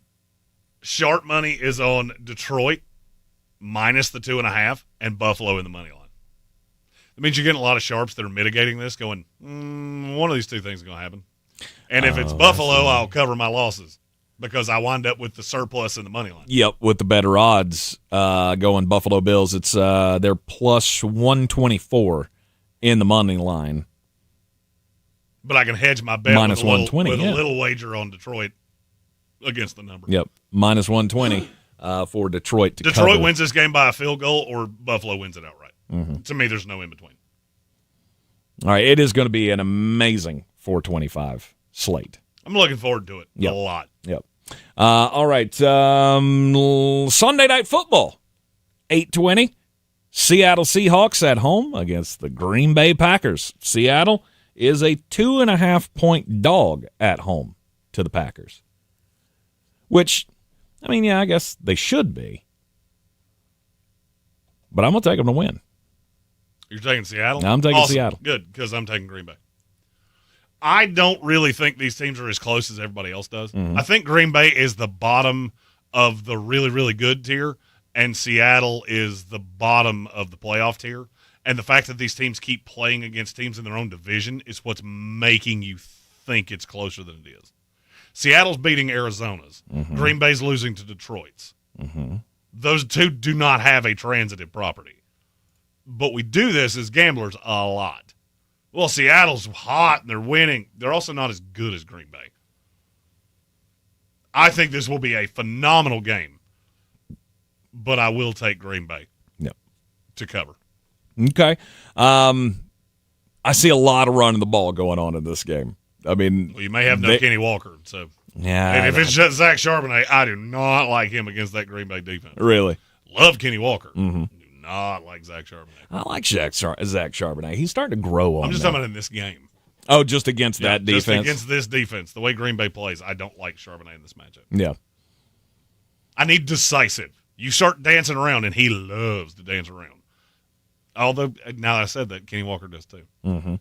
Sharp money is on Detroit minus the 2.5 and Buffalo in the money line. That means you're getting a lot of sharps that are mitigating this, going, one of these two things is going to happen. And if it's Buffalo, I'll cover my losses because I wind up with the surplus in the money line. Yep, with the better odds going Buffalo Bills. It's they're plus 124 in the money line. But I can hedge my bet minus with, 120, a little wager on Detroit against the number. Yep, minus 120 for Detroit to Detroit cover. wins this game by a field goal or Buffalo wins it outright. Mm-hmm. To me, there's no in between. All right, it is going to be an amazing 425 slate. I'm looking forward to it a lot. Yep. All right, Sunday Night Football, 8:20. Seattle Seahawks at home against the Green Bay Packers. Seattle is a 2.5-point dog at home to the Packers. Which, I mean, yeah, I guess they should be. But I'm going to take them to win. You're taking Seattle? I'm taking Seattle. Good, because I'm taking Green Bay. I don't really think these teams are as close as everybody else does. Mm-hmm. I think Green Bay is the bottom of the really, really good tier, and Seattle is the bottom of the playoff tier. And the fact that these teams keep playing against teams in their own division is what's making you think it's closer than it is. Seattle's beating Arizona's. Mm-hmm. Green Bay's losing to Detroit's. Mm-hmm. Those two do not have a transitive property. But we do this as gamblers a lot. Well, Seattle's hot and they're winning. They're also not as good as Green Bay. I think this will be a phenomenal game, but I will take Green Bay to cover. Okay. I see a lot of running the ball going on in this game. I mean, well, you may have no Kenny Walker, so yeah. And if it's just Zach Charbonnet, I do not like him against that Green Bay defense. Really, love Kenny Walker. Mm-hmm. Do not like Zach Charbonnet. I like Zach Charbonnet. He's starting to grow on. I'm just me. talking about in this game. Oh, just against that defense. Just against this defense, the way Green Bay plays, I don't like Charbonnet in this matchup. Yeah, I need decisive. You start dancing around, and he loves to dance around. Although, now that I said that, Kenny Walker does too. Mm-hmm.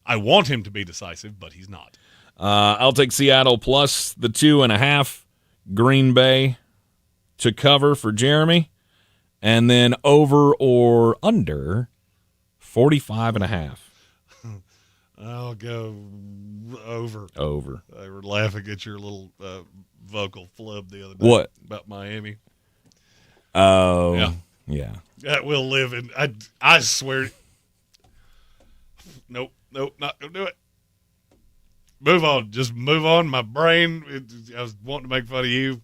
I want him to be decisive, but he's not. I'll take Seattle plus the 2.5, Green Bay to cover for Jeremy, and then over or under 45.5. I'll go over. Over. They were laughing at your little vocal flub the other day. What? About Miami. Oh, yeah. That will live in. I swear. Nope, not going to do it. Move on. Just move on. My brain, I was wanting to make fun of you.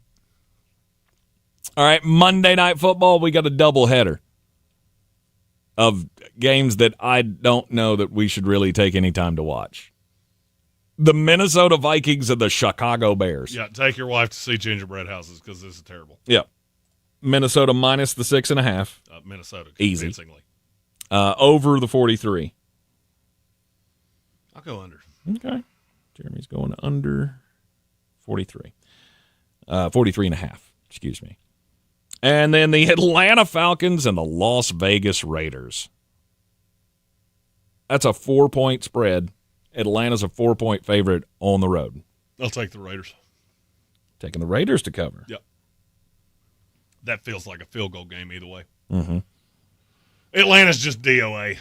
All right, Monday Night Football, we got a doubleheader of games that I don't know that we should really take any time to watch. The Minnesota Vikings and the Chicago Bears. Yeah, take your wife to see gingerbread houses because this is terrible. Yeah. Minnesota minus the 6.5. Minnesota. Easy. Convincingly. Over the 43. I'll go under. Okay. Jeremy's going under 43. 43.5. Excuse me. And then the Atlanta Falcons and the Las Vegas Raiders. That's a 4-point spread. Atlanta's a 4-point favorite on the road. I'll take the Raiders. Taking the Raiders to cover. Yep. That feels like a field goal game either way. Mm-hmm. Atlanta's just DOA.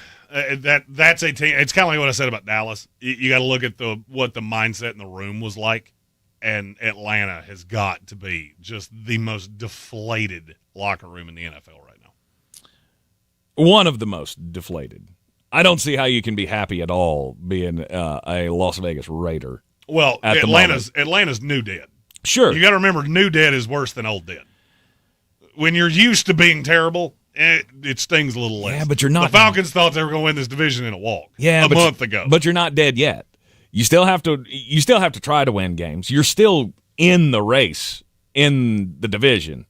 That's a team. It's kind of like what I said about Dallas. You got to look at what the mindset in the room was like, and Atlanta has got to be just the most deflated locker room in the NFL right now. One of the most deflated. I don't see how you can be happy at all being a Las Vegas Raider. Well, Atlanta's new dead. Sure. You got to remember, new dead is worse than old dead. When you're used to being terrible, it stings a little less. Yeah, but you're not. The Falcons thought they were going to win this division in a walk. Yeah, a month ago. But you're not dead yet. You still have to try to win games. You're still in the race in the division.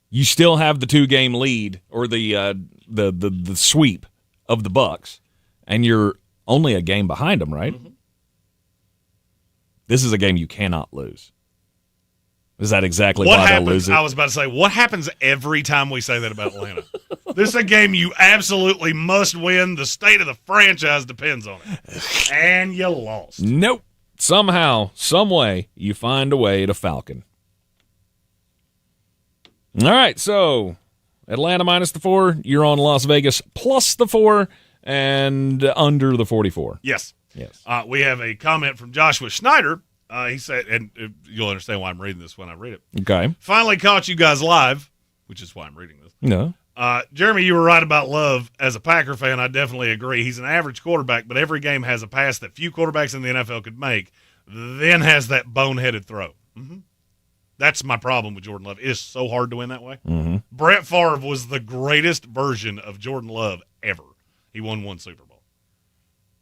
You still have the 2-game lead or the sweep of the Bucks, and you're only a game behind them, right? Mm-hmm. This is a game you cannot lose. Is that exactly why they'll lose it? I was about to say, what happens every time we say that about Atlanta? This is a game you absolutely must win. The state of the franchise depends on it. And you lost. Nope. Somehow, some way, you find a way to Falcon. All right, so Atlanta minus the 4. You're on Las Vegas plus the 4 and under the 44. Yes. Yes. We have a comment from Joshua Schneider. He said, and you'll understand why I'm reading this when I read it. Okay. Finally caught you guys live, which is why I'm reading this. No. Jeremy, you were right about Love. As a Packer fan, I definitely agree. He's an average quarterback, but every game has a pass that few quarterbacks in the NFL could make, then has that boneheaded throw. Mm-hmm. That's my problem with Jordan Love. It is so hard to win that way. Mm-hmm. Brett Favre was the greatest version of Jordan Love ever. He won 1 Super Bowl.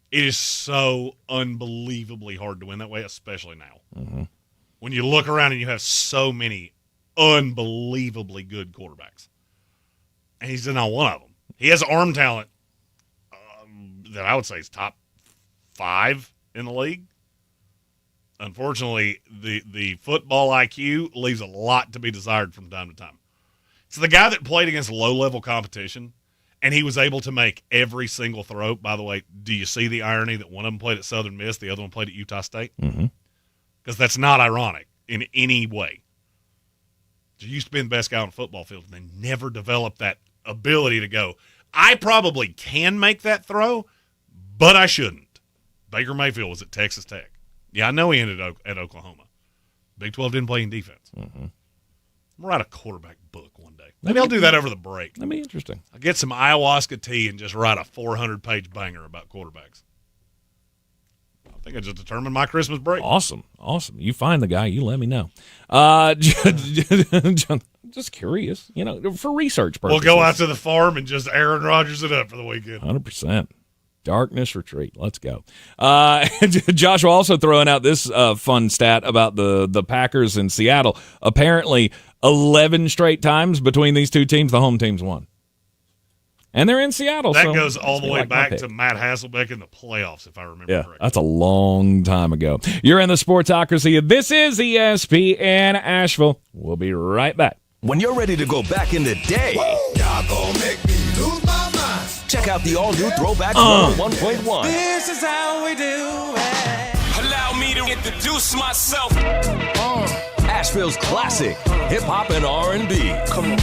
It is so unbelievably hard to win that way, especially now. Mm-hmm. When you look around and you have so many unbelievably good quarterbacks. And he's not one of them. He has arm talent that I would say is top 5 in the league. Unfortunately, the football IQ leaves a lot to be desired from time to time. So the guy that played against low-level competition, and he was able to make every single throw. By the way, do you see the irony that one of them played at Southern Miss, the other one played at Utah State? Mm-hmm. Because that's not ironic in any way. He used to be the best guy on the football field, and they never developed that ability to go, I probably can make that throw, but I shouldn't. Baker Mayfield was at Texas Tech. Yeah, I know he ended up at Oklahoma. Big 12 didn't play in defense. Mm-hmm. I'm write a quarterback book one day. Maybe I'll do that over the break. That'd be interesting. I'll get some ayahuasca tea and just write a 400-page banger about quarterbacks. I think I just determined my Christmas break. Awesome. You find the guy, you let me know. Just curious, for research purposes. We'll go out to the farm and just Aaron Rodgers it up for the weekend. 100%. Darkness retreat. Let's go. Joshua also throwing out this fun stat about the Packers in Seattle. Apparently, 11 straight times between these two teams, the home teams won. And they're in Seattle. That so goes all the way like back to Matt Hasselbeck in the playoffs, if I remember correctly. That's a long time ago. You're in the Sportsocracy. This is ESPN Asheville. We'll be right back. When you're ready to go back in the day, y'all gonna make me lose my mind. Check out the all-new Throwback 101.1. This is how we do it. Allow me to introduce myself. Asheville's classic hip-hop and R&B. Come on.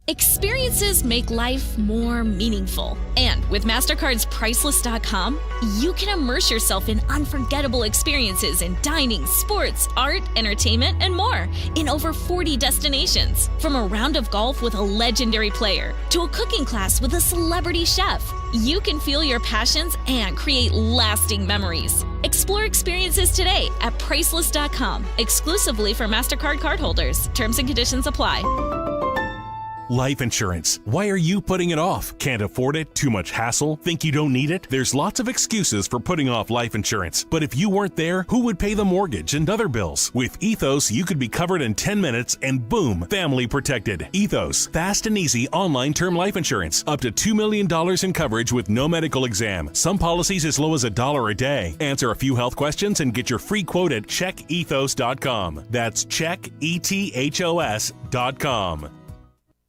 Experiences make life more meaningful. And with MasterCard's Priceless.com, you can immerse yourself in unforgettable experiences in dining, sports, art, entertainment, and more in over 40 destinations. From a round of golf with a legendary player to a cooking class with a celebrity chef, you can feel your passions and create lasting memories. Explore experiences today at Priceless.com, exclusively for MasterCard cardholders. Terms and conditions apply. Life insurance. Why are you putting it off? Can't afford it? Too much hassle? Think you don't need it? There's lots of excuses for putting off life insurance. But if you weren't there, who would pay the mortgage and other bills? With Ethos, you could be covered in 10 minutes and boom, family protected. Ethos, fast and easy online term life insurance. Up to $2 million in coverage with no medical exam. Some policies as low as $1 a day. Answer a few health questions and get your free quote at checkethos.com. That's checkethos.com.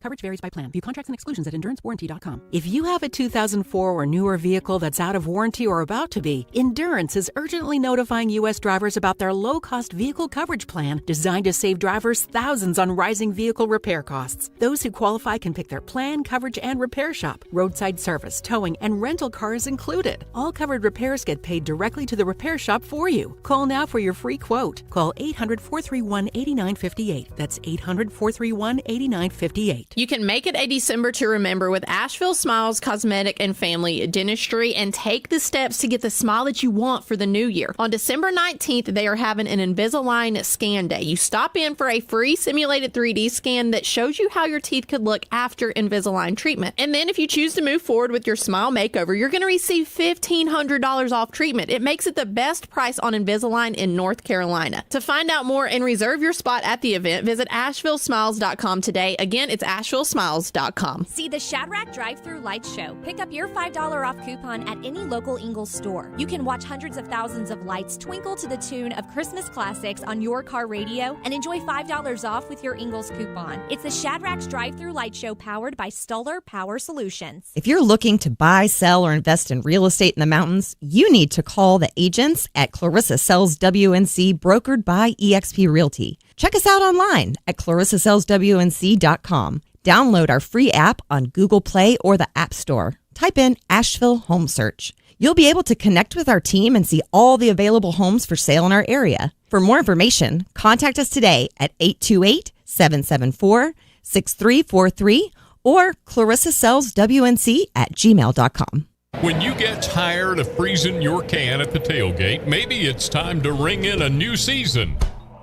Coverage varies by plan. View contracts and exclusions at endurancewarranty.com. If you have a 2004 or newer vehicle that's out of warranty or about to be, Endurance is urgently notifying U.S. drivers about their low-cost vehicle coverage plan designed to save drivers thousands on rising vehicle repair costs. Those who qualify can pick their plan, coverage, and repair shop. Roadside service, towing, and rental cars included. All covered repairs get paid directly to the repair shop for you. Call now for your free quote. Call 800-431-8958. That's 800-431-8958. You can make it a December to remember with Asheville Smiles Cosmetic and Family Dentistry and take the steps to get the smile that you want for the new year. On December 19th, they are having an Invisalign scan day. You stop in for a free simulated 3D scan that shows you how your teeth could look after Invisalign treatment. And then if you choose to move forward with your smile makeover, you're going to receive $1,500 off treatment. It makes it the best price on Invisalign in North Carolina. To find out more and reserve your spot at the event, visit AshevilleSmiles.com today. Again, it's AshevilleSmiles.com. See the Shadrack Drive-Thru Lights Show. Pick up your $5 off coupon at any local Ingles store. You can watch hundreds of thousands of lights twinkle to the tune of Christmas classics on your car radio and enjoy $5 off with your Ingles coupon. It's the Shadrack's Drive-Thru Light Show powered by Stoller Power Solutions. If you're looking to buy, sell, or invest in real estate in the mountains, you need to call the agents at Clarissa Sells WNC, brokered by eXp Realty. Check us out online at clarissasellswnc.com. Download our free app on Google Play or the App Store. Type in Asheville Home Search. You'll be able to connect with our team and see all the available homes for sale in our area. For more information, contact us today at 828-774-6343 or clarissasellswnc@gmail.com. When you get tired of freezing your can at the tailgate, maybe it's time to ring in a new season.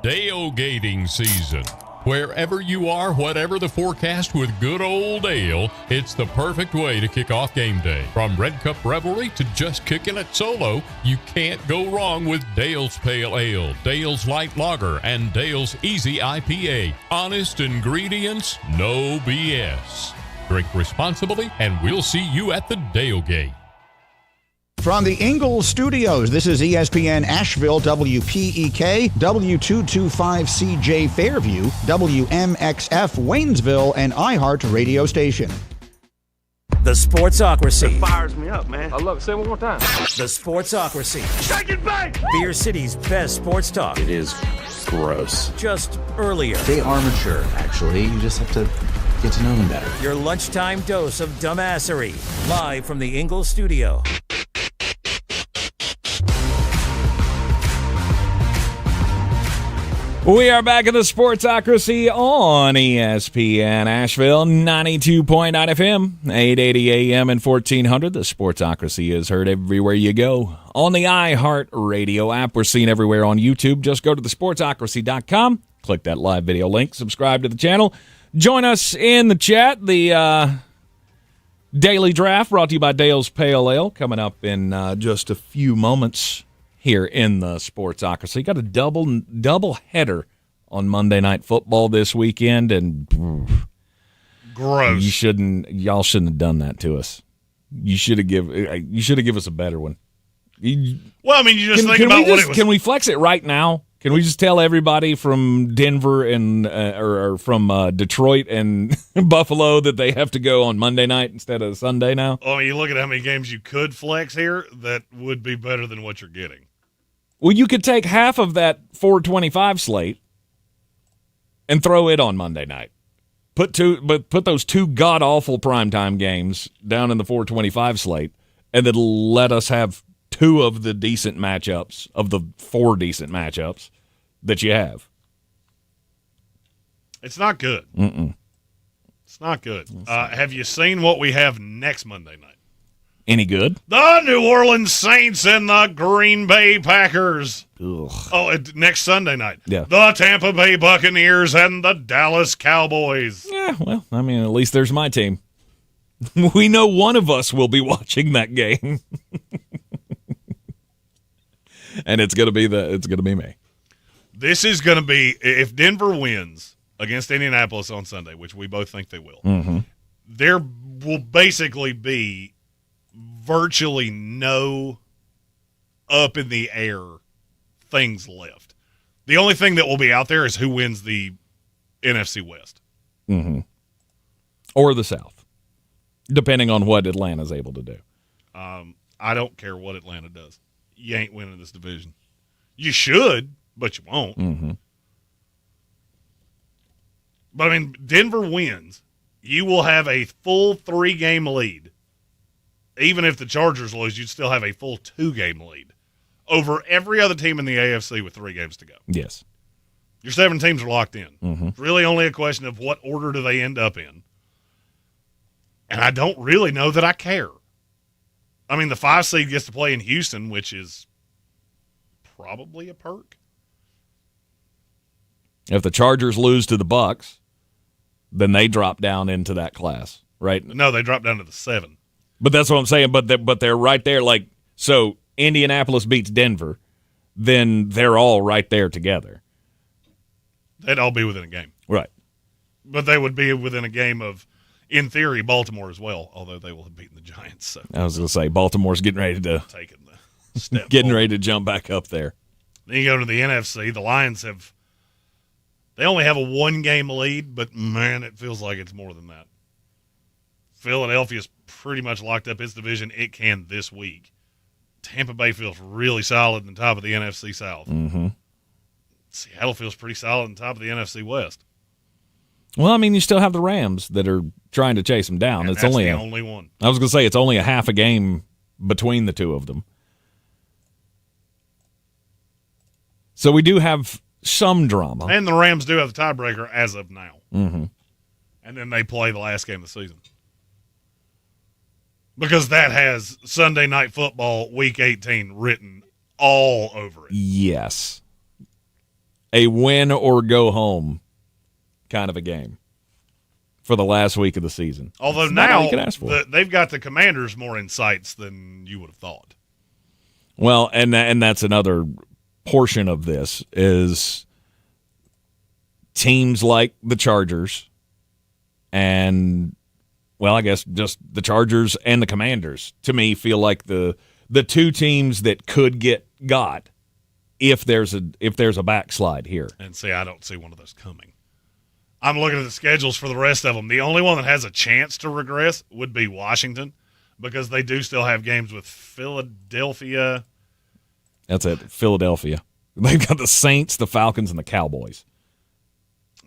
Tailgating season. Wherever you are, whatever the forecast, with good old ale, it's the perfect way to kick off game day. From Red Cup Revelry to just kicking it solo, you can't go wrong with Dale's Pale Ale, Dale's Light Lager, and Dale's Easy IPA. Honest ingredients, no BS. Drink responsibly, and we'll see you at the Tailgate. From the Ingalls Studios, this is ESPN Asheville, WPEK, W225CJ Fairview, WMXF Waynesville, and iHeart radio station. The Sportsocracy. It fires me up, man. I love it. Say it one more time. The Sportsocracy. Shake it back! Beer City's best sports talk. It is gross. Just earlier. They are mature, actually. You just have to get to know them better. Your lunchtime dose of dumbassery. Live from the Ingalls Studio. We are back in the Sportsocracy on ESPN Asheville, 92.9 FM, 880 AM and 1400. The Sportsocracy is heard everywhere you go. On the iHeart Radio app, we're seen everywhere on YouTube. Just go to thesportsocracy.com, click that live video link, subscribe to the channel. Join us in the chat. The Daily Draft brought to you by Dale's Pale Ale, coming up in just a few moments here in the Sportsocracy. Got a double header on Monday Night Football this weekend, and gross. Y'all shouldn't have done that to us. You should have given us a better one. Well, I mean, you just think about what it was. Can we flex it right now? Can we just tell everybody from Denver and or from Detroit and Buffalo that they have to go on Monday night instead of Sunday now? Oh, you look at how many games you could flex here that would be better than what you're getting. Well, you could take half of that 425 slate and throw it on Monday night. Put those two god-awful primetime games down in the 425 slate, and then let us have two of the decent matchups, of the four decent matchups that you have. It's not good. Mm-mm. It's not good. Have you seen what we have next Monday night? Any good? The New Orleans Saints and the Green Bay Packers. Ugh. Oh, next Sunday night. Yeah. The Tampa Bay Buccaneers and the Dallas Cowboys. Yeah, well, I mean, at least there's my team. We know one of us will be watching that game. And it's gonna be me. This is gonna be, if Denver wins against Indianapolis on Sunday, which we both think they will, there will basically be virtually no up in the air things left. The only thing that will be out there is who wins the NFC West. Mm-hmm. Or the South, depending on what Atlanta's able to do. I don't care what Atlanta does. You ain't winning this division. You should, but you won't. Mm-hmm. But, I mean, Denver wins. You will have a full 3-game lead. Even if the Chargers lose, you'd still have a full 2-game lead over every other team in the AFC with 3 games to go. Yes. Your 7 teams are locked in. Mm-hmm. It's really only a question of what order do they end up in. And I don't really know that I care. I mean, the 5 seed gets to play in Houston, which is probably a perk. If the Chargers lose to the Bucks, then they drop down into that class, right? No, they drop down to the 7. But that's what I'm saying. But they're right there. Like, so Indianapolis beats Denver, then they're all right there together. They'd all be within a game. Right. But they would be within a game of, in theory, Baltimore as well, although they will have beaten the Giants. So I was going to say, Baltimore's getting ready to ready to jump back up there. Then you go to the NFC. The Lions they only have a 1-game lead, but, man, it feels like it's more than that. Philadelphia's pretty much locked up its division. It can this week. Tampa Bay feels really solid in the top of the NFC South. Mm-hmm. Seattle feels pretty solid on top of the NFC West. Well, I mean, you still have the Rams that are trying to chase them down. And it's that's only the only one. I was going to say it's only a half a game between the two of them. So we do have some drama. And the Rams do have the tiebreaker as of now. Mm-hmm. And then they play the last game of the season. Because that has Sunday Night Football Week 18 written all over it. Yes. A win or go home kind of a game for the last week of the season. Although now they've got the Commanders more in sights than you would have thought. Well, and that's another portion of this is teams like the Chargers and, well, I guess just the Chargers and the Commanders, to me, feel like the two teams that could get got if there's a backslide here. And see, I don't see one of those coming. I'm looking at the schedules for the rest of them. The only one that has a chance to regress would be Washington, because they do still have games with Philadelphia. That's it, Philadelphia. They've got the Saints, the Falcons, and the Cowboys.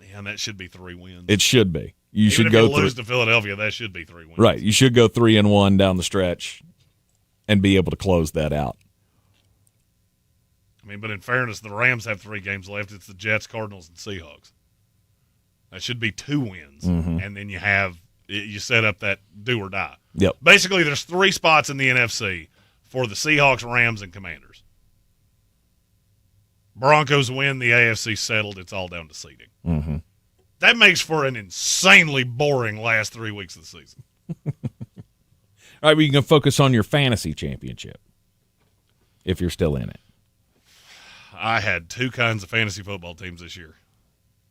Yeah, and that should be 3 wins. It should be. You Even should if go you lose to Philadelphia, that should be 3 wins. Right. You should go 3-1 down the stretch and be able to close that out. I mean, but in fairness, the Rams have 3 games left. It's the Jets, Cardinals, and Seahawks. That should be 2 wins. Mm-hmm. And then you set up that do or die. Yep. Basically, there's 3 spots in the NFC for the Seahawks, Rams, and Commanders. Broncos win, the AFC settled. It's all down to seeding. Mm-hmm. That makes for an insanely boring last 3 weeks of the season. All right, well, you can focus on your fantasy championship if you're still in it. I had 2 kinds of fantasy football teams this year.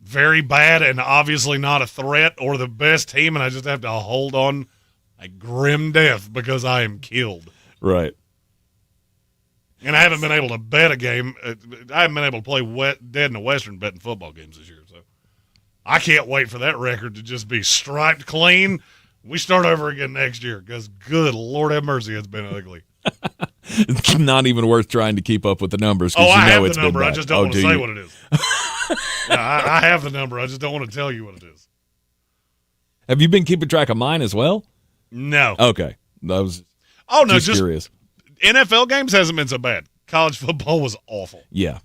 Very bad and obviously not a threat or the best team, and I just have to hold on a grim death because I am killed. Right. And I haven't been able to bet a game. I haven't been able to play Dead in the Western betting football games this year. So I can't wait for that record to just be striped clean. We start over again next year because, good Lord have mercy, it's been ugly. It's not even worth trying to keep up with the numbers. Oh, I have it's the number. been I bad. just don't want to do say you? what it is. Yeah, I have the number. I just don't want to tell you what it is. Have you been keeping track of mine as well? No. Okay. I was just curious. NFL games hasn't been so bad. College football was awful. Yeah.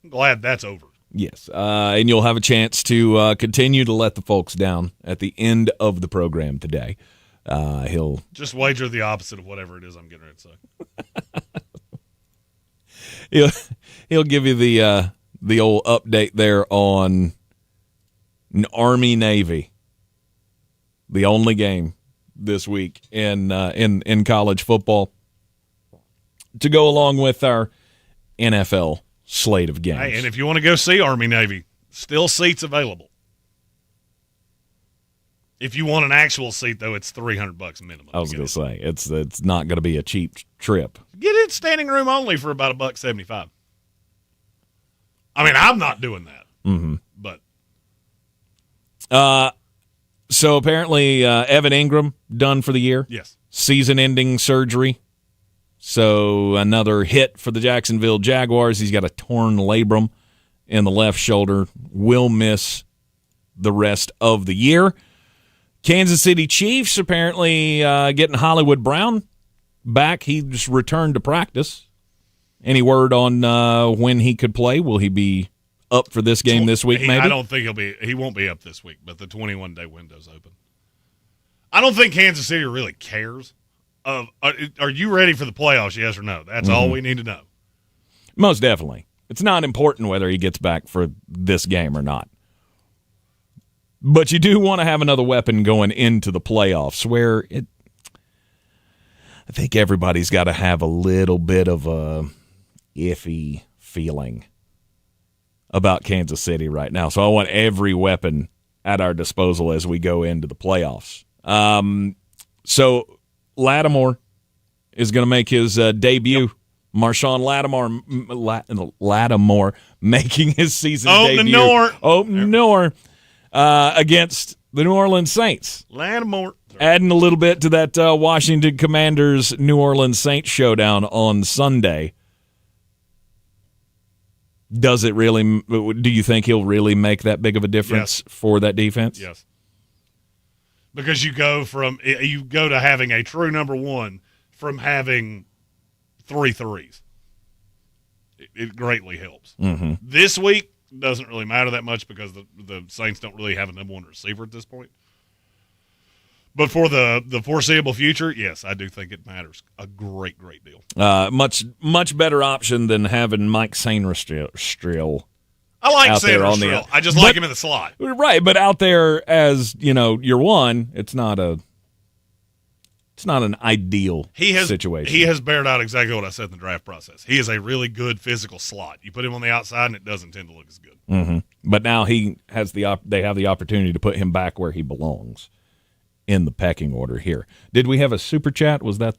I'm glad that's over. Yes. And you'll have a chance to continue to let the folks down at the end of the program today. He'll just wager the opposite of whatever it is I'm getting ready to say. he'll give you the old update there on Army Navy, the only game this week in college football, to go along with our NFL slate of games. Hey, and if you want to go see Army Navy, still seats available. If you want an actual seat, though, it's $300 minimum. I was going to say it's not going to be a cheap trip. Get it standing room only for about $1.75. I mean, I'm not doing that. Mm-hmm. But so apparently Evan Ingram done for the year. Yes. Season-ending surgery. So another hit for the Jacksonville Jaguars. He's got a torn labrum in the left shoulder. Will miss the rest of the year. Kansas City Chiefs apparently getting Hollywood Brown back. He just returned to practice. Any word on when he could play? Will he be up for this game this week, maybe? I don't think he won't be up this week, but the 21-day window's open. I don't think Kansas City really cares. Are you ready for the playoffs, yes or no? That's all we need to know. Most definitely. It's not important whether he gets back for this game or not. But you do want to have another weapon going into the playoffs where I think everybody's got to have a little bit of a iffy feeling about Kansas City right now. So I want every weapon at our disposal as we go into the playoffs. So Lattimore is going to make his debut. Marshawn Lattimore making his season debut. Open door against the New Orleans Saints. Lattimore. Adding a little bit to that Washington Commanders New Orleans Saints showdown on Sunday. Does it really? Do you think he'll really make that big of a difference for that defense? Yes. Because you go to having a true number one from having 3 threes. It greatly helps. Mm-hmm. This week doesn't really matter that much because the Saints don't really have a number one receiver at this point. But for the foreseeable future, yes, I do think it matters a great deal. Much better option than having Mike Sainristil. I like Sainristil. I just like him in the slot. Right, but out there as, your one, it's not an ideal situation. He has bared out exactly what I said in the draft process. He is a really good physical slot. You put him on the outside, and it doesn't tend to look as good. Mm-hmm. But now they have the opportunity to put him back where he belongs in the pecking order here. Did we have a super chat? Was that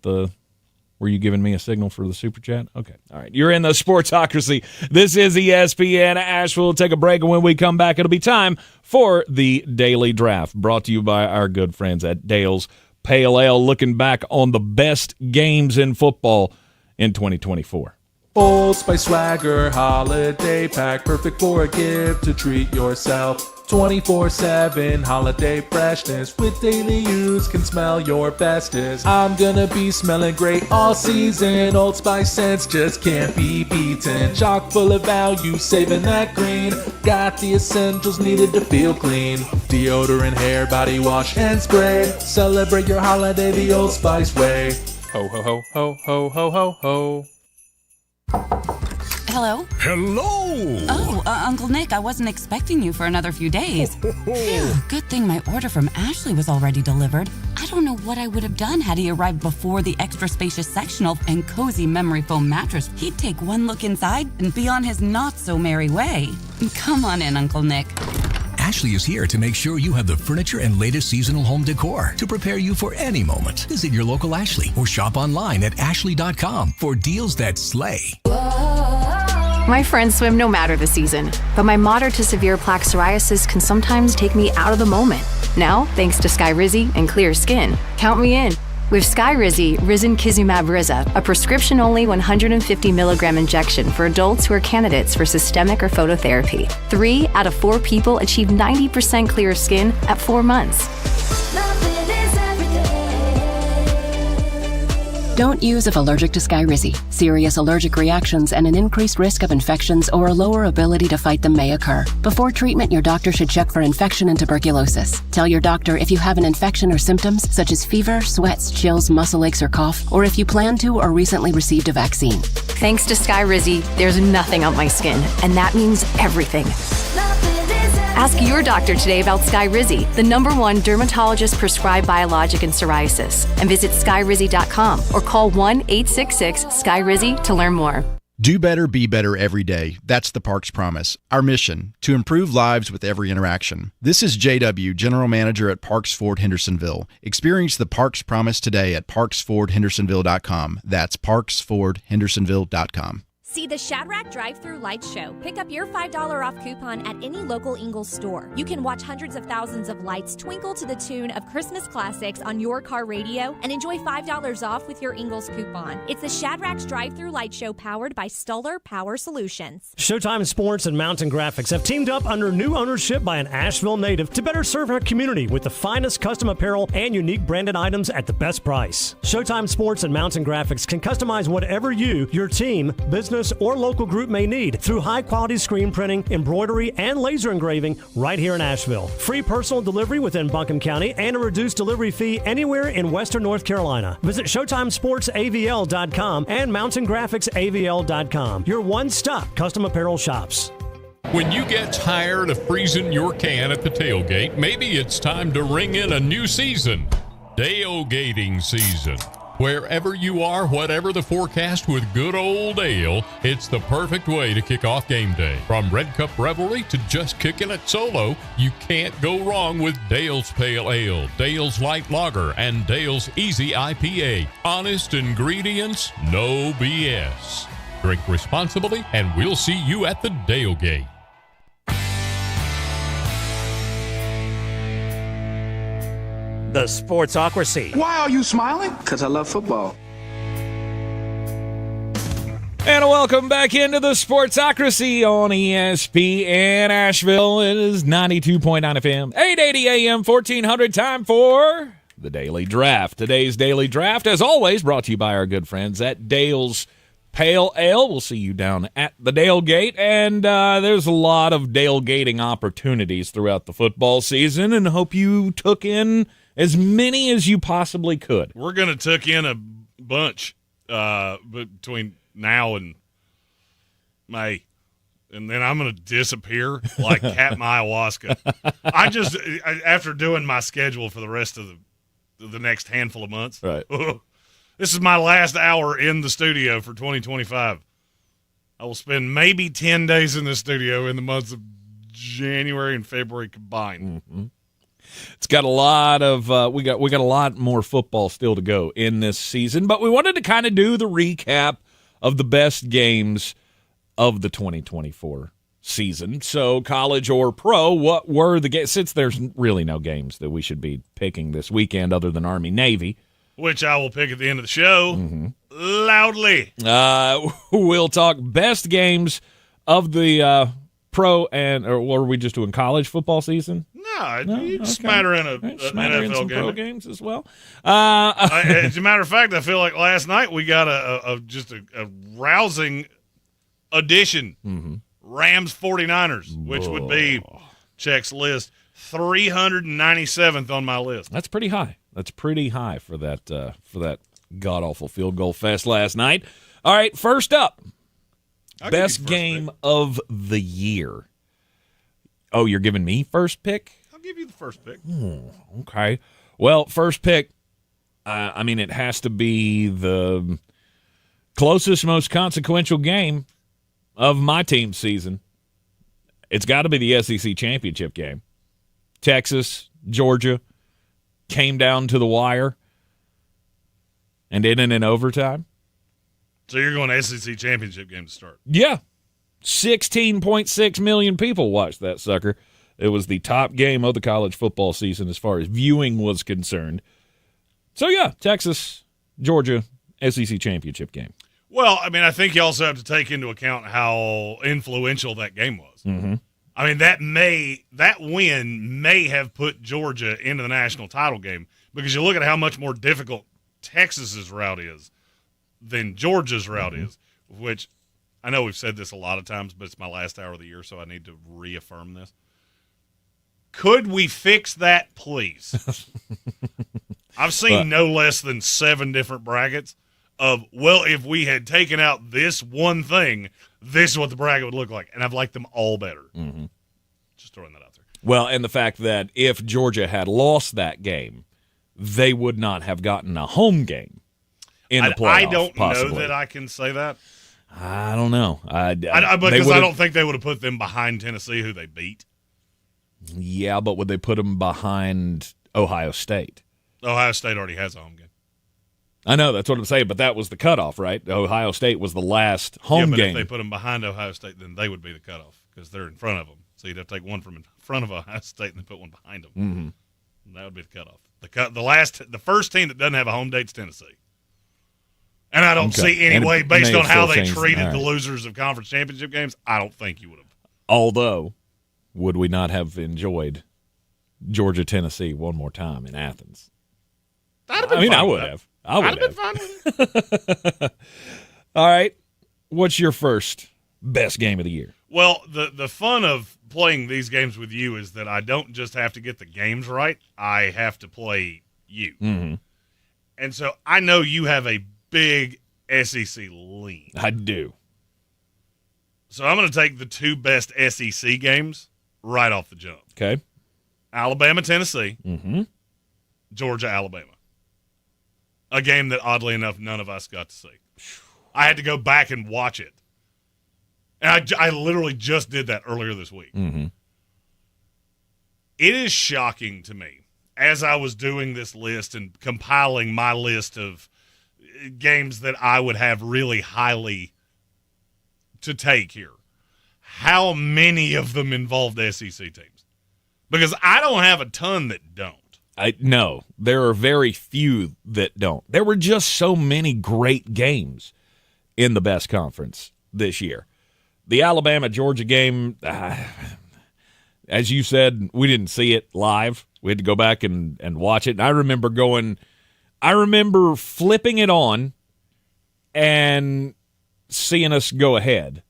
were you giving me a signal for the super chat? Okay. All right. You're in the Sportsocracy. This is ESPN Asheville. We'll take a break, and when we come back, it'll be time for the Daily Draft, brought to you by our good friends at Dale's Pale Ale, looking back on the best games in football in 2024. Old Spice Swagger Holiday Pack, perfect for a gift to treat yourself. 24/7 holiday freshness with daily use can smell your bestest. I'm gonna be smelling great all season. Old Spice scents just can't be beaten. Chock full of value, saving that green. Got the essentials needed to feel clean. Deodorant, hair, body wash, and spray. Celebrate your holiday the Old Spice way. Ho ho ho ho ho ho ho ho. Hello? Hello! Oh, Uncle Nick, I wasn't expecting you for another few days. Phew, good thing my order from Ashley was already delivered. I don't know what I would have done had he arrived before the extra spacious sectional and cozy memory foam mattress. He'd take one look inside and be on his not-so-merry way. Come on in, Uncle Nick. Ashley is here to make sure you have the furniture and latest seasonal home decor to prepare you for any moment. Visit your local Ashley or shop online at ashley.com for deals that slay. My friends swim no matter the season, but my moderate to severe plaque psoriasis can sometimes take me out of the moment. Now, thanks to Skyrizi and clear skin, count me in. With Skyrizi, Risankizumab Riza, a prescription-only 150 milligram injection for adults who are candidates for systemic or phototherapy. 3 out of 4 people achieve 90% clear skin at 4 months. Don't use if allergic to Skyrizi. Serious allergic reactions and an increased risk of infections or a lower ability to fight them may occur. Before treatment, your doctor should check for infection and tuberculosis. Tell your doctor if you have an infection or symptoms such as fever, sweats, chills, muscle aches, or cough, or if you plan to or recently received a vaccine. Thanks to Skyrizi, there's nothing on my skin, and that means everything. Ask your doctor today about Skyrizi, the #1 dermatologist-prescribed biologic in psoriasis, and visit skyrizi.com or call 1-866-SKYRIZI to learn more. Do better, be better every day. That's the Parks Promise. Our mission, to improve lives with every interaction. This is JW, General Manager at Parks Ford Hendersonville. Experience the Parks Promise today at parksfordhendersonville.com. That's parksfordhendersonville.com. See the Shadrack Drive-Thru Light Show. Pick up your $5 off coupon at any local Ingalls store. You can watch hundreds of thousands of lights twinkle to the tune of Christmas classics on your car radio and enjoy $5 off with your Ingalls coupon. It's the Shadrack's Drive-Thru Light Show powered by Stoller Power Solutions. Showtime Sports and Mountain Graphics have teamed up under new ownership by an Asheville native to better serve our community with the finest custom apparel and unique branded items at the best price. Showtime Sports and Mountain Graphics can customize whatever you, your team, business, or local group may need through high-quality screen printing, embroidery, and laser engraving right here in Asheville. Free personal delivery within Buncombe County and a reduced delivery fee anywhere in Western North Carolina. Visit ShowtimeSportsAVL.com and MountainGraphicsAVL.com, your one-stop custom apparel shops. When you get tired of freezing your can at the tailgate, maybe it's time to ring in a new season. Tailgating season. Wherever you are, whatever the forecast, with good old ale, it's the perfect way to kick off game day. From Red Cup Revelry to just kicking it solo, you can't go wrong with Dale's Pale Ale, Dale's Light Lager, and Dale's Easy IPA. Honest ingredients, no BS. Drink responsibly, and we'll see you at the Tailgate. The Sportsocracy. Why are you smiling? Because I love football. And welcome back into the Sportsocracy on ESPN Asheville. It is 92.9 FM, 880 AM, 1400. Time for the Daily Draft. Today's Daily Draft, as always, brought to you by our good friends at Dale's Pale Ale. We'll see you down at the Dale Gate. And there's a lot of Dale Gating opportunities throughout the football season, and hope you took in as many as you possibly could. We're going to tuck in a bunch between now and May, and then I'm going to disappear like Captain Ayahuasca. After doing my schedule for the rest of the next handful of months, right? This is my last hour in the studio for 2025. I will spend maybe 10 days in the studio in the months of January and February combined. Mm-hmm. It's got a lot of we got a lot more football still to go in this season, but we wanted to kind of do the recap of the best games of the 2024 season. So college or pro, what were the games? Since there's really no games that we should be picking this weekend other than Army-Navy. Which I will pick at the end of the show loudly. We'll talk best games of the pro or are we just doing college football season? No, you can smatter in an NFL some game. Pro games as well. As a matter of fact, I feel like last night we got a rousing addition. Rams 49ers, which would be Check's list 397th on my list. That's pretty high. That's pretty high for that god awful field goal fest last night. All right, first up, best game of the year. Oh, you're giving me first pick? I'll give you the first pick. Okay. Well, first pick, it has to be the closest, most consequential game of my team's season. It's got to be the SEC championship game. Texas, Georgia, came down to the wire and ended in overtime. So you're going to SEC championship game to start? Yeah. 16.6 million people watched that sucker. It was the top game of the college football season as far as viewing was concerned. So, yeah, Texas, Georgia, SEC championship game. Well, I think you also have to take into account how influential that game was. Mm-hmm. That win may have put Georgia into the national title game because you look at how much more difficult Texas's route is than Georgia's route is, which I know we've said this a lot of times, but it's my last hour of the year, so I need to reaffirm this. Could we fix that, please? I've seen no less than 7 different brackets of, if we had taken out this one thing, this is what the bracket would look like. And I've liked them all better. Mm-hmm. Just throwing that out there. Well, and the fact that if Georgia had lost that game, they would not have gotten a home game in the playoff. I don't possibly. know that I can say that. I don't know. Because I don't think they would have put them behind Tennessee, who they beat. Yeah, but would they put them behind Ohio State? Ohio State already has a home game. I know, that's what I'm saying, but that was the cutoff, right? Ohio State was the last home game. If they put them behind Ohio State, then they would be the cutoff because they're in front of them. So you'd have to take one from in front of Ohio State and then put one behind them. Mm-hmm. And that would be the cutoff. The first team that doesn't have a home date is Tennessee. And I don't see any way, based on how they treated the losers of conference championship games, I don't think you would have. Although, would we not have enjoyed Georgia-Tennessee one more time in Athens? I would have. I would have been fine with it. All right. What's your first best game of the year? Well, the fun of playing these games with you is that I don't just have to get the games right. I have to play you. Mm-hmm. And so I know you have a big SEC lean. I do. So I'm going to take the 2 best SEC games right off the jump. Okay. Alabama-Tennessee. Mm-hmm. Georgia-Alabama. A game that, oddly enough, none of us got to see. I had to go back and watch it. And I literally just did that earlier this week. Mm-hmm. It is shocking to me, as I was doing this list and compiling my list of games that I would have really highly to take here, how many of them involved SEC teams. Because I don't have a ton that don't. No, there are very few that don't. There were just so many great games in the best conference this year. The Alabama-Georgia game, as you said, we didn't see it live. We had to go back and watch it. And I remember flipping it on and seeing us go ahead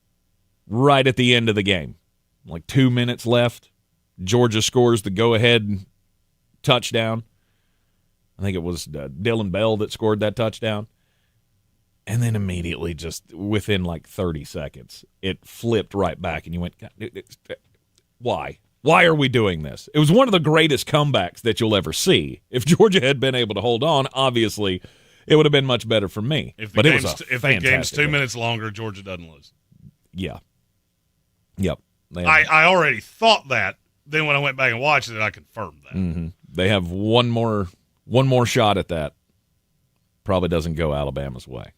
right at the end of the game. Like 2 minutes left. Georgia scores the go-ahead touchdown. I think it was Dylan Bell that scored that touchdown. And then immediately, just within like 30 seconds, it flipped right back. And you went, why? Why are we doing this? It was one of the greatest comebacks that you'll ever see. If Georgia had been able to hold on, obviously, it would have been much better for me. If the game's 2 minutes longer, Georgia doesn't lose. Yeah. Yep. I already thought that. Then when I went back and watched it, I confirmed that. Mm-hmm. They have one more shot at that. Probably doesn't go Alabama's way.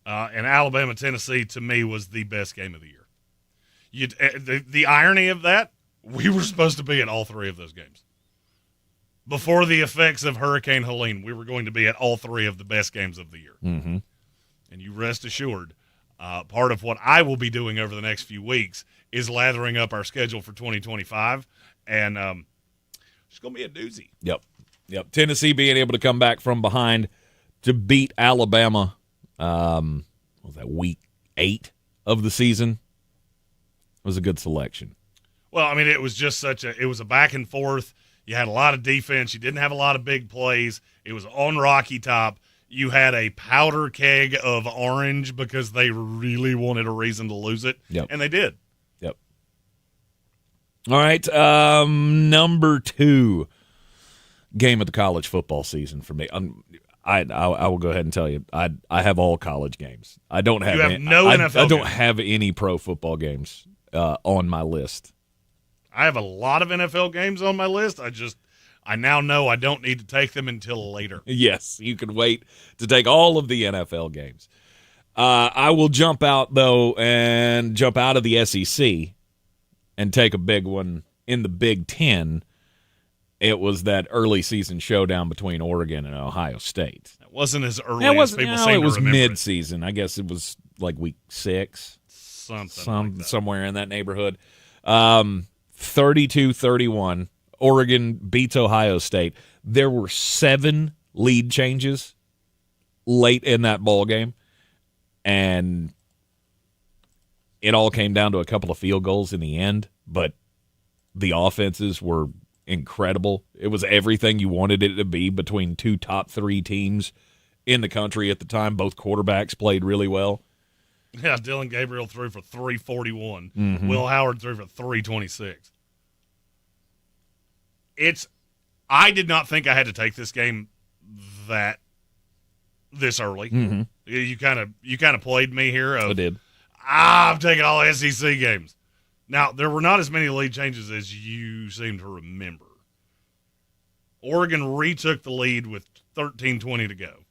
And Alabama-Tennessee, to me, was the best game of the year. The irony of that, we were supposed to be at all three of those games. Before the effects of Hurricane Helene, we were going to be at all three of the best games of the year. Mm-hmm. And you rest assured, part of what I will be doing over the next few weeks is lathering up our schedule for 2025. And it's going to be a doozy. Yep. Tennessee being able to come back from behind to beat Alabama, what was that, week 8 of the season? It was a good selection. Well, I mean, it was just it was a back and forth. You had a lot of defense. You didn't have a lot of big plays. It was on Rocky Top. You had a powder keg of orange because they really wanted a reason to lose it. Yep. And they did. Yep. All right. Number 2 game of the college football season for me. I will go ahead and tell you, I have all college games. I don't have. You have no NFL. I don't have any pro football games on my list. I have a lot of NFL games on my list. I now know I don't need to take them until later. Yes, you can wait to take all of the NFL games. I will jump out, though, and jump out of the SEC and take a big one in the Big Ten. It was that early season showdown between Oregon and Ohio State. It wasn't as early as people seem to remember. It was mid-season. I guess it was like week 6. Somewhere in that neighborhood. 32-31. Oregon beats Ohio State. There were 7 lead changes late in that ball game, and it all came down to a couple of field goals in the end, but the offenses were incredible. It was everything you wanted it to be between 2 top 3 teams in the country at the time. Both quarterbacks played really well. Yeah, Dylan Gabriel threw for 341. Mm-hmm. Will Howard threw for 326. I did not think I had to take this game this early. Mm-hmm. You kind of played me here. I did. I'm taking all SEC games. Now, there were not as many lead changes as you seem to remember. Oregon retook the lead with 13:20 to go.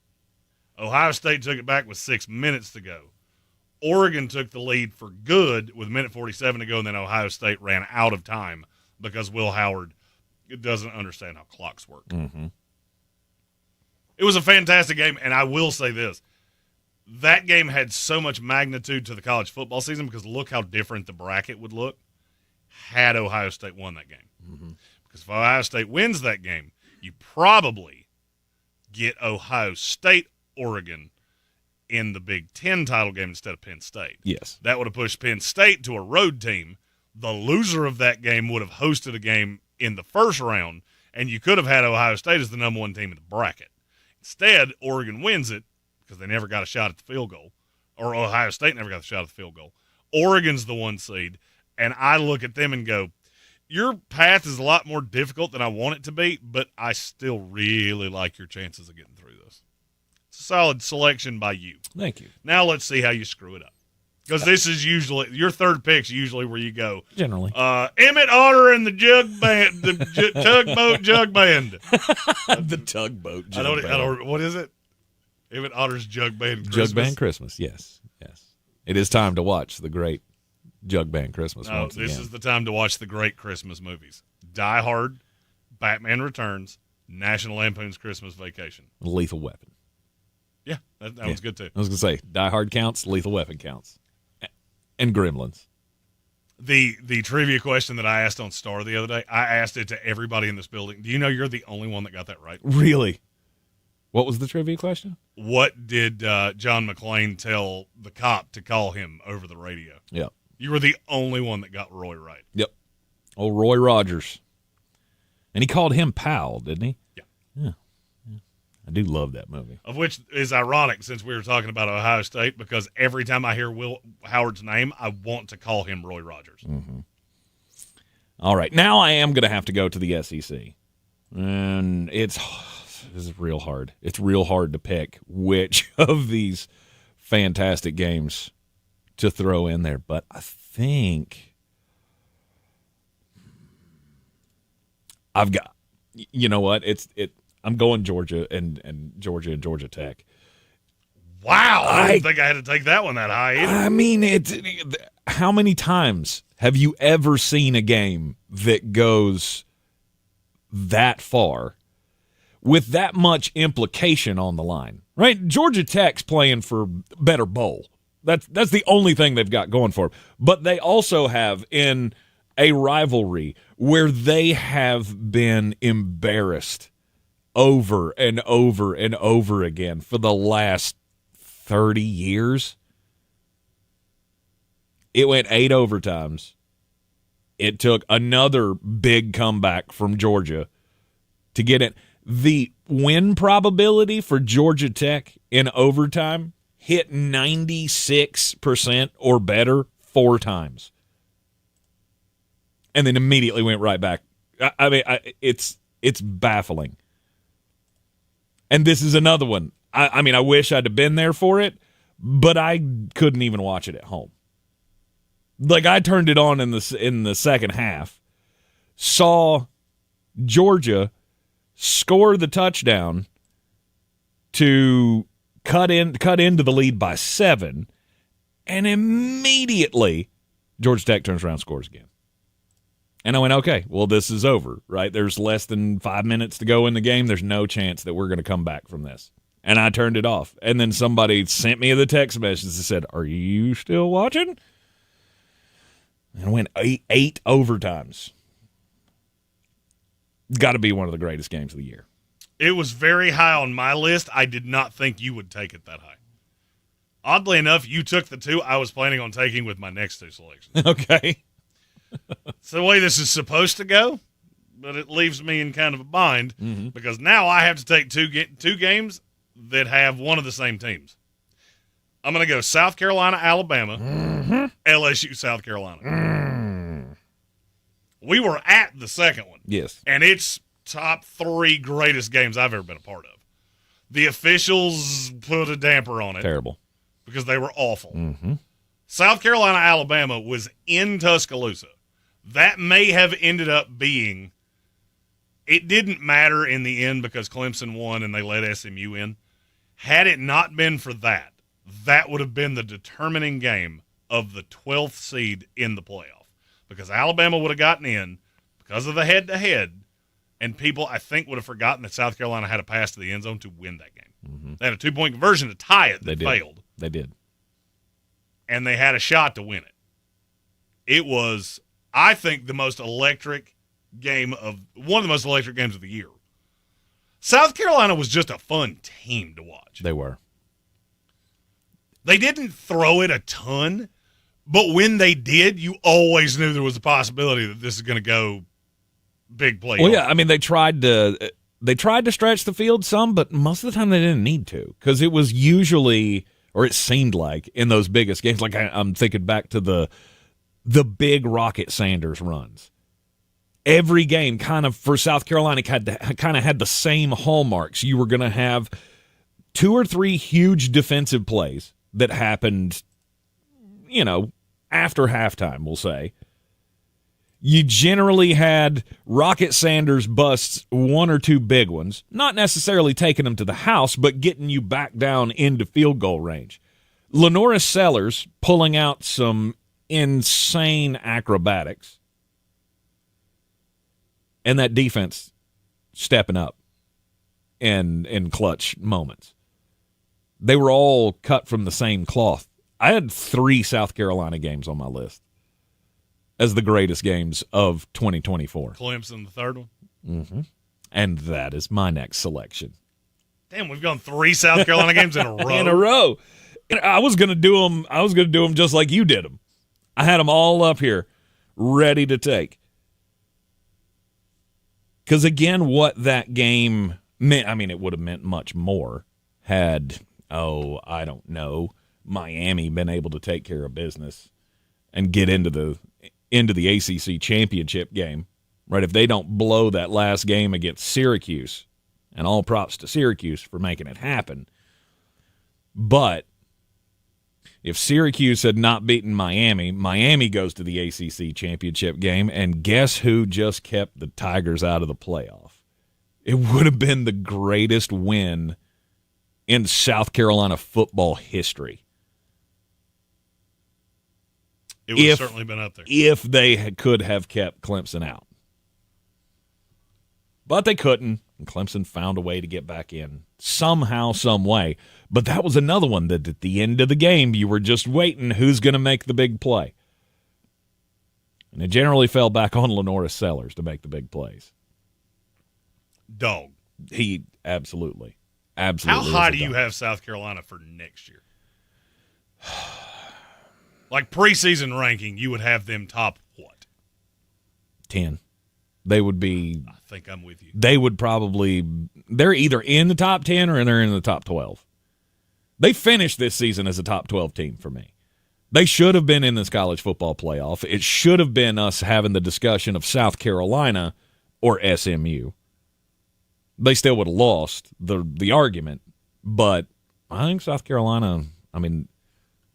Ohio State took it back with 6 minutes to go. Oregon took the lead for good with 1:47 to go, and then Ohio State ran out of time because Will Howard doesn't understand how clocks work. Mm-hmm. It was a fantastic game, and I will say this. That game had so much magnitude to the college football season because look how different the bracket would look had Ohio State won that game. Mm-hmm. Because if Ohio State wins that game, you probably get Ohio State, Oregon in the Big Ten title game instead of Penn State. Yes. That would have pushed Penn State to a road team. The loser of that game would have hosted a game in the first round, and you could have had Ohio State as the number 1 team in the bracket. Instead, Oregon wins it because they never got a shot at the field goal, or Ohio State never got a shot at the field goal. Oregon's the 1 seed, and I look at them and go, your path is a lot more difficult than I want it to be, but I still really like your chances of getting through this. It's a solid selection by you. Thank you. Now let's see how you screw it up. Because this is usually, your third pick's usually where you go. Generally. Emmett Otter and the Jug Band, the Tugboat Jug Band. The Tugboat Jug Band. What is it? Emmett Otter's Jug Band Christmas. Jug Band Christmas, yes. It is time to watch the great Jug Band Christmas once again. This is the time to watch the great Christmas movies. Die Hard, Batman Returns, National Lampoon's Christmas Vacation. Lethal Weapon. Yeah, that one's good too. I was going to say, Die Hard counts, Lethal Weapon counts, and Gremlins. The trivia question that I asked on Star the other day, I asked it to everybody in this building. Do you know you're the only one that got that right? Really? What was the trivia question? What did John McClane tell the cop to call him over the radio? Yep. You were the only one that got Roy right. Yep. Old Roy Rogers. And he called him pal, didn't he? Yeah. I do love that movie. Of which is ironic since we were talking about Ohio State, because every time I hear Will Howard's name, I want to call him Roy Rogers. Mm-hmm. All right. Now I am going to have to go to the SEC. And this is real hard. It's real hard to pick which of these fantastic games to throw in there. But I think I've got, you know what? I'm going Georgia and Georgia Tech. Wow, I didn't think I had to take that one that high either. I mean, how many times have you ever seen a game that goes that far with that much implication on the line? Right? Georgia Tech's playing for better bowl. That's the only thing they've got going for them. But they also have in a rivalry where they have been embarrassed over and over and over again for the last 30 years. It went 8 overtimes. It took another big comeback from Georgia to get it. The win probability for Georgia Tech in overtime hit 96% or better 4 times. And then immediately went right back. I mean, it's baffling. And this is another one. I mean, I wish I'd have been there for it, but I couldn't even watch it at home. Like, I turned it on in the second half, saw Georgia score the touchdown to cut into the lead by 7, and immediately Georgia Tech turns around and scores again. And I went, okay, well, this is over, right? There's less than 5 minutes to go in the game. There's no chance that we're going to come back from this. And I turned it off. And then somebody sent me the text message that said, are you still watching? And I went 8 overtimes. Got to be one of the greatest games of the year. It was very high on my list. I did not think you would take it that high. Oddly enough, you took the 2 I was planning on taking with my next 2 selections. Okay. It's the way this is supposed to go, but it leaves me in kind of a bind because now I have to take two games that have one of the same teams. I'm going to go South Carolina, Alabama, LSU, South Carolina. We were at the second one. Yes. And it's top 3 greatest games I've ever been a part of. The officials put a damper on it. Terrible. Because they were awful. South Carolina, Alabama was in Tuscaloosa. That may have ended up being – it didn't matter in the end because Clemson won and they let SMU in. Had it not been for that, that would have been the determining game of the 12th seed in the playoff because Alabama would have gotten in because of the head-to-head, and people, I think, would have forgotten that South Carolina had a pass to the end zone to win that game. They had a 2-point conversion to tie it that failed. They did. And they had a shot to win it. It was, I think, one of the most electric games of the year. South Carolina was just a fun team to watch. They were. They didn't throw it a ton, but when they did, you always knew there was a possibility that this is going to go big play. Well, yeah, I mean, they tried to stretch the field some, but most of the time they didn't need to because it was usually, or it seemed like, in those biggest games. Like I'm thinking back to the big Rocket Sanders runs. Every game kind of for South Carolina kind of had the same hallmarks. You were going to have 2 or 3 huge defensive plays that happened, after halftime, we'll say. You generally had Rocket Sanders busts 1 or 2 big ones, not necessarily taking them to the house, but getting you back down into field goal range. Lenora Sellers pulling out some insane acrobatics. And that defense stepping up in clutch moments. They were all cut from the same cloth. I had 3 South Carolina games on my list as the greatest games of 2024. Clemson, the third one. Mm-hmm. And that is my next selection. Damn, we've gone 3 South Carolina games in a row. In a row. And I was going to do them. I was going to do them just like you did them. I had them all up here, ready to take. Because again, what that game meant. I mean, it would have meant much more had I don't know, Miami been able to take care of business and get into the ACC championship game, right? If they don't blow that last game against Syracuse, and all props to Syracuse for making it happen. But if Syracuse had not beaten Miami, Miami goes to the ACC championship game, and guess who just kept the Tigers out of the playoff? It would have been the greatest win in South Carolina football history. It would have certainly been up there. If they could have kept Clemson out. But they couldn't, and Clemson found a way to get back in somehow, some way. But that was another one that at the end of the game, you were just waiting who's going to make the big play. And it generally fell back on Lenoris Sellers to make the big plays. Dog. He absolutely. How high do you have South Carolina for next year? Like preseason ranking, you would have them top what? 10. They would be. I think I'm with you. They would probably. They're either in the top 10 or they're in the top 12. They finished this season as a top 12 team for me. They should have been in this college football playoff. It should have been us having the discussion of South Carolina or SMU. They still would have lost the argument, but I think South Carolina, and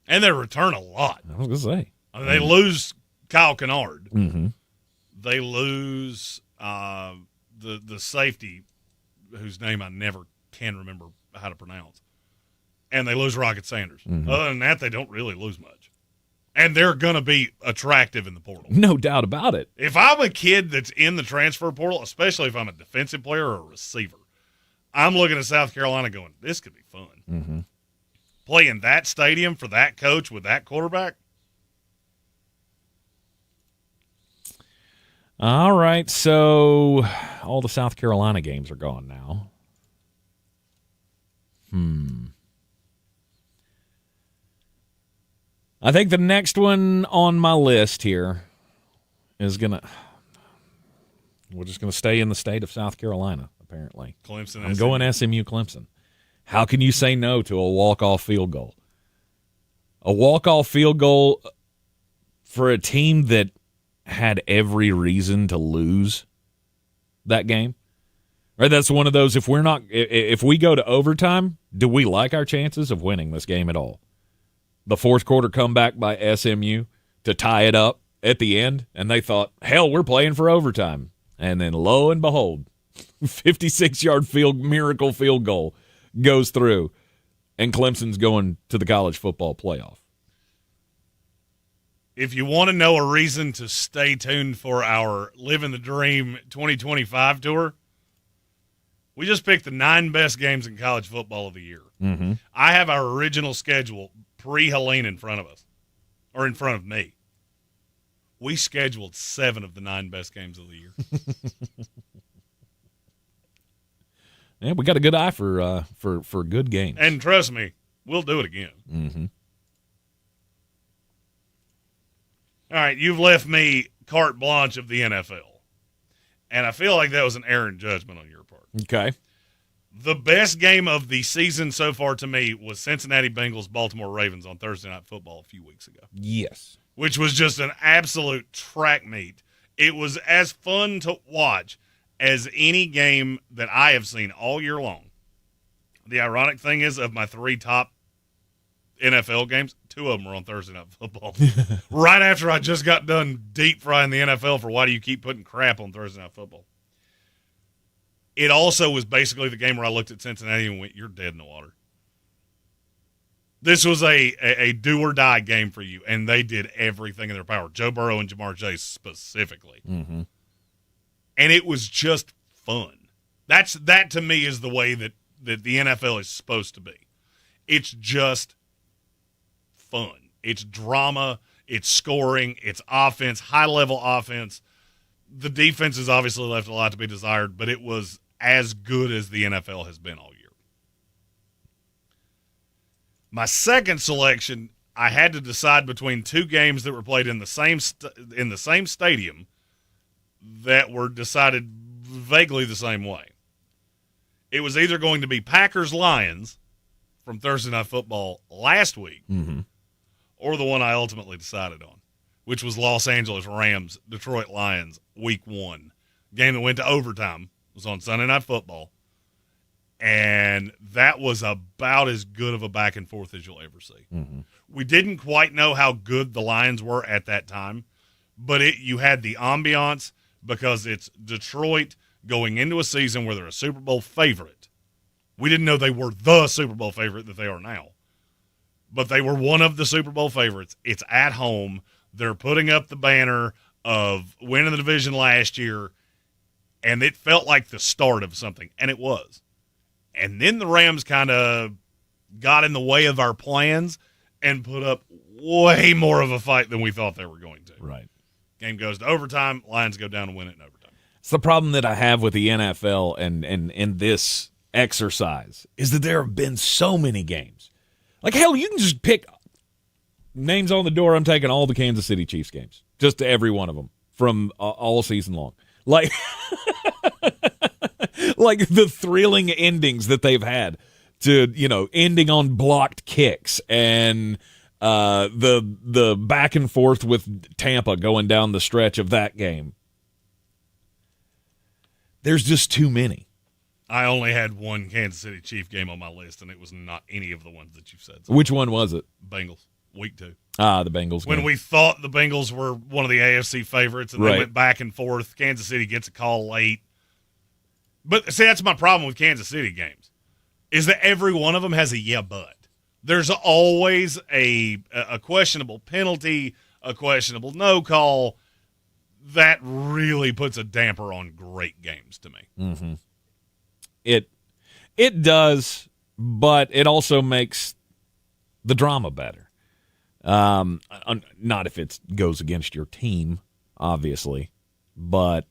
they return a lot. I was going to say. They lose Kyle Kennard. Mm-hmm. They lose the safety, whose name I never can remember how to pronounce. And they lose Rocket Sanders. Mm-hmm. Other than that, they don't really lose much. And they're going to be attractive in the portal. No doubt about it. If I'm a kid that's in the transfer portal, especially if I'm a defensive player or a receiver, I'm looking at South Carolina going, this could be fun. Mm-hmm. Playing that stadium for that coach with that quarterback. All right, so all the South Carolina games are gone now. I think the next one on my list here is we're just going to stay in the state of South Carolina, apparently. Clemson. I'm going SMU Clemson. How can you say no to a walk-off field goal? A walk-off field goal for a team that had every reason to lose that game. Right? That's one of those, if we go to overtime, do we like our chances of winning this game at all? The fourth quarter comeback by SMU to tie it up at the end, and they thought, hell, we're playing for overtime. And then lo and behold, 56-yard miracle field goal goes through, and Clemson's going to the college football playoff. If you want to know a reason to stay tuned for our Living the Dream 2025 tour, we just picked the 9 best games in college football of the year. Mm-hmm. I have our original schedule pre-Helene in front of us, or in front of me. We scheduled 7 of the 9 best games of the year. Yeah, we got a good eye for good games. And trust me, we'll do it again. Mm-hmm. All right, you've left me carte blanche of the NFL. And I feel like that was an errant judgment on your part. Okay. The best game of the season so far to me was Cincinnati Bengals, Baltimore Ravens on Thursday Night Football a few weeks ago. Yes. Which was just an absolute track meet. It was as fun to watch as any game that I have seen all year long. The ironic thing is, of my 3 top NFL games, 2 of them were on Thursday Night Football. Right after I just got done deep frying the NFL for why do you keep putting crap on Thursday Night Football. It also was basically the game where I looked at Cincinnati and went, you're dead in the water. This was a do-or-die game for you, and they did everything in their power. Joe Burrow and Jamar Chase specifically. Mm-hmm. And it was just fun. That to me is the way that the NFL is supposed to be. It's just fun. It's drama. It's scoring. It's offense, high-level offense. The defense has obviously left a lot to be desired, but it was as good as the NFL has been all year. My second selection, I had to decide between two games that were played in the same stadium that were decided vaguely the same way. It was either going to be Packers-Lions from Thursday Night Football last week, or the one I ultimately decided on, which was Los Angeles Rams, Detroit Lions, Week 1. Game that went to overtime. It was on Sunday Night Football. And that was about as good of a back and forth as you'll ever see. We didn't quite know how good the Lions were at that time, but you had the ambiance because it's Detroit going into a season where they're a Super Bowl favorite. We didn't know they were the Super Bowl favorite that they are now, but they were one of the Super Bowl favorites. It's at home. They're putting up the banner of winning the division last year, and it felt like the start of something, and it was. And then the Rams kind of got in the way of our plans and put up way more of a fight than we thought they were going to. Right. Game goes to overtime. Lions go down and win it in overtime. It's the problem that I have with the NFL and this exercise is that there have been so many games. Like, hell, you can just pick names on the door. I'm taking all the Kansas City Chiefs games, just to every one of them from all season long. Like, like the thrilling endings that they've had to, ending on blocked kicks and the back and forth with Tampa going down the stretch of that game. There's just too many. I only had one Kansas City Chief game on my list, and it was not any of the ones that you've said. So. Which one was it? Bengals, Week 2. Ah, the Bengals. When we thought the Bengals were one of the AFC favorites, and right. they went back and forth. Kansas City gets a call late. But, see, that's my problem with Kansas City games, is that every one of them has a yeah, but. There's always a questionable penalty, a questionable no call. That really puts a damper on great games to me. Mm-hmm. It does, but it also makes the drama better. Not if it goes against your team, obviously, but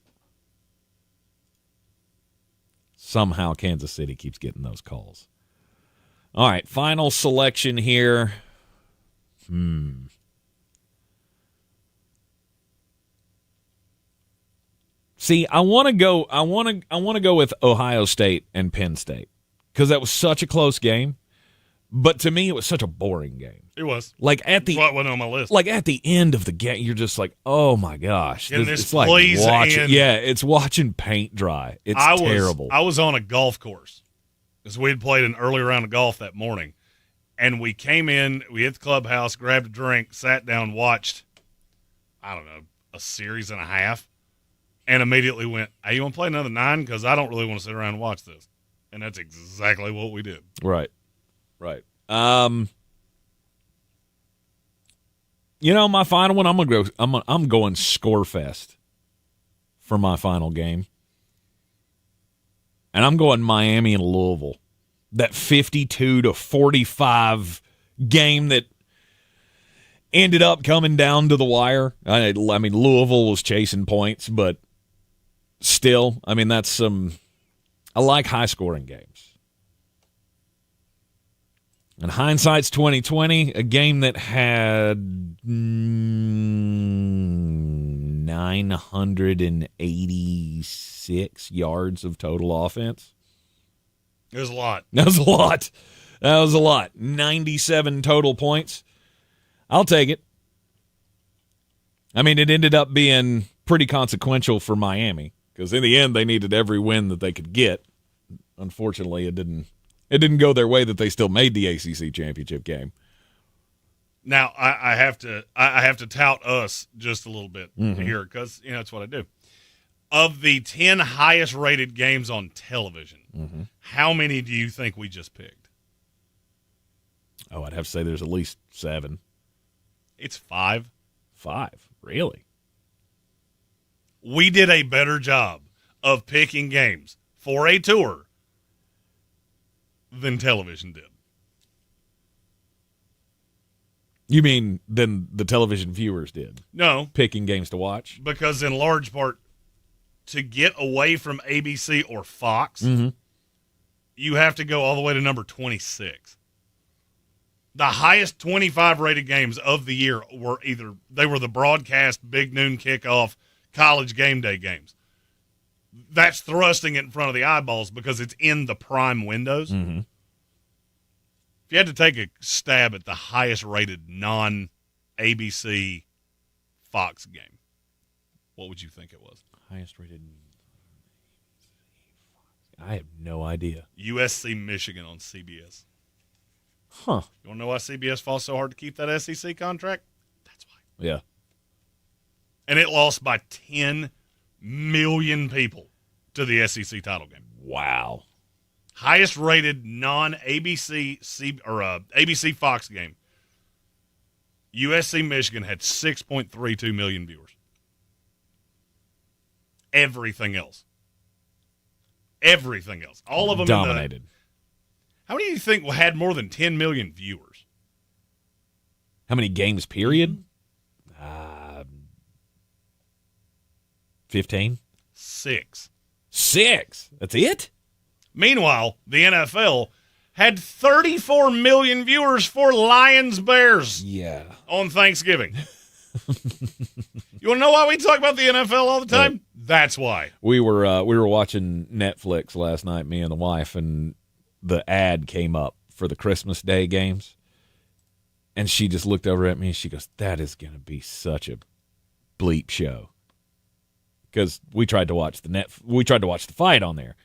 somehow Kansas City keeps getting those calls. All right, final selection here. See, I want to go with Ohio State and Penn State because that was such a close game. But to me, it was such a boring game. It was. Like at the what went on my list. Like at the end of the game, you're just like, oh my gosh, it's like watching. in. Yeah, it's watching paint dry. It's terrible. I was on a golf course because we had played an early round of golf that morning, and we came in, we hit the clubhouse, grabbed a drink, sat down, watched, I don't know, a series and a half, and immediately went, "Hey, you want to play another 9? Because I don't really want to sit around and watch this." And that's exactly what we did. Right. My final one, I'm going Scorefest for my final game. And I'm going Miami and Louisville. That 52-45 game that ended up coming down to the wire. I mean, Louisville was chasing points, but still, I mean, that's some. I like high-scoring games. And hindsight's 2020, a game that had 986 yards of total offense. It was a lot. That was a lot. 97 total points. I'll take it. I mean, it ended up being pretty consequential for Miami because in the end they needed every win that they could get. Unfortunately, it didn't go their way that they still made the ACC championship game. Now, I have to tout us just a little bit here because, that's what I do. Of the 10 highest rated games on television, how many do you think we just picked? Oh, I'd have to say there's at least 7. It's 5. 5? Really? We did a better job of picking games for a tour than television did. You mean than the television viewers did? No. Picking games to watch? Because in large part, to get away from ABC or Fox, you have to go all the way to number 26. The highest 25 rated games of the year were they were the broadcast Big Noon Kickoff College game day games. That's thrusting it in front of the eyeballs because it's in the prime windows. Mm-hmm. If you had to take a stab at the highest rated non-ABC Fox game, what would you think it was? Highest rated. I have no idea. USC Michigan on CBS. Huh. You want to know why CBS fought so hard to keep that SEC contract? That's why. Yeah. And it lost by 10 million people to the SEC title game. Wow. Highest rated non-ABC ABC Fox game. USC Michigan had 6.32 million viewers. Everything else. All of them dominated. How many do you think had more than 10 million viewers? How many games, period? 15? 6. 6? That's it? Meanwhile, the NFL had 34 million viewers for Lions-Bears on Thanksgiving. You want to know why we talk about the NFL all the time? That's why. We were watching Netflix last night, me and the wife, and the ad came up for the Christmas Day games. And she just looked over at me and she goes, "That is going to be such a bleep show." Because we tried to watch the fight on there.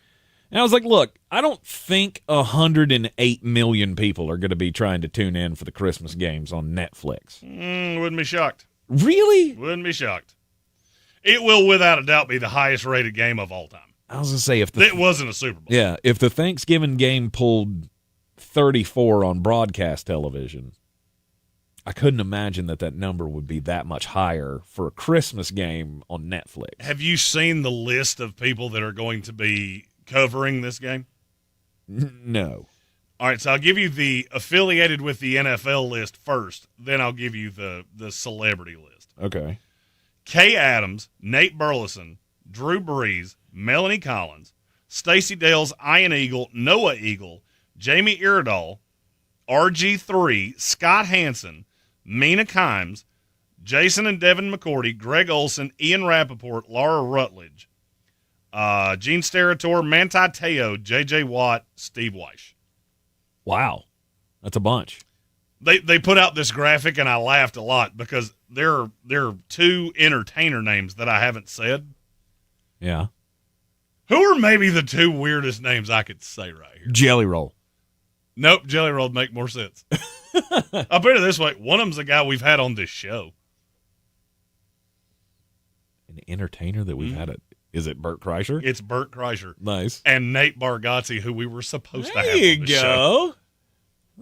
And I was like, look, I don't think 108 million people are going to be trying to tune in for the Christmas games on Netflix. Wouldn't be shocked. Really? Wouldn't be shocked. It will, without a doubt, be the highest-rated game of all time. I was going to say, it wasn't a Super Bowl. Yeah, if the Thanksgiving game pulled 34 on broadcast television, I couldn't imagine that number would be that much higher for a Christmas game on Netflix. Have you seen the list of people that are going to be covering this game? No. All right, so I'll give you the affiliated with the NFL list first, then I'll give you the celebrity list. Okay. Kay Adams, Nate Burleson, Drew Brees, Melanie Collins, Stacey Dales, Ian Eagle, Noah Eagle, Jamie Iredell, RG3, Scott Hansen, Mina Kimes, Jason and Devin McCourty, Greg Olson, Ian Rappaport, Laura Rutledge, Gene Steratore, Manti Te'o, J.J. Watt, Steve Weish. Wow. That's a bunch. They put out this graphic, and I laughed a lot because there are two entertainer names that I haven't said. Yeah. Who are maybe the two weirdest names I could say right here? Jelly Roll. Nope, Jelly Roll would make more sense. I'll put it this way. One of them's a guy we've had on this show. An entertainer that we've had is it Bert Kreischer? It's Bert Kreischer. Nice. And Nate Bargatze, who we were supposed to have There you on the go. show.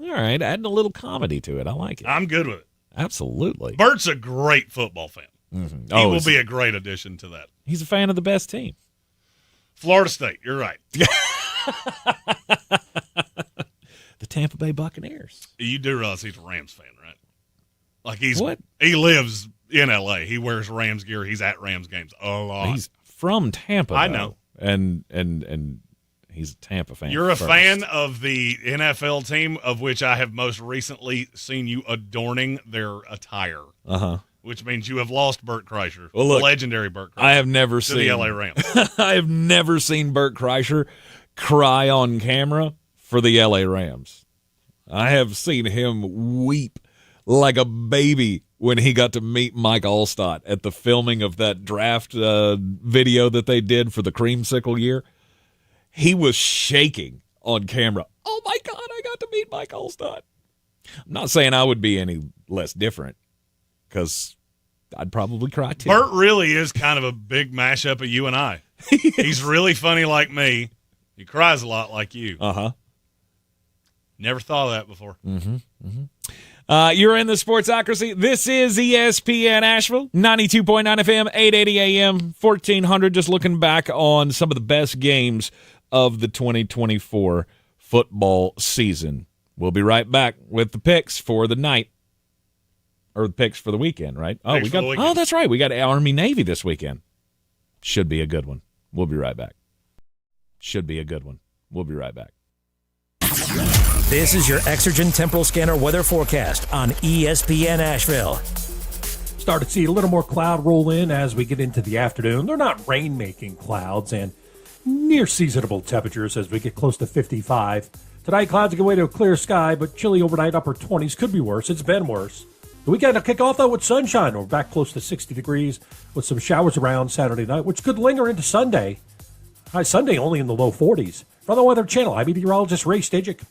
All right, adding a little comedy to it. I like it. I'm good with it. Absolutely. Bert's a great football fan. Mm-hmm. He will be a great addition to that. He's a fan of the best team. Florida State, you're right. The Tampa Bay Buccaneers. You do realize he's a Rams fan, right? Like What? He lives in L.A. He wears Rams gear. He's at Rams games a lot. He's from Tampa, I though. know. And he's a Tampa fan. You're a first. fan of the NFL team, of which I have most recently seen you adorning their attire. Uh-huh. Which means you have lost Bert Kreischer, Well, look, the legendary Bert Kreischer. I have never to seen the LA Rams. I have never seen Bert Kreischer cry on camera for the LA Rams. I have seen him weep like a baby when he got to meet Mike Allstott at the filming of that draft video that they did for the creamsicle year. He was shaking on camera. Oh, my God, I got to meet Mike Allstott. I'm not saying I would be any less different, because I'd probably cry too. Bert really is kind of a big mashup of you and I. He's really funny like me. He cries a lot like you. Uh-huh. Never thought of that before. Mm-hmm. Mm-hmm. You're in the Sportsocracy. This is ESPN Asheville, 92.9 FM, 880 AM, 1400. Just looking back on some of the best games of the 2024 football season. We'll be right back with the picks for the night. or the picks for the weekend, right? Oh, Picks for the weekend. Oh, that's right. We got Army-Navy this weekend. Should be a good one. We'll be right back. Should be a good one. We'll be right back. This is your Exergen Temporal Scanner weather forecast on ESPN Asheville. Start to see a little more cloud roll in as we get into the afternoon. They're not rain-making clouds and near seasonable temperatures as we get close to 55. Tonight, clouds give way to a clear sky, but chilly overnight, upper 20s. Could be worse. It's been worse. The weekend will kick off, though, with sunshine. We're back close to 60 degrees with some showers around Saturday night, which could linger into Sunday. High Sunday only in the low 40s. From the Weather Channel, I'm meteorologist Ray Stajic.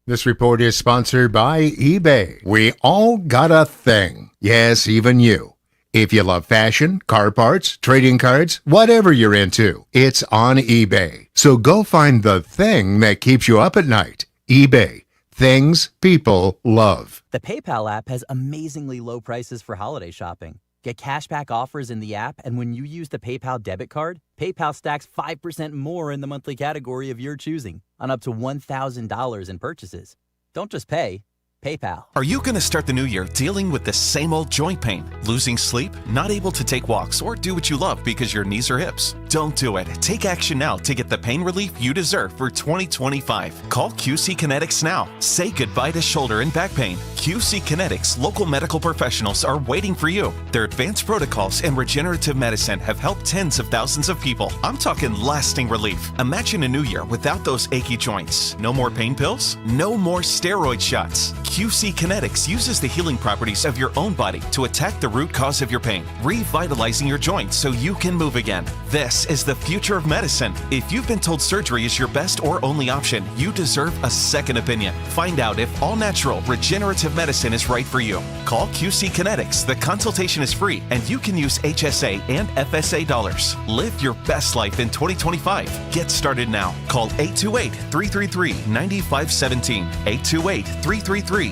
This report is sponsored by eBay. We all got a thing. Yes, even you. If you love fashion, car parts, trading cards, whatever you're into, it's on eBay. So go find the thing that keeps you up at night. eBay. Things people love. The PayPal app has amazingly low prices for holiday shopping. Get cashback offers in the app, and when you use the PayPal debit card, PayPal stacks 5% more in the monthly category of your choosing on up to $1,000 in purchases. Don't just pay. PayPal. Are you going to start the new year dealing with the same old joint pain, losing sleep, not able to take walks or do what you love because your knees or hips? Don't do it. Take action now to get the pain relief you deserve for 2025. Call QC Kinetics now. Say goodbye to shoulder and back pain. QC Kinetics local medical professionals are waiting for you. Their advanced protocols and regenerative medicine have helped tens of thousands of people. I'm talking lasting relief. Imagine a new year without those achy joints. No more pain pills, no more steroid shots. QC Kinetics uses the healing properties of your own body to attack the root cause of your pain, revitalizing your joints so you can move again. This is the future of medicine. If you've been told surgery is your best or only option, you deserve a second opinion. Find out if all-natural regenerative medicine is right for you. Call QC Kinetics. The consultation is free, and you can use HSA and FSA dollars. Live your best life in 2025. Get started now. Call 828-333-9517. 828-333-9517.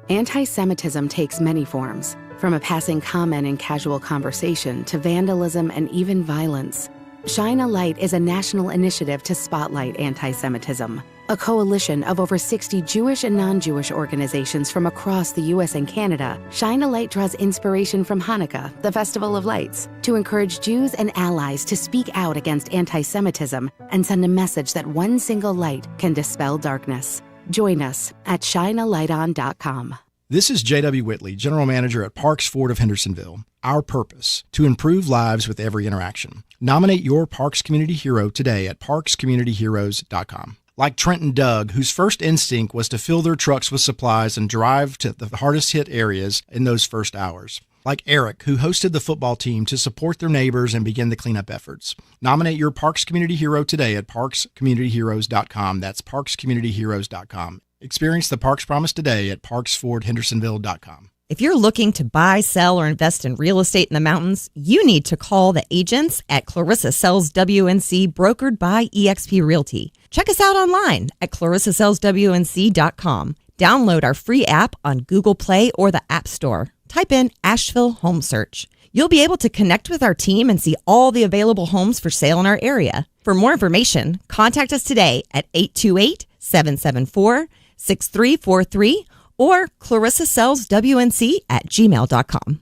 Anti-Semitism takes many forms, from a passing comment in casual conversation to vandalism and even violence. Shine a Light is a national initiative to spotlight anti-Semitism. A coalition of over 60 Jewish and non-Jewish organizations from across the U.S. and Canada, Shine a Light draws inspiration from Hanukkah, the Festival of Lights, to encourage Jews and allies to speak out against anti-Semitism and send a message that one single light can dispel darkness. Join us at shinealighton.com. This is J.W. Whitley, General Manager at Parks Ford of Hendersonville. Our purpose, to improve lives with every interaction. Nominate your Parks Community Hero today at parkscommunityheroes.com. Like Trent and Doug, whose first instinct was to fill their trucks with supplies and drive to the hardest hit areas in those first hours. Like Eric, who hosted the football team to support their neighbors and begin the cleanup efforts. Nominate your Parks Community Hero today at parkscommunityheroes.com. That's parkscommunityheroes.com. Experience the Parks Promise today at parksfordhendersonville.com. If you're looking to buy, sell, or invest in real estate in the mountains, you need to call the agents at Clarissa Sells WNC, brokered by eXp Realty. Check us out online at clarissasellswnc.com. Download our free app on Google Play or the App Store. Type in Asheville Home Search. You'll be able to connect with our team and see all the available homes for sale in our area. For more information, contact us today at 828-774-6343 or clarissasellswnc@gmail.com.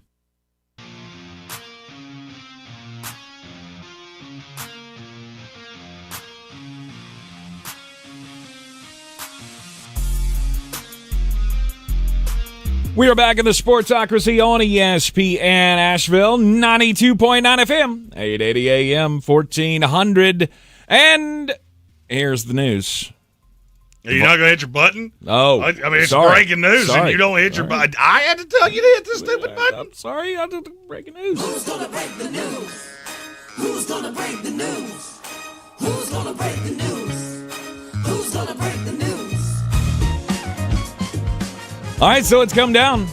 We are back in the Sportsocracy on ESPN Asheville, 92.9 FM, 880 AM, 1400. And here's the news. Are you not going to hit your button? Oh, I mean, it's sorry. breaking news, Sorry. and you don't hit your button. I had to tell you to hit the stupid button. I'm sorry, I did the breaking news. Who's going to break the news? Who's going to break the news? Who's going to break the news? Who's going to break the news? All right, so it's come down.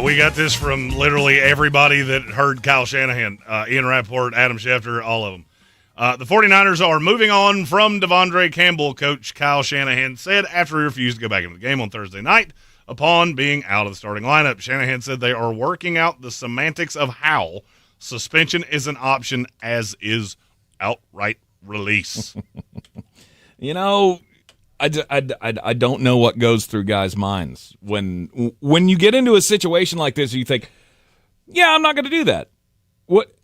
We got this from literally everybody that heard Kyle Shanahan, Ian Rappaport, Adam Schefter, all of them. The 49ers are moving on from DeAndre Campbell, Coach Kyle Shanahan said after he refused to go back into the game on Thursday night upon being out of the starting lineup. Shanahan said they are working out the semantics of how suspension is an option, as is outright release. You know, I don't know what goes through guys' minds when you get into a situation like this. You think, yeah, I'm not going to do that. What?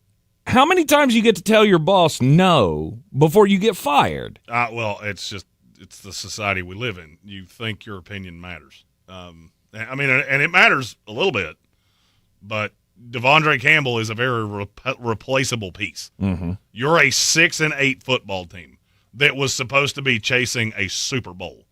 How many times you get to tell your boss no before you get fired? Well, it's the society we live in. You think your opinion matters. I mean, and it matters a little bit, but DeAndre Campbell is a very replaceable piece. Mm-hmm. You're a 6-8 football team that was supposed to be chasing a Super Bowl.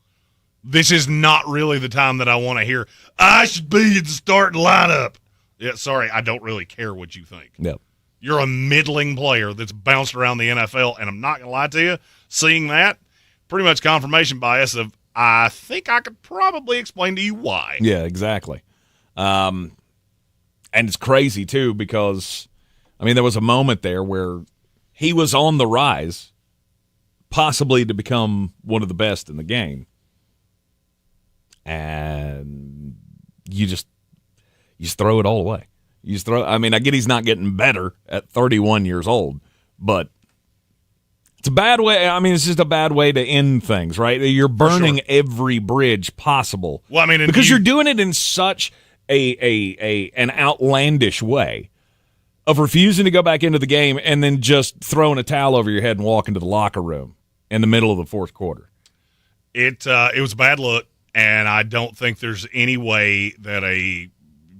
This is not really the time that I want to hear, I should be in the starting lineup. Yeah, sorry, I don't really care what you think. Yep. You're a middling player that's bounced around the NFL, and I'm not going to lie to you, seeing that, pretty much confirmation bias of, I think I could probably explain to you why. Yeah, exactly. And it's crazy, too, because, I mean, there was a moment there where he was on the rise, possibly to become one of the best in the game. And you just throw it all away. I mean, I get he's not getting better at 31 years old, but it's a bad way. I mean, it's just a bad way to end things, right? You're burning every bridge possible. Well, I mean, because you're doing it in such an outlandish way of refusing to go back into the game and then just throwing a towel over your head and walking to the locker room in the middle of the fourth quarter. It was a bad look, and I don't think there's any way that a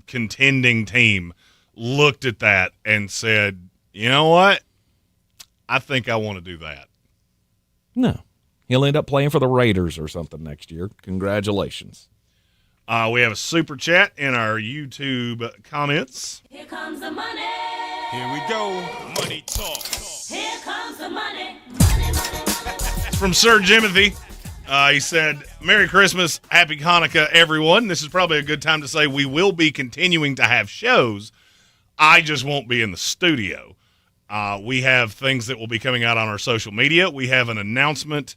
contending team looked at that and said, you know what? I think I want to do that. No. He'll end up playing for the Raiders or something next year. Congratulations. We have a super chat in our YouTube comments. Here comes the money. Here we go. Money talk. Here comes the money. It's from Sir Jimothy. He said, Merry Christmas, Happy Hanukkah, everyone. This is probably a good time to say we will be continuing to have shows. I just won't be in the studio. We have things that will be coming out on our social media. We have an announcement.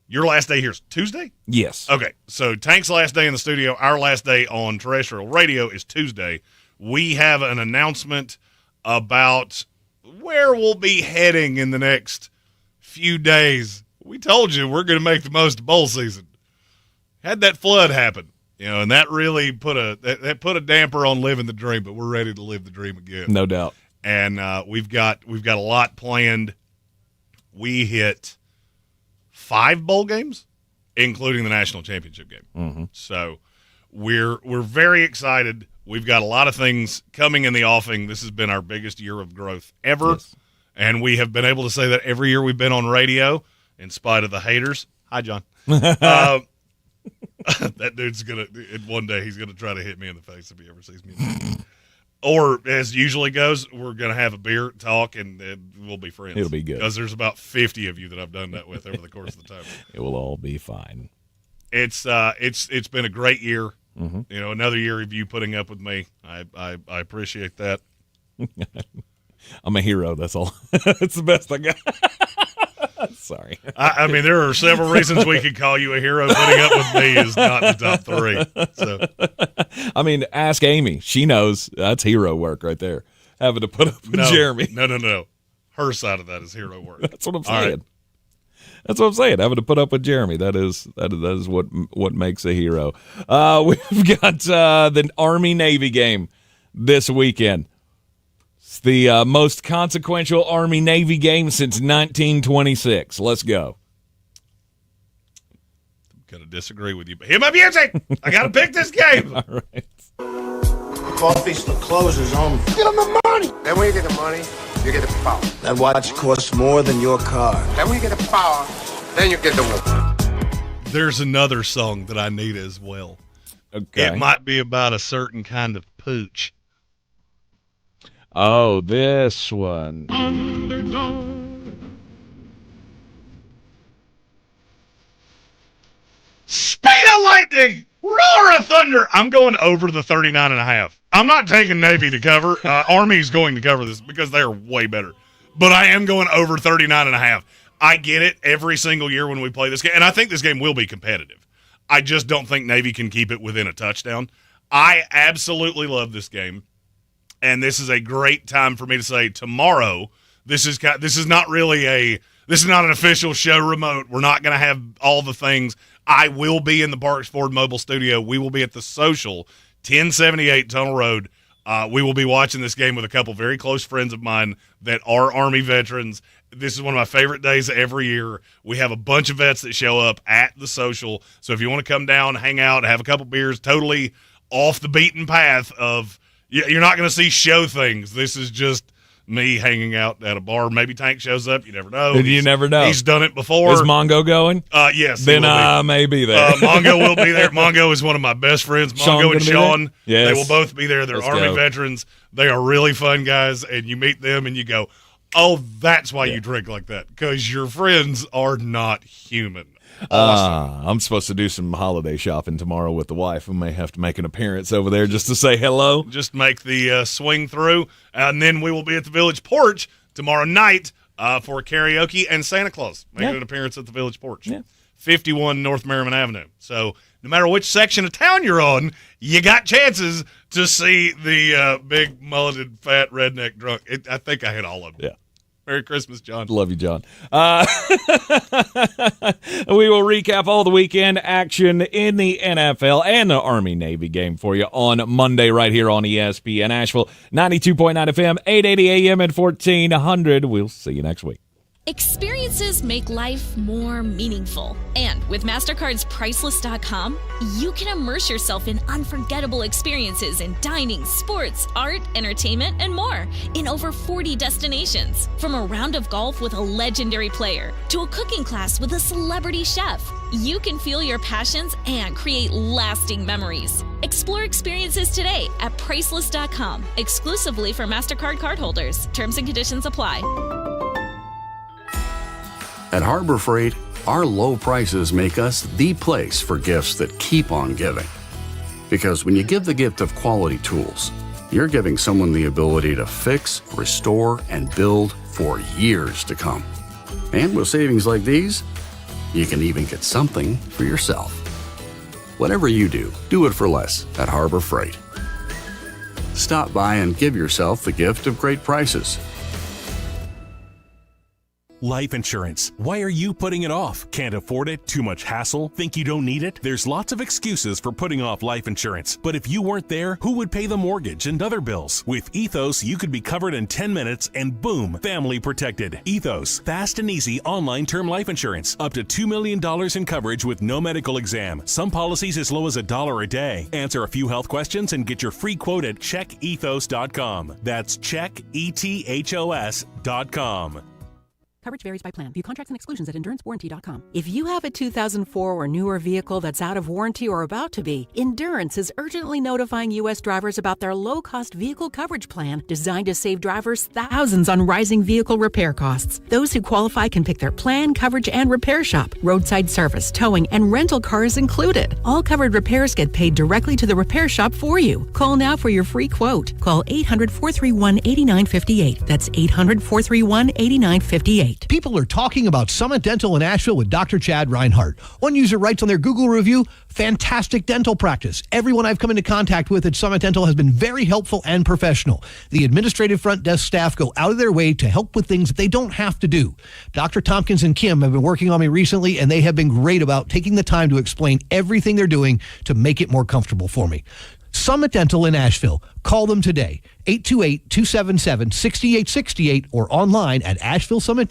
Your last day here is Tuesday? Yes. Okay, so Tank's last day in the studio, our last day on terrestrial radio is Tuesday. We have an announcement about where we'll be heading in the next few days. We told you we're going to make the most of bowl season. Had that flood happen, and that really put a damper on living the dream, but we're ready to live the dream again. No doubt. And we've got a lot planned. We hit 5 bowl games, including the national championship game. Mm-hmm. So we're very excited. We've got a lot of things coming in the offing. This has been our biggest year of growth ever, yes. And we have been able to say that every year we've been on radio. In spite of the haters. Hi, John. That dude's one day he's going to try to hit me in the face if he ever sees me. Or, as usually goes, we're going to have a beer, talk, and we'll be friends. It'll be good. Because there's about 50 of you that I've done that with over the course of the time. It will all be fine. It's been a great year. Mm-hmm. Another year of you putting up with me. I appreciate that. I'm a hero, that's all. It's the best I got. Sorry. I mean, there are several reasons we could call you a hero. Putting up with me is not the top 3. So, I mean, ask Amy. She knows that's hero work right there. Having to put up with Jeremy. No. Her side of that is hero work. That's what I'm saying. Right. That's what I'm saying. Having to put up with Jeremy. That is what makes a hero. We've got the Army-Navy game this weekend. It's the most consequential Army-Navy game since 1926. Let's go. I'm going to disagree with you, but hear my music. I got to pick this game. All right. Coffee's for closers only. Get them the money. Then when you get the money, you get the power. That watch costs more than your car. Then when you get the power, then you get the woman. There's another song that I need as well. Okay. It might be about a certain kind of pooch. Oh, this one. Speed of lightning, roar of thunder. I'm going over the 39.5. I'm not taking Navy to cover. Army's going to cover this because they're way better. But I am going over 39.5. I get it every single year when we play this game, and I think this game will be competitive. I just don't think Navy can keep it within a touchdown. I absolutely love this game. And this is a great time for me to say tomorrow. This is not really This is not an official show remote. We're not going to have all the things. I will be in the Parks Ford Mobile Studio. We will be at the Social, 1078 Tunnel Road. We will be watching this game with a couple very close friends of mine that are Army veterans. This is one of my favorite days every year. We have a bunch of vets that show up at the Social. So if you want to come down, hang out, have a couple beers, totally off the beaten path of you're not going to see show things. This is just me hanging out at a bar. Maybe Tank shows up. You never know. You never know. He's done it before. Is Mongo going? Yes. Then I may be there. Mongo will be there. Mongo is one of my best friends. Mongo and Sean, yes. They will both be there. They're Army veterans. They are really fun guys, and you meet them and you go, oh, that's why you drink like that, because your friends are not human. Awesome. I'm supposed to do some holiday shopping tomorrow with the wife. We may have to make an appearance over there just to say hello. Just make the swing through, and then we will be at the Village Porch tomorrow night for karaoke and Santa Claus making an appearance at the Village Porch. 51 North Merriman Avenue. So no matter which section of town you're on, you got chances to see the big mulleted, fat, redneck drunk. I think I hit all of them. Yeah. Merry Christmas, John. Love you, John. We will recap all the weekend action in the NFL and the Army-Navy game for you on Monday right here on ESPN Asheville. 92.9 FM, 880 AM and 1400. We'll see you next week. Experiences make life more meaningful. And with MasterCard's Priceless.com, you can immerse yourself in unforgettable experiences in dining, sports, art, entertainment, and more in over 40 destinations. From a round of golf with a legendary player to a cooking class with a celebrity chef, you can feel your passions and create lasting memories. Explore experiences today at Priceless.com, exclusively for MasterCard cardholders. Terms and conditions apply. At Harbor Freight, our low prices make us the place for gifts that keep on giving. Because when you give the gift of quality tools, you're giving someone the ability to fix, restore, and build for years to come. And with savings like these, you can even get something for yourself. Whatever you do, do it for less at Harbor Freight. Stop by and give yourself the gift of great prices. Life insurance. Why are you putting it off? Can't afford it? Too much hassle? Think you don't need it? There's lots of excuses for putting off life insurance. But if you weren't there, who would pay the mortgage and other bills? With Ethos, you could be covered in 10 minutes and boom, family protected. Ethos, fast and easy online term life insurance. Up to $2 million in coverage with no medical exam. Some policies as low as $1 a day. Answer a few health questions and get your free quote at checkethos.com. That's checkethos.com. Coverage varies by plan. View contracts and exclusions at endurancewarranty.com. If you have a 2004 or newer vehicle that's out of warranty or about to be, Endurance is urgently notifying U.S. drivers about their low-cost vehicle coverage plan designed to save drivers thousands on rising vehicle repair costs. Those who qualify can pick their plan, coverage, and repair shop. Roadside service, towing, and rental cars included. All covered repairs get paid directly to the repair shop for you. Call now for your free quote. Call 800-431-8958. That's 800-431-8958. People are talking about Summit Dental in Asheville with Dr. Chad Reinhardt. One user writes on their Google review, fantastic dental practice. Everyone I've come into contact with at Summit Dental has been very helpful and professional. The administrative front desk staff go out of their way to help with things that they don't have to do. Dr. Tompkins and Kim have been working on me recently, and they have been great about taking the time to explain everything they're doing to make it more comfortable for me. Summit Dental in Asheville. Call them today, 828-277-6868 or online at Asheville Summit.